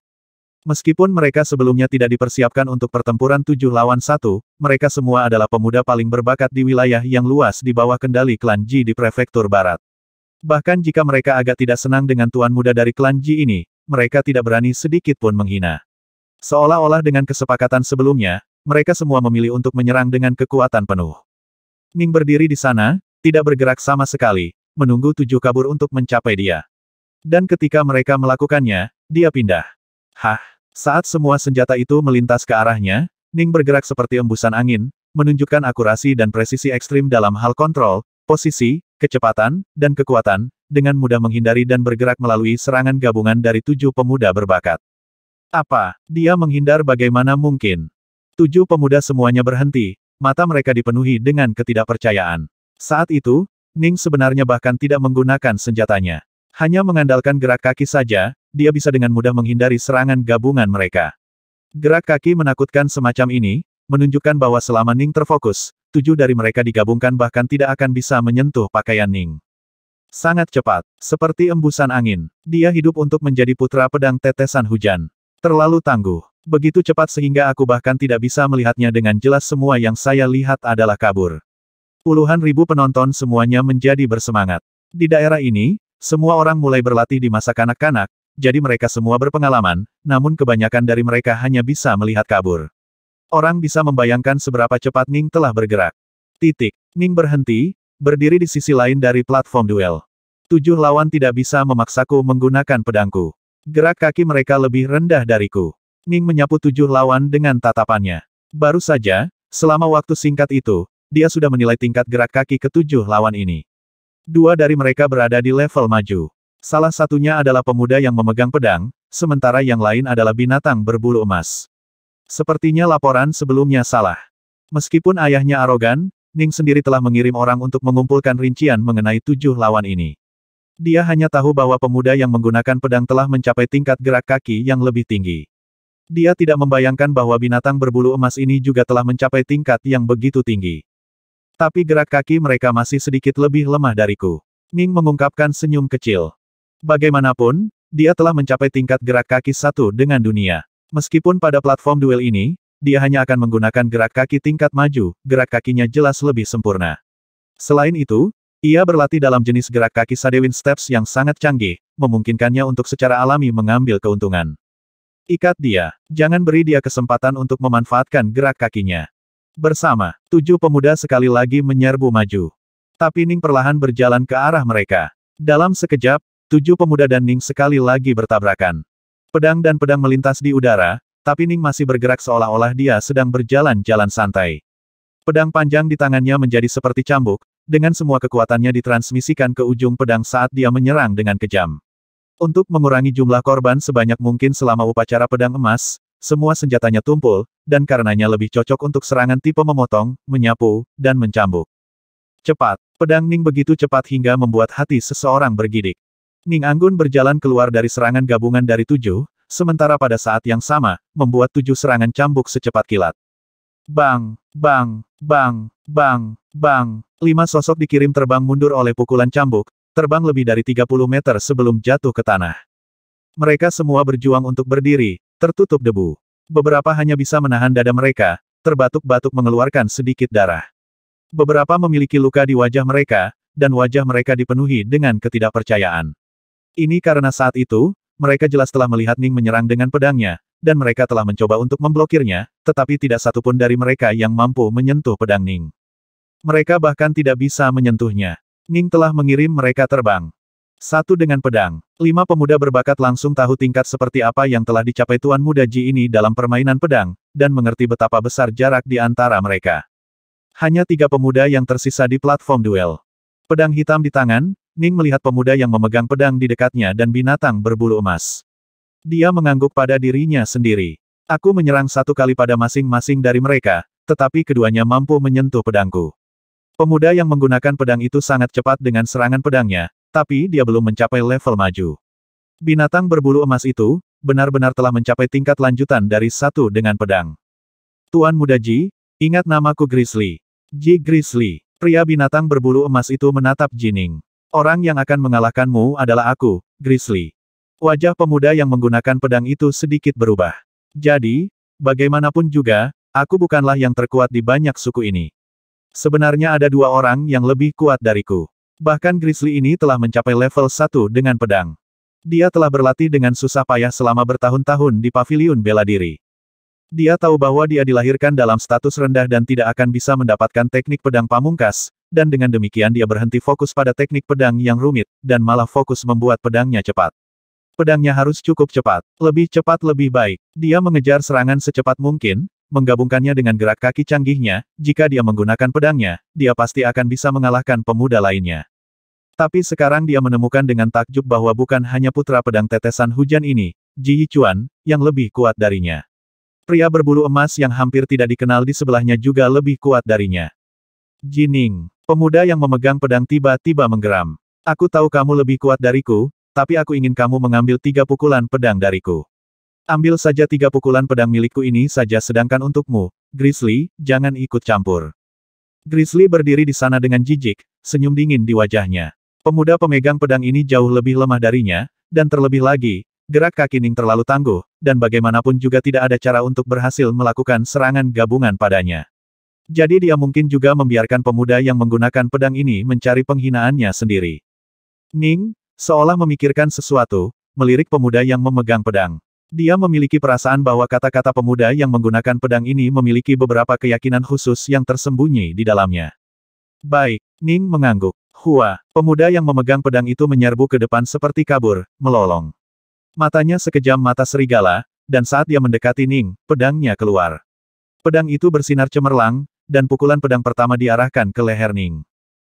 Meskipun mereka sebelumnya tidak dipersiapkan untuk pertempuran 7 lawan 1, mereka semua adalah pemuda paling berbakat di wilayah yang luas di bawah kendali klan Ji di prefektur barat. Bahkan jika mereka agak tidak senang dengan tuan muda dari klan Ji ini, mereka tidak berani sedikit pun menghina. Seolah-olah dengan kesepakatan sebelumnya, mereka semua memilih untuk menyerang dengan kekuatan penuh. Ning berdiri di sana, tidak bergerak sama sekali, menunggu 7 kabur untuk mencapai dia. Dan ketika mereka melakukannya, dia pindah. Hah! Saat semua senjata itu melintas ke arahnya, Ning bergerak seperti embusan angin, menunjukkan akurasi dan presisi ekstrim dalam hal kontrol, posisi, kecepatan, dan kekuatan, dengan mudah menghindari dan bergerak melalui serangan gabungan dari 7 pemuda berbakat. Apa? Dia menghindar bagaimana mungkin? 7 pemuda semuanya berhenti, mata mereka dipenuhi dengan ketidakpercayaan. Saat itu, Ning sebenarnya bahkan tidak menggunakan senjatanya. Hanya mengandalkan gerak kaki saja, dia bisa dengan mudah menghindari serangan gabungan mereka. Gerak kaki menakutkan semacam ini, menunjukkan bahwa selama Ning terfokus, 7 dari mereka digabungkan bahkan tidak akan bisa menyentuh pakaian Ning. Sangat cepat, seperti embusan angin. Dia hidup untuk menjadi putra pedang tetesan hujan. Terlalu tangguh. Begitu cepat sehingga aku bahkan tidak bisa melihatnya dengan jelas. Semua yang saya lihat adalah kabur. Puluhan ribu penonton semuanya menjadi bersemangat. Di daerah ini, semua orang mulai berlatih di masa kanak-kanak, jadi mereka semua berpengalaman, namun kebanyakan dari mereka hanya bisa melihat kabur. Orang bisa membayangkan seberapa cepat Ning telah bergerak. Ning berhenti, berdiri di sisi lain dari platform duel. 7 lawan tidak bisa memaksaku menggunakan pedangku. Gerak kaki mereka lebih rendah dariku. Ning menyapu 7 lawan dengan tatapannya. Baru saja, selama waktu singkat itu, dia sudah menilai tingkat gerak kaki ke-7 lawan ini. 2 dari mereka berada di level maju. Salah satunya adalah pemuda yang memegang pedang, sementara yang lain adalah binatang berbulu emas. Sepertinya laporan sebelumnya salah. Meskipun ayahnya arogan, Ning sendiri telah mengirim orang untuk mengumpulkan rincian mengenai 7 lawan ini. Dia hanya tahu bahwa pemuda yang menggunakan pedang telah mencapai tingkat gerak kaki yang lebih tinggi. Dia tidak membayangkan bahwa binatang berbulu emas ini juga telah mencapai tingkat yang begitu tinggi. Tapi gerak kaki mereka masih sedikit lebih lemah dariku. Ning mengungkapkan senyum kecil. Bagaimanapun, dia telah mencapai tingkat gerak kaki 1 dengan dunia. Meskipun pada platform duel ini, dia hanya akan menggunakan gerak kaki tingkat maju, gerak kakinya jelas lebih sempurna. Selain itu, ia berlatih dalam jenis gerak kaki Sadewin Steps yang sangat canggih, memungkinkannya untuk secara alami mengambil keuntungan. Ikat dia, jangan beri dia kesempatan untuk memanfaatkan gerak kakinya. Bersama, 7 pemuda sekali lagi menyerbu maju. Tapi Ning perlahan berjalan ke arah mereka. Dalam sekejap, 7 pemuda dan Ning sekali lagi bertabrakan. Pedang dan pedang melintas di udara, tapi Ning masih bergerak seolah-olah dia sedang berjalan-jalan santai. Pedang panjang di tangannya menjadi seperti cambuk, dengan semua kekuatannya ditransmisikan ke ujung pedang saat dia menyerang dengan kejam. Untuk mengurangi jumlah korban sebanyak mungkin selama upacara pedang emas, semua senjatanya tumpul, dan karenanya lebih cocok untuk serangan tipe memotong, menyapu, dan mencambuk. Cepat, pedang Ning begitu cepat hingga membuat hati seseorang bergidik. Ning anggun berjalan keluar dari serangan gabungan dari 7, sementara pada saat yang sama, membuat 7 serangan cambuk secepat kilat. Bang, bang, bang, bang, bang. 5 sosok dikirim terbang mundur oleh pukulan cambuk, terbang lebih dari 30 meter sebelum jatuh ke tanah. Mereka semua berjuang untuk berdiri, tertutup debu. Beberapa hanya bisa menahan dada mereka, terbatuk-batuk mengeluarkan sedikit darah. Beberapa memiliki luka di wajah mereka, dan wajah mereka dipenuhi dengan ketidakpercayaan. Ini karena saat itu, mereka jelas telah melihat Ning menyerang dengan pedangnya, dan mereka telah mencoba untuk memblokirnya, tetapi tidak satupun dari mereka yang mampu menyentuh pedang Ning. Mereka bahkan tidak bisa menyentuhnya. Ning telah mengirim mereka terbang. Satu dengan pedang, 5 pemuda berbakat langsung tahu tingkat seperti apa yang telah dicapai Tuan Muda Ji ini dalam permainan pedang, dan mengerti betapa besar jarak di antara mereka. Hanya 3 pemuda yang tersisa di platform duel. Pedang hitam di tangan, Ning melihat pemuda yang memegang pedang di dekatnya dan binatang berbulu emas. Dia mengangguk pada dirinya sendiri. Aku menyerang 1 kali pada masing-masing dari mereka, tetapi keduanya mampu menyentuh pedangku. Pemuda yang menggunakan pedang itu sangat cepat dengan serangan pedangnya, tapi dia belum mencapai level maju. Binatang berbulu emas itu, benar-benar telah mencapai tingkat lanjutan dari 1 dengan pedang. Tuan Muda Ji, ingat namaku Grizzly. Ji Grizzly. Pria binatang berbulu emas itu menatap Jining. Orang yang akan mengalahkanmu adalah aku, Grizzly. Wajah pemuda yang menggunakan pedang itu sedikit berubah. Jadi, bagaimanapun juga, aku bukanlah yang terkuat di banyak suku ini. Sebenarnya ada dua orang yang lebih kuat dariku. Bahkan Grizzly ini telah mencapai level 1 dengan pedang. Dia telah berlatih dengan susah payah selama bertahun-tahun di paviliun bela diri. Dia tahu bahwa dia dilahirkan dalam status rendah dan tidak akan bisa mendapatkan teknik pedang pamungkas, dan dengan demikian dia berhenti fokus pada teknik pedang yang rumit, dan malah fokus membuat pedangnya cepat. Pedangnya harus cukup cepat. Lebih cepat lebih baik. Dia mengejar serangan secepat mungkin, menggabungkannya dengan gerak kaki canggihnya, jika dia menggunakan pedangnya, dia pasti akan bisa mengalahkan pemuda lainnya. Tapi sekarang dia menemukan dengan takjub bahwa bukan hanya putra pedang tetesan hujan ini, Ji Yichuan, yang lebih kuat darinya. Pria berbulu emas yang hampir tidak dikenal di sebelahnya juga lebih kuat darinya. Jining, pemuda yang memegang pedang tiba-tiba menggeram. Aku tahu kamu lebih kuat dariku, tapi aku ingin kamu mengambil 3 pukulan pedang dariku. Ambil saja 3 pukulan pedang milikku ini saja sedangkan untukmu, Grizzly, jangan ikut campur. Grizzly berdiri di sana dengan jijik, senyum dingin di wajahnya. Pemuda pemegang pedang ini jauh lebih lemah darinya, dan terlebih lagi, gerak kaki Ning terlalu tangguh, dan bagaimanapun juga tidak ada cara untuk berhasil melakukan serangan gabungan padanya. Jadi dia mungkin juga membiarkan pemuda yang menggunakan pedang ini mencari penghinaannya sendiri. Ning, seolah memikirkan sesuatu, melirik pemuda yang memegang pedang. Dia memiliki perasaan bahwa kata-kata pemuda yang menggunakan pedang ini memiliki beberapa keyakinan khusus yang tersembunyi di dalamnya. Baik, Ning mengangguk. Hua, pemuda yang memegang pedang itu menyerbu ke depan seperti kabur, melolong. Matanya sekejam mata serigala, dan saat dia mendekati Ning, pedangnya keluar. Pedang itu bersinar cemerlang, dan pukulan pedang pertama diarahkan ke leher Ning.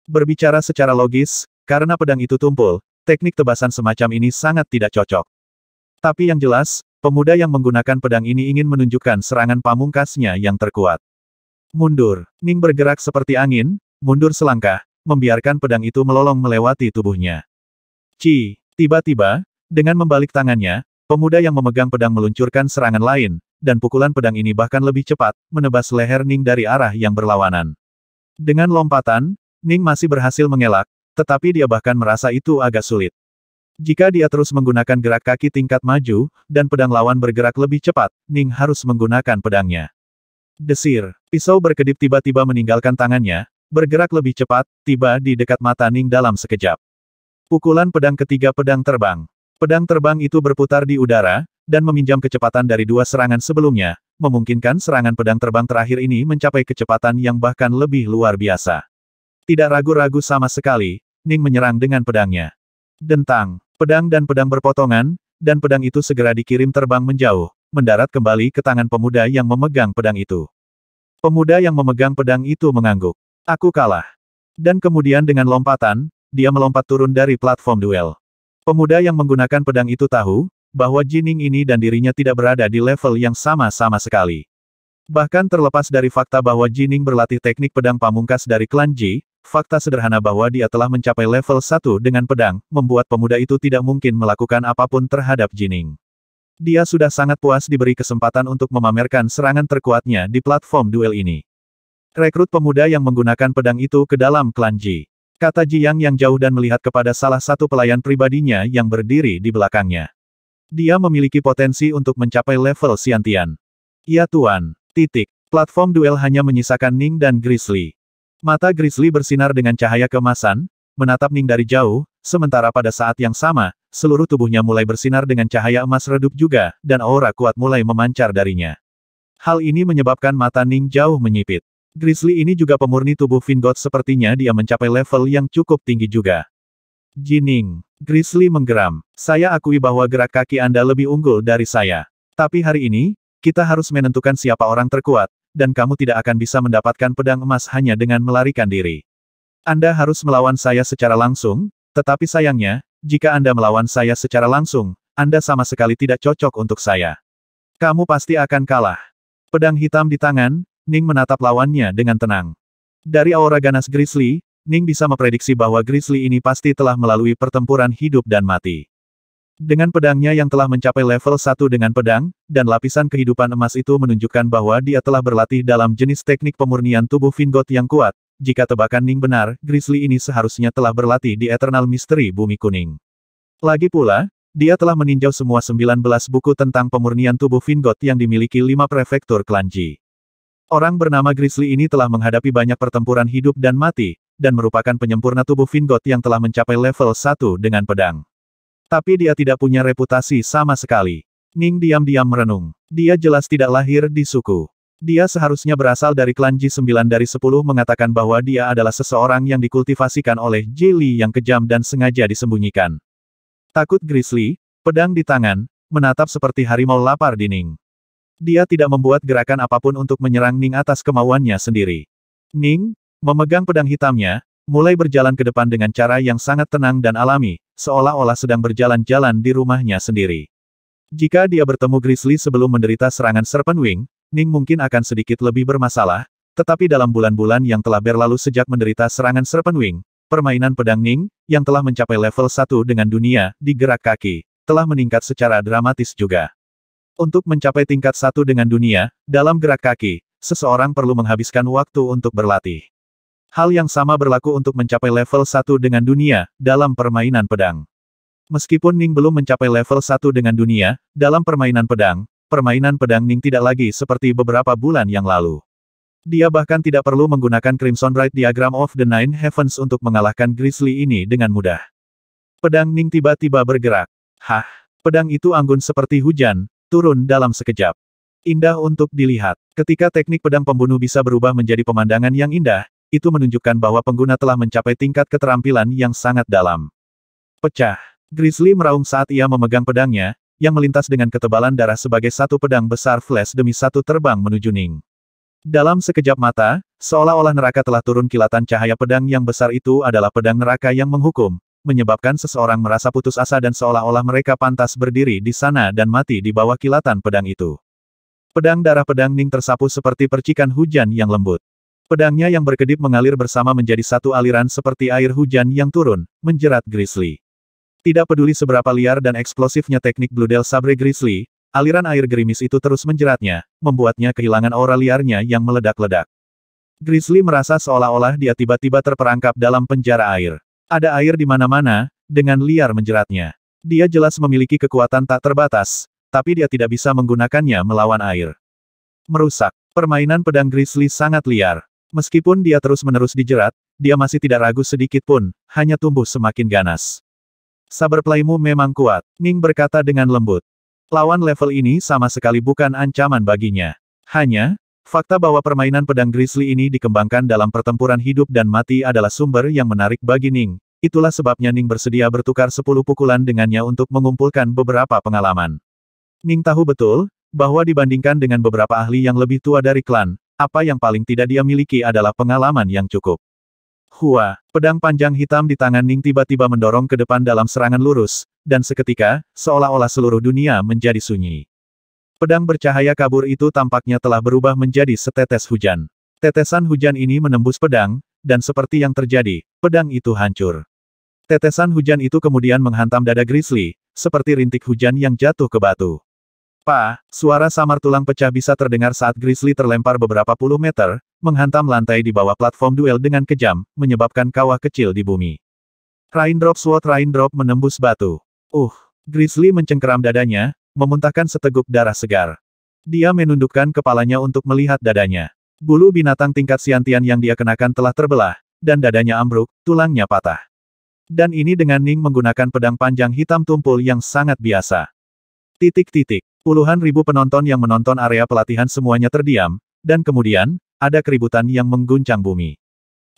Berbicara secara logis, karena pedang itu tumpul, teknik tebasan semacam ini sangat tidak cocok. Tapi yang jelas, pemuda yang menggunakan pedang ini ingin menunjukkan serangan pamungkasnya yang terkuat. Mundur, Ning bergerak seperti angin, mundur selangkah, membiarkan pedang itu melolong melewati tubuhnya. Tiba-tiba, dengan membalik tangannya, pemuda yang memegang pedang meluncurkan serangan lain, dan pukulan pedang ini bahkan lebih cepat, menebas leher Ning dari arah yang berlawanan. Dengan lompatan, Ning masih berhasil mengelak, tetapi dia bahkan merasa itu agak sulit. Jika dia terus menggunakan gerak kaki tingkat maju, dan pedang lawan bergerak lebih cepat, Ning harus menggunakan pedangnya. Desir, pisau berkedip tiba-tiba meninggalkan tangannya, bergerak lebih cepat, tiba di dekat mata Ning dalam sekejap. Pukulan pedang ketiga pedang terbang. Pedang terbang itu berputar di udara, dan meminjam kecepatan dari 2 serangan sebelumnya, memungkinkan serangan pedang terbang terakhir ini mencapai kecepatan yang bahkan lebih luar biasa. Tidak ragu-ragu sama sekali, Ning menyerang dengan pedangnya. Dentang, pedang dan pedang berpotongan, dan pedang itu segera dikirim terbang menjauh, mendarat kembali ke tangan pemuda yang memegang pedang itu. Pemuda yang memegang pedang itu mengangguk. Aku kalah. Dan kemudian dengan lompatan, dia melompat turun dari platform duel. Pemuda yang menggunakan pedang itu tahu, bahwa Jining ini dan dirinya tidak berada di level yang sama-sama sekali. Bahkan terlepas dari fakta bahwa Jining berlatih teknik pedang pamungkas dari klan Ji, fakta sederhana bahwa dia telah mencapai level 1 dengan pedang, membuat pemuda itu tidak mungkin melakukan apapun terhadap Jining. Dia sudah sangat puas diberi kesempatan untuk memamerkan serangan terkuatnya di platform duel ini. Rekrut pemuda yang menggunakan pedang itu ke dalam klan Ji. Kata Jiang yang jauh dan melihat kepada salah satu pelayan pribadinya yang berdiri di belakangnya. Dia memiliki potensi untuk mencapai level Xiantian. Ya Tuan. Platform duel hanya menyisakan Ning dan Grizzly. Mata Grizzly bersinar dengan cahaya keemasan, menatap Ning dari jauh, sementara pada saat yang sama, seluruh tubuhnya mulai bersinar dengan cahaya emas redup juga, dan aura kuat mulai memancar darinya. Hal ini menyebabkan mata Ning jauh menyipit. Grizzly ini juga pemurni tubuh Vingot, sepertinya dia mencapai level yang cukup tinggi juga. Jining, Grizzly menggeram. Saya akui bahwa gerak kaki Anda lebih unggul dari saya. Tapi hari ini, kita harus menentukan siapa orang terkuat, dan kamu tidak akan bisa mendapatkan pedang emas hanya dengan melarikan diri. Anda harus melawan saya secara langsung, tetapi sayangnya, jika Anda melawan saya secara langsung, Anda sama sekali tidak cocok untuk saya. Kamu pasti akan kalah. Pedang hitam di tangan, Ning menatap lawannya dengan tenang. Dari aura ganas Grizzly, Ning bisa memprediksi bahwa Grizzly ini pasti telah melalui pertempuran hidup dan mati. Dengan pedangnya yang telah mencapai level 1 dengan pedang, dan lapisan kehidupan emas itu menunjukkan bahwa dia telah berlatih dalam jenis teknik pemurnian tubuh Vingot yang kuat. Jika tebakan Ning benar, Grizzly ini seharusnya telah berlatih di Eternal Mystery Bumi Kuning. Lagi pula, Dia telah meninjau semua 19 buku tentang pemurnian tubuh Vingot yang dimiliki 5 prefektur klan Ji. Orang bernama Grizzly ini telah menghadapi banyak pertempuran hidup dan mati, dan merupakan penyempurna tubuh Vingot yang telah mencapai level 1 dengan pedang. Tapi dia tidak punya reputasi sama sekali. Ning diam-diam merenung. Dia jelas tidak lahir di suku. Dia seharusnya berasal dari klan Ji. 9 dari 10 mengatakan bahwa dia adalah seseorang yang dikultivasikan oleh Ji Li yang kejam dan sengaja disembunyikan. Takut Grizzly, pedang di tangan, menatap seperti harimau lapar di Ning. Dia tidak membuat gerakan apapun untuk menyerang Ning atas kemauannya sendiri. Ning, memegang pedang hitamnya, mulai berjalan ke depan dengan cara yang sangat tenang dan alami, seolah-olah sedang berjalan-jalan di rumahnya sendiri. Jika dia bertemu Grizzly sebelum menderita serangan Serpent Wing, Ning mungkin akan sedikit lebih bermasalah, tetapi dalam bulan-bulan yang telah berlalu sejak menderita serangan Serpent Wing, permainan pedang Ning, yang telah mencapai level 1 dengan dunia, di gerak kaki, telah meningkat secara dramatis juga. Untuk mencapai tingkat 1 dengan dunia, dalam gerak kaki, seseorang perlu menghabiskan waktu untuk berlatih. Hal yang sama berlaku untuk mencapai level 1 dengan dunia, dalam permainan pedang. Meskipun Ning belum mencapai level 1 dengan dunia, dalam permainan pedang Ning tidak lagi seperti beberapa bulan yang lalu. Dia bahkan tidak perlu menggunakan Crimson Rite Diagram of the Nine Heavens untuk mengalahkan Grizzly ini dengan mudah. Pedang Ning tiba-tiba bergerak. Hah! Pedang itu anggun seperti hujan, turun dalam sekejap. Indah untuk dilihat. Ketika teknik pedang pembunuh bisa berubah menjadi pemandangan yang indah, itu menunjukkan bahwa pengguna telah mencapai tingkat keterampilan yang sangat dalam. Pecah. Grizzly meraung saat ia memegang pedangnya, yang melintas dengan ketebalan darah sebagai satu pedang besar flash demi satu terbang menuju Ning. Dalam sekejap mata, seolah-olah neraka telah turun kilatan cahaya pedang yang besar itu adalah pedang neraka yang menghukum, menyebabkan seseorang merasa putus asa dan seolah-olah mereka pantas berdiri di sana dan mati di bawah kilatan pedang itu. Pedang darah pedang Ning tersapu seperti percikan hujan yang lembut. Pedangnya yang berkedip mengalir bersama menjadi satu aliran seperti air hujan yang turun, menjerat Grizzly. Tidak peduli seberapa liar dan eksplosifnya teknik Bloodel Sabre Grizzly, aliran air gerimis itu terus menjeratnya, membuatnya kehilangan aura liarnya yang meledak-ledak. Grizzly merasa seolah-olah dia tiba-tiba terperangkap dalam penjara air. Ada air di mana-mana, dengan liar menjeratnya. Dia jelas memiliki kekuatan tak terbatas, tapi dia tidak bisa menggunakannya melawan air. Merusak. Permainan pedang Grizzly sangat liar. Meskipun dia terus-menerus dijerat, dia masih tidak ragu sedikit pun, hanya tumbuh semakin ganas. Saberplaymu memang kuat, Ning berkata dengan lembut. Lawan level ini sama sekali bukan ancaman baginya. Hanya, fakta bahwa permainan pedang Grizzly ini dikembangkan dalam pertempuran hidup dan mati adalah sumber yang menarik bagi Ning. Itulah sebabnya Ning bersedia bertukar 10 pukulan dengannya untuk mengumpulkan beberapa pengalaman. Ning tahu betul, bahwa dibandingkan dengan beberapa ahli yang lebih tua dari klan, apa yang paling tidak dia miliki adalah pengalaman yang cukup. Hua, pedang panjang hitam di tangan Ning tiba-tiba mendorong ke depan dalam serangan lurus, dan seketika, seolah-olah seluruh dunia menjadi sunyi. Pedang bercahaya kabur itu tampaknya telah berubah menjadi setetes hujan. Tetesan hujan ini menembus pedang, dan seperti yang terjadi, pedang itu hancur. Tetesan hujan itu kemudian menghantam dada Grizzly, seperti rintik hujan yang jatuh ke batu. Suara samar tulang pecah bisa terdengar saat Grizzly terlempar beberapa puluh meter, menghantam lantai di bawah platform duel dengan kejam, menyebabkan kawah kecil di bumi. Raindrop sword raindrop menembus batu. Grizzly mencengkeram dadanya, memuntahkan seteguk darah segar. Dia menundukkan kepalanya untuk melihat dadanya. Bulu binatang tingkat Xiantian yang dia kenakan telah terbelah, dan dadanya ambruk, tulangnya patah. Dan ini dengan Ning menggunakan pedang panjang hitam tumpul yang sangat biasa. Puluhan ribu penonton yang menonton area pelatihan semuanya terdiam, dan kemudian, ada keributan yang mengguncang bumi.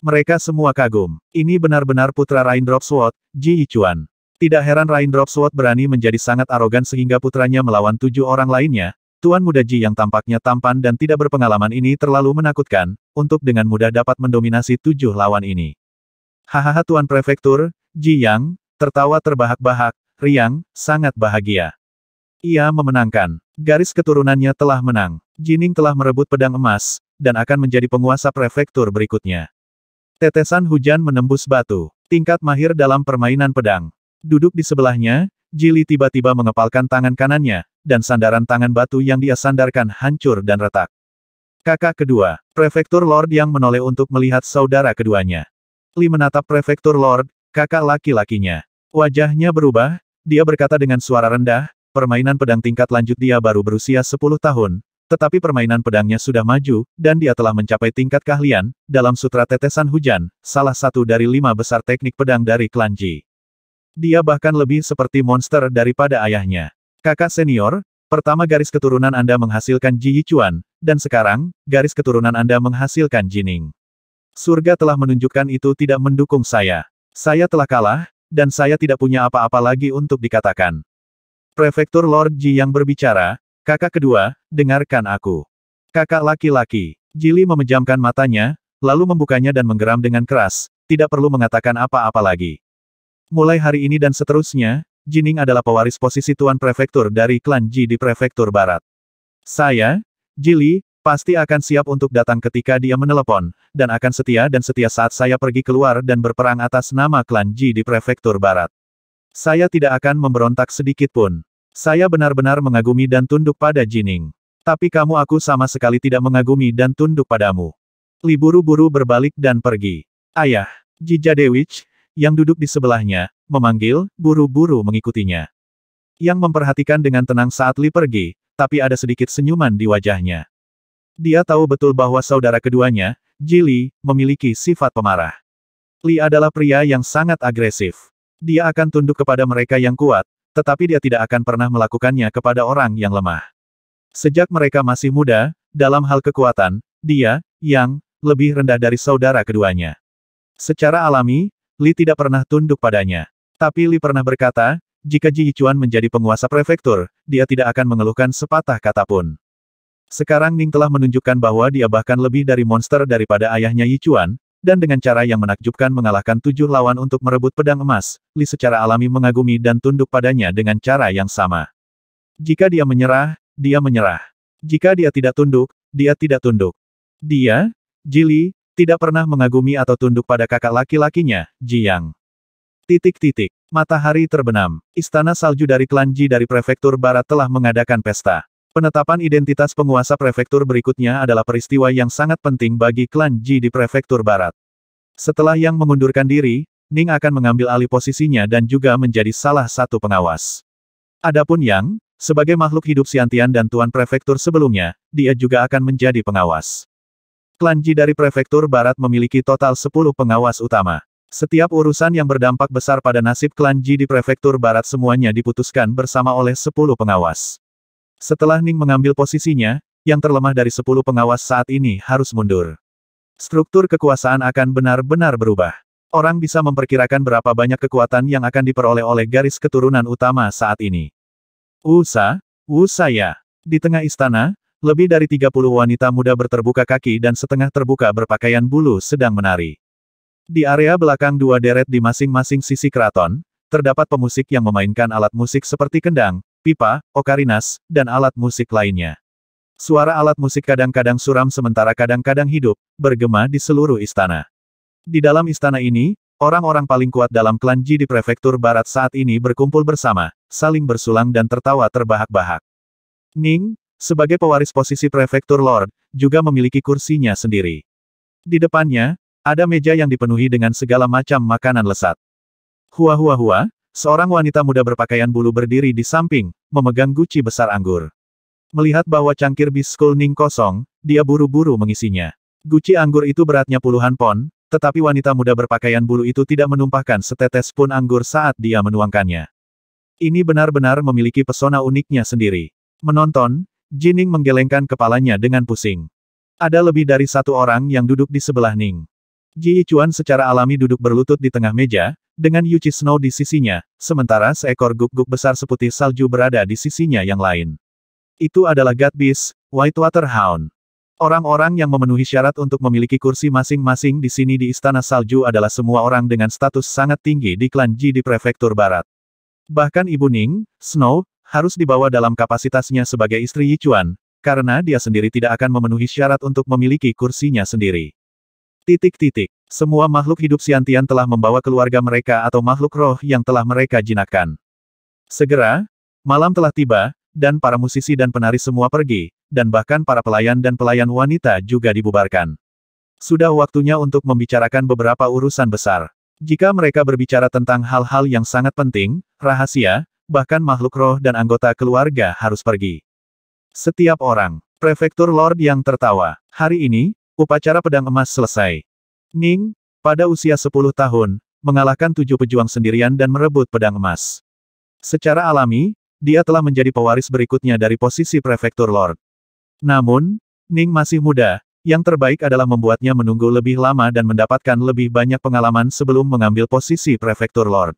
Mereka semua kagum. Ini benar-benar putra Raindrop Sword, Ji Yichuan. Tidak heran Raindrop Sword berani menjadi sangat arogan sehingga putranya melawan 7 orang lainnya. Tuan muda Ji yang tampaknya tampan dan tidak berpengalaman ini terlalu menakutkan, untuk dengan mudah dapat mendominasi 7 lawan ini. Hahaha Tuan Prefektur, Ji Yang, tertawa terbahak-bahak, riang, sangat bahagia. Ia memenangkan. Garis keturunannya telah menang. Jining telah merebut pedang emas, dan akan menjadi penguasa prefektur berikutnya. Tetesan hujan menembus batu. Tingkat mahir dalam permainan pedang. Duduk di sebelahnya, Jili tiba-tiba mengepalkan tangan kanannya, dan sandaran tangan batu yang dia sandarkan hancur dan retak. Kakak kedua, Prefektur Lord yang menoleh untuk melihat saudara keduanya. Li menatap Prefektur Lord, kakak laki-lakinya. Wajahnya berubah, Dia berkata dengan suara rendah, permainan pedang tingkat lanjut dia baru berusia 10 tahun, tetapi permainan pedangnya sudah maju, dan dia telah mencapai tingkat keahlian, dalam Sutra Tetesan Hujan, salah satu dari 5 besar teknik pedang dari klan Ji. Dia bahkan lebih seperti monster daripada ayahnya. Kakak senior, pertama garis keturunan Anda menghasilkan Ji Yichuan, dan sekarang, garis keturunan Anda menghasilkan Jining. Surga telah menunjukkan itu tidak mendukung saya. Saya telah kalah, dan saya tidak punya apa-apa lagi untuk dikatakan. Prefektur Lord Ji yang berbicara, kakak kedua, dengarkan aku. Kakak laki-laki, Jili memejamkan matanya, lalu membukanya dan menggeram dengan keras, tidak perlu mengatakan apa-apa lagi. Mulai hari ini dan seterusnya, Jining adalah pewaris posisi Tuan Prefektur dari klan Ji di Prefektur Barat. Saya, Jili, pasti akan siap untuk datang ketika dia menelepon, dan akan setia saat saya pergi keluar dan berperang atas nama klan Ji di Prefektur Barat. Saya tidak akan memberontak sedikit pun. Saya benar-benar mengagumi dan tunduk pada Jining. Tapi aku sama sekali tidak mengagumi dan tunduk padamu. Li buru-buru berbalik dan pergi. Ayah, Ji Jadewich, yang duduk di sebelahnya, memanggil, buru-buru mengikutinya. Yang memperhatikan dengan tenang saat Li pergi, tapi ada sedikit senyuman di wajahnya. Dia tahu betul bahwa saudara keduanya, Jili, memiliki sifat pemarah. Li adalah pria yang sangat agresif. Dia akan tunduk kepada mereka yang kuat, tetapi dia tidak akan pernah melakukannya kepada orang yang lemah. Sejak mereka masih muda, dalam hal kekuatan, dia, yang, lebih rendah dari saudara keduanya. Secara alami, Li tidak pernah tunduk padanya. Tapi Li pernah berkata, jika Ji Yichuan menjadi penguasa prefektur, dia tidak akan mengeluhkan sepatah kata pun. Sekarang Ning telah menunjukkan bahwa dia bahkan lebih dari monster daripada ayahnya Yichuan, dan dengan cara yang menakjubkan mengalahkan 7 lawan untuk merebut pedang emas, Li secara alami mengagumi dan tunduk padanya dengan cara yang sama. Jika dia menyerah, dia menyerah. Jika dia tidak tunduk, dia tidak tunduk. Dia, Jili, tidak pernah mengagumi atau tunduk pada kakak laki-lakinya, Jiang. Matahari terbenam. Istana salju dari klan Ji dari Prefektur Barat telah mengadakan pesta. Penetapan identitas penguasa prefektur berikutnya adalah peristiwa yang sangat penting bagi klan Ji di Prefektur Barat. Setelah Yang mengundurkan diri, Ning akan mengambil alih posisinya dan juga menjadi salah satu pengawas. Adapun Yang, sebagai makhluk hidup Xiantian dan Tuan Prefektur sebelumnya, dia juga akan menjadi pengawas. Klan Ji dari Prefektur Barat memiliki total 10 pengawas utama. Setiap urusan yang berdampak besar pada nasib klan Ji di Prefektur Barat semuanya diputuskan bersama oleh 10 pengawas. Setelah Ning mengambil posisinya, yang terlemah dari 10 pengawas saat ini harus mundur. Struktur kekuasaan akan benar-benar berubah. Orang bisa memperkirakan berapa banyak kekuatan yang akan diperoleh oleh garis keturunan utama saat ini. Saya. Di tengah istana, lebih dari 30 wanita muda berterbuka kaki dan setengah terbuka berpakaian bulu sedang menari. Di area belakang 2 deret di masing-masing sisi keraton, terdapat pemusik yang memainkan alat musik seperti kendang, pipa, okarinas, dan alat musik lainnya. Suara alat musik kadang-kadang suram sementara kadang-kadang hidup, bergema di seluruh istana. Di dalam istana ini, orang-orang paling kuat dalam klan Ji di Prefektur Barat saat ini berkumpul bersama, saling bersulang dan tertawa terbahak-bahak. Ning, sebagai pewaris posisi Prefektur Lord, juga memiliki kursinya sendiri. Di depannya, ada meja yang dipenuhi dengan segala macam makanan lesat. Hua. Seorang wanita muda berpakaian bulu berdiri di samping, memegang guci besar anggur. Melihat bahwa cangkir bis Skull Ning kosong, dia buru-buru mengisinya. Guci anggur itu beratnya puluhan pon, tetapi wanita muda berpakaian bulu itu tidak menumpahkan setetes pun anggur saat dia menuangkannya. Ini benar-benar memiliki pesona uniknya sendiri. Menonton, Jining menggelengkan kepalanya dengan pusing. Ada lebih dari satu orang yang duduk di sebelah Ning. Ji Yichuan secara alami duduk berlutut di tengah meja, dengan Yuchi Snow di sisinya, sementara seekor guk-guk besar seputih salju berada di sisinya yang lain. Itu adalah God Beast, Whitewater Hound. Orang-orang yang memenuhi syarat untuk memiliki kursi masing-masing di sini di Istana Salju adalah semua orang dengan status sangat tinggi di klan Ji di Prefektur Barat. Bahkan Ibu Ning, Snow, harus dibawa dalam kapasitasnya sebagai istri Yichuan, karena dia sendiri tidak akan memenuhi syarat untuk memiliki kursinya sendiri. Semua makhluk hidup Xiantian telah membawa keluarga mereka atau makhluk roh yang telah mereka jinakkan. Segera, malam telah tiba, dan para musisi dan penari semua pergi, dan bahkan para pelayan dan pelayan wanita juga dibubarkan. Sudah waktunya untuk membicarakan beberapa urusan besar. Jika mereka berbicara tentang hal-hal yang sangat penting, rahasia, bahkan makhluk roh dan anggota keluarga harus pergi. Setiap orang. Prefektur Lord yang tertawa. Hari ini, upacara pedang emas selesai. Ning, pada usia 10 tahun, mengalahkan 7 pejuang sendirian dan merebut pedang emas. Secara alami, dia telah menjadi pewaris berikutnya dari posisi Prefektur Lord. Namun, Ning masih muda, yang terbaik adalah membuatnya menunggu lebih lama dan mendapatkan lebih banyak pengalaman sebelum mengambil posisi Prefektur Lord.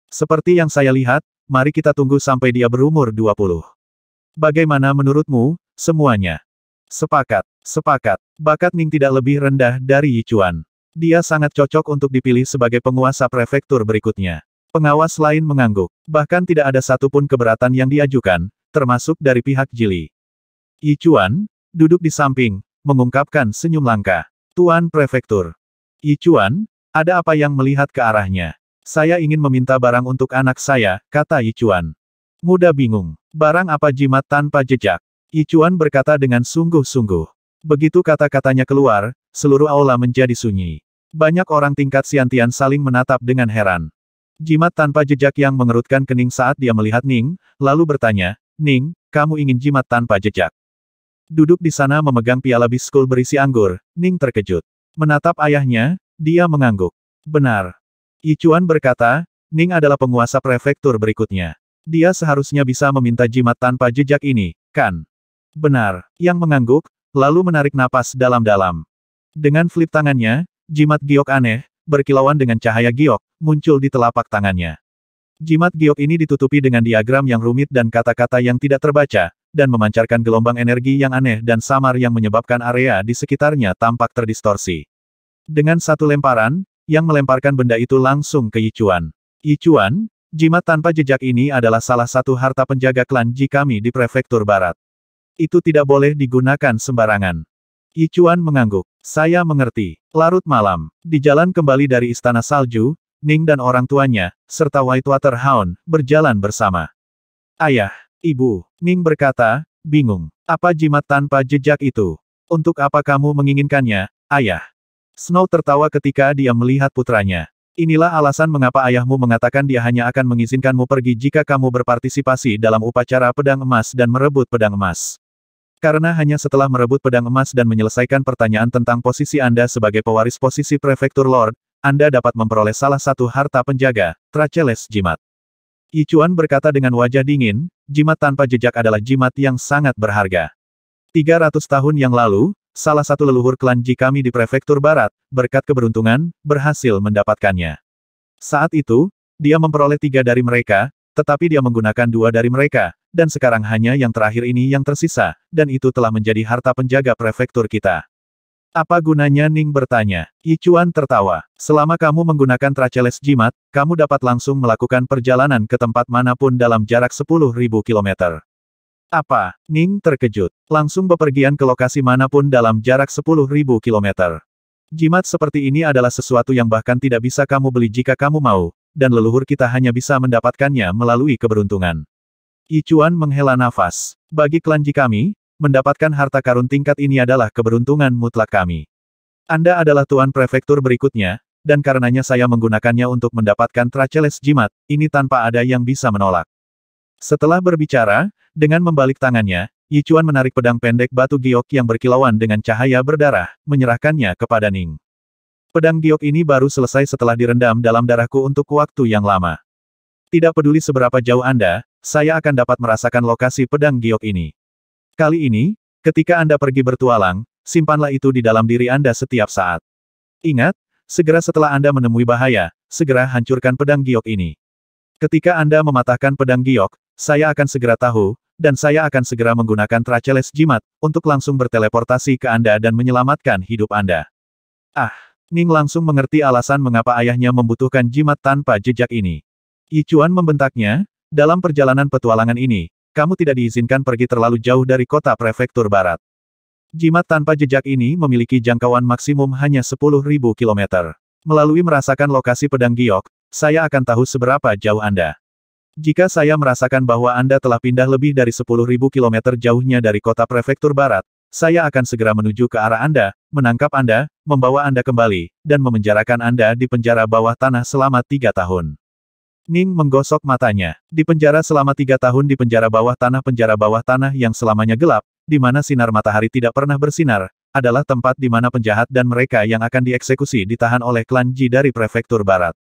Seperti yang saya lihat, mari kita tunggu sampai dia berumur 20. Bagaimana menurutmu, semuanya? Sepakat, sepakat. Bakat Ning tidak lebih rendah dari Yi Chuan. Dia sangat cocok untuk dipilih sebagai penguasa prefektur berikutnya. Pengawas lain mengangguk. Bahkan tidak ada satupun keberatan yang diajukan, termasuk dari pihak Jili. Yi Chuan, duduk di samping, mengungkapkan senyum langka. Tuan Prefektur. Yi Chuan, ada apa yang melihat ke arahnya? Saya ingin meminta barang untuk anak saya, kata Yi Chuan. Muda bingung. Barang apa jimat tanpa jejak? Yi Chuan berkata dengan sungguh-sungguh. Begitu kata-katanya keluar, seluruh aula menjadi sunyi. Banyak orang tingkat Xiantian saling menatap dengan heran. Jimat tanpa jejak yang mengerutkan kening saat dia melihat Ning, lalu bertanya, Ning, kamu ingin jimat tanpa jejak? Duduk di sana memegang piala biskul berisi anggur, Ning terkejut. Menatap ayahnya, dia mengangguk. Benar. Yi Chuan berkata, Ning adalah penguasa prefektur berikutnya. Dia seharusnya bisa meminta jimat tanpa jejak ini, kan? Benar. Yang mengangguk, lalu menarik napas dalam-dalam. Dengan flip tangannya, jimat giok aneh, berkilauan dengan cahaya giok, muncul di telapak tangannya. Jimat giok ini ditutupi dengan diagram yang rumit dan kata-kata yang tidak terbaca, dan memancarkan gelombang energi yang aneh dan samar yang menyebabkan area di sekitarnya tampak terdistorsi. Dengan satu lemparan, yang melemparkan benda itu langsung ke Yi Chuan. Yi Chuan, jimat tanpa jejak ini adalah salah satu harta penjaga klan Ji kami di Prefektur Barat. Itu tidak boleh digunakan sembarangan. Yi Chuan mengangguk. Saya mengerti. Larut malam, di jalan kembali dari Istana Salju, Ning dan orang tuanya, serta Whitewater Hound, berjalan bersama. Ayah, Ibu, Ning berkata, bingung. Apa jimat tanpa jejak itu? Untuk apa kamu menginginkannya, Ayah? Snow tertawa ketika dia melihat putranya. Inilah alasan mengapa ayahmu mengatakan dia hanya akan mengizinkanmu pergi jika kamu berpartisipasi dalam upacara pedang emas dan merebut pedang emas. Karena hanya setelah merebut pedang emas dan menyelesaikan pertanyaan tentang posisi Anda sebagai pewaris posisi Prefektur Lord, Anda dapat memperoleh salah satu harta penjaga, Tracheles Jimat. Yi Chuan berkata dengan wajah dingin, jimat tanpa jejak adalah jimat yang sangat berharga. 300 tahun yang lalu, salah satu leluhur klan Ji kami di Prefektur Barat, berkat keberuntungan, berhasil mendapatkannya. Saat itu, dia memperoleh 3 dari mereka, tetapi dia menggunakan 2 dari mereka, dan sekarang hanya yang terakhir ini yang tersisa, dan itu telah menjadi harta penjaga prefektur kita. Apa gunanya? Ning bertanya. Yi Chuan tertawa. Selama kamu menggunakan Tracheles Jimat, kamu dapat langsung melakukan perjalanan ke tempat manapun dalam jarak 10.000 km. Apa? Ning terkejut. Langsung bepergian ke lokasi manapun dalam jarak 10.000 km. Jimat seperti ini adalah sesuatu yang bahkan tidak bisa kamu beli jika kamu mau, dan leluhur kita hanya bisa mendapatkannya melalui keberuntungan. Yi Chuan menghela nafas. Bagi klan Ji kami, mendapatkan harta karun tingkat ini adalah keberuntungan mutlak kami. Anda adalah tuan prefektur berikutnya, dan karenanya saya menggunakannya untuk mendapatkan Tracheles Jimat, ini tanpa ada yang bisa menolak. Setelah berbicara, dengan membalik tangannya, Yi Chuan menarik pedang pendek batu giok yang berkilauan dengan cahaya berdarah, menyerahkannya kepada Ning. Pedang giok ini baru selesai setelah direndam dalam darahku untuk waktu yang lama. Tidak peduli seberapa jauh Anda, saya akan dapat merasakan lokasi pedang giok ini. Kali ini, ketika Anda pergi bertualang, simpanlah itu di dalam diri Anda setiap saat. Ingat, segera setelah Anda menemui bahaya, segera hancurkan pedang giok ini. Ketika Anda mematahkan pedang giok, saya akan segera tahu, dan saya akan segera menggunakan Tracheles Jimat, untuk langsung berteleportasi ke Anda dan menyelamatkan hidup Anda. Ah, Ning langsung mengerti alasan mengapa ayahnya membutuhkan jimat tanpa jejak ini. Yi Chuan membentaknya, dalam perjalanan petualangan ini, kamu tidak diizinkan pergi terlalu jauh dari kota prefektur barat. Jimat tanpa jejak ini memiliki jangkauan maksimum hanya 10.000 km. Melalui merasakan lokasi pedang giok, saya akan tahu seberapa jauh Anda. Jika saya merasakan bahwa Anda telah pindah lebih dari 10.000 km jauhnya dari kota prefektur barat, saya akan segera menuju ke arah Anda, menangkap Anda, membawa Anda kembali, dan memenjarakan Anda di penjara bawah tanah selama 3 tahun. Ning menggosok matanya. Di penjara selama 3 tahun di penjara bawah tanah yang selamanya gelap, di mana sinar matahari tidak pernah bersinar, adalah tempat di mana penjahat dan mereka yang akan dieksekusi ditahan oleh klan Ji dari prefektur barat.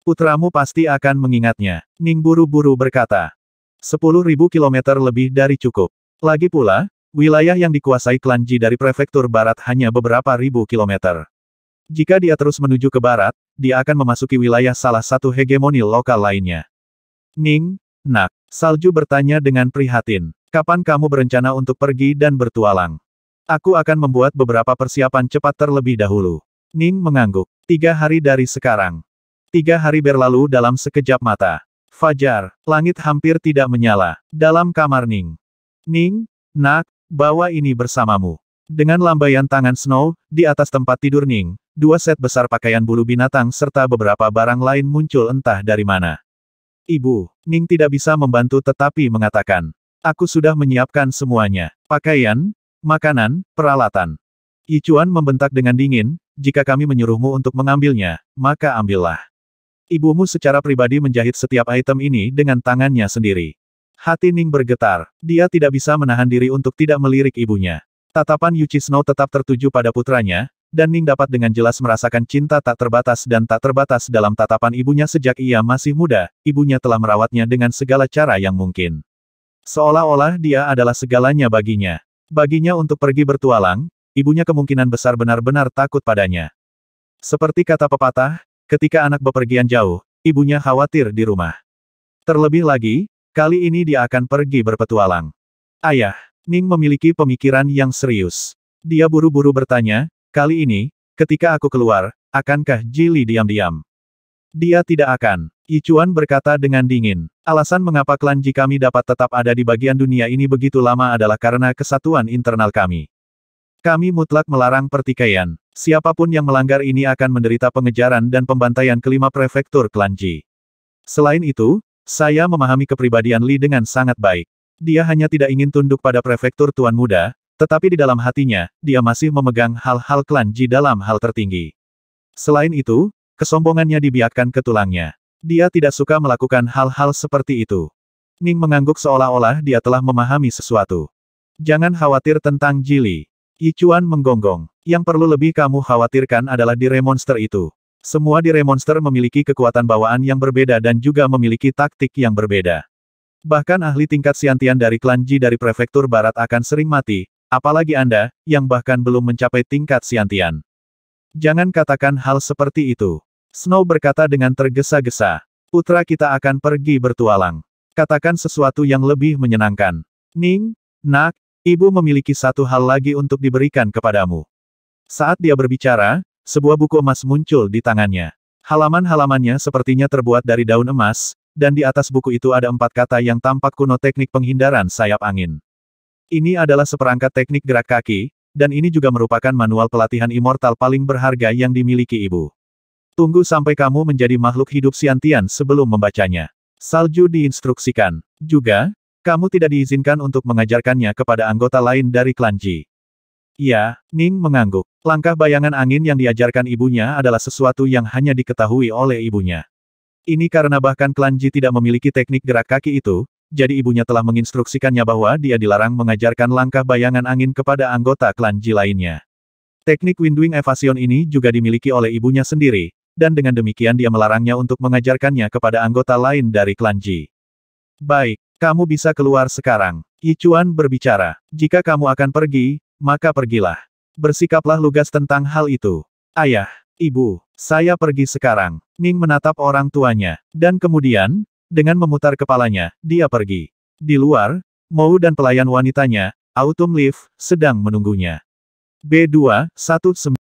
Putramu pasti akan mengingatnya. Ning buru-buru berkata. 10.000 kilometer lebih dari cukup. Lagi pula, wilayah yang dikuasai klan Ji dari prefektur barat hanya beberapa ribu kilometer. Jika dia terus menuju ke barat, dia akan memasuki wilayah salah satu hegemoni lokal lainnya. Ning, nak, Salju bertanya dengan prihatin. Kapan kamu berencana untuk pergi dan bertualang? Aku akan membuat beberapa persiapan cepat terlebih dahulu. Ning mengangguk. 3 hari dari sekarang. 3 hari berlalu dalam sekejap mata. Fajar, langit hampir tidak menyala. Dalam kamar Ning. Ning, nak, bawa ini bersamamu. Dengan lambaian tangan Snow, di atas tempat tidur Ning, 2 set besar pakaian bulu binatang serta beberapa barang lain muncul entah dari mana. Ibu, Ning tidak bisa membantu tetapi mengatakan. Aku sudah menyiapkan semuanya. Pakaian, makanan, peralatan. Yichuan membentak dengan dingin, jika kami menyuruhmu untuk mengambilnya, maka ambillah. Ibumu secara pribadi menjahit setiap item ini dengan tangannya sendiri. Hati Ning bergetar. Dia tidak bisa menahan diri untuk tidak melirik ibunya. Tatapan Yuchi Snow tetap tertuju pada putranya, dan Ning dapat dengan jelas merasakan cinta tak terbatas dan tak terbatas dalam tatapan ibunya sejak ia masih muda. Ibunya telah merawatnya dengan segala cara yang mungkin. Seolah-olah dia adalah segalanya baginya. Baginya untuk pergi bertualang, ibunya kemungkinan besar benar-benar takut padanya. Seperti kata pepatah, ketika anak bepergian jauh, ibunya khawatir di rumah. Terlebih lagi, kali ini dia akan pergi berpetualang. Ayah, Ning memiliki pemikiran yang serius. Dia buru-buru bertanya, kali ini, ketika aku keluar, akankah Jili diam-diam? Dia tidak akan. Yichuan berkata dengan dingin. Alasan mengapa klan Ji kami dapat tetap ada di bagian dunia ini begitu lama adalah karena kesatuan internal kami. Kami mutlak melarang pertikaian. Siapapun yang melanggar ini akan menderita pengejaran dan pembantaian kelima prefektur klan Ji. Selain itu, saya memahami kepribadian Li dengan sangat baik. Dia hanya tidak ingin tunduk pada prefektur Tuan Muda, tetapi di dalam hatinya, dia masih memegang hal-hal klan Ji dalam hal tertinggi. Selain itu, kesombongannya dibiakkan ke tulangnya. Dia tidak suka melakukan hal-hal seperti itu. Ning mengangguk seolah-olah dia telah memahami sesuatu. Jangan khawatir tentang Jili. Yichuan menggonggong. Yang perlu lebih kamu khawatirkan adalah dire monster itu. Semua dire monster memiliki kekuatan bawaan yang berbeda dan juga memiliki taktik yang berbeda. Bahkan ahli tingkat Xiantian dari klan Ji dari prefektur barat akan sering mati, apalagi Anda, yang bahkan belum mencapai tingkat Xiantian. Jangan katakan hal seperti itu. Snow berkata dengan tergesa-gesa. Putra kita akan pergi bertualang. Katakan sesuatu yang lebih menyenangkan. Ning, nak, ibu memiliki satu hal lagi untuk diberikan kepadamu. Saat dia berbicara, sebuah buku emas muncul di tangannya. Halaman-halamannya sepertinya terbuat dari daun emas, dan di atas buku itu ada 4 kata yang tampak kuno teknik penghindaran sayap angin. Ini adalah seperangkat teknik gerak kaki, dan ini juga merupakan manual pelatihan immortal paling berharga yang dimiliki ibu. Tunggu sampai kamu menjadi makhluk hidup Xiantian sebelum membacanya. Salju diinstruksikan. Juga, kamu tidak diizinkan untuk mengajarkannya kepada anggota lain dari klan Ji. Ya, Ning mengangguk. Langkah bayangan angin yang diajarkan ibunya adalah sesuatu yang hanya diketahui oleh ibunya. Ini karena bahkan klan Ji tidak memiliki teknik gerak kaki itu, jadi ibunya telah menginstruksikannya bahwa dia dilarang mengajarkan langkah bayangan angin kepada anggota klan Ji lainnya. Teknik Windwing Evasion ini juga dimiliki oleh ibunya sendiri, dan dengan demikian dia melarangnya untuk mengajarkannya kepada anggota lain dari klan Ji. Baik, kamu bisa keluar sekarang. Yichuan berbicara. Jika kamu akan pergi, maka pergilah. Bersikaplah lugas tentang hal itu. Ayah, ibu, saya pergi sekarang. Ning menatap orang tuanya. Dan kemudian, dengan memutar kepalanya, dia pergi. Di luar, Mou dan pelayan wanitanya, Autumn Leaf, sedang menunggunya. B2, 19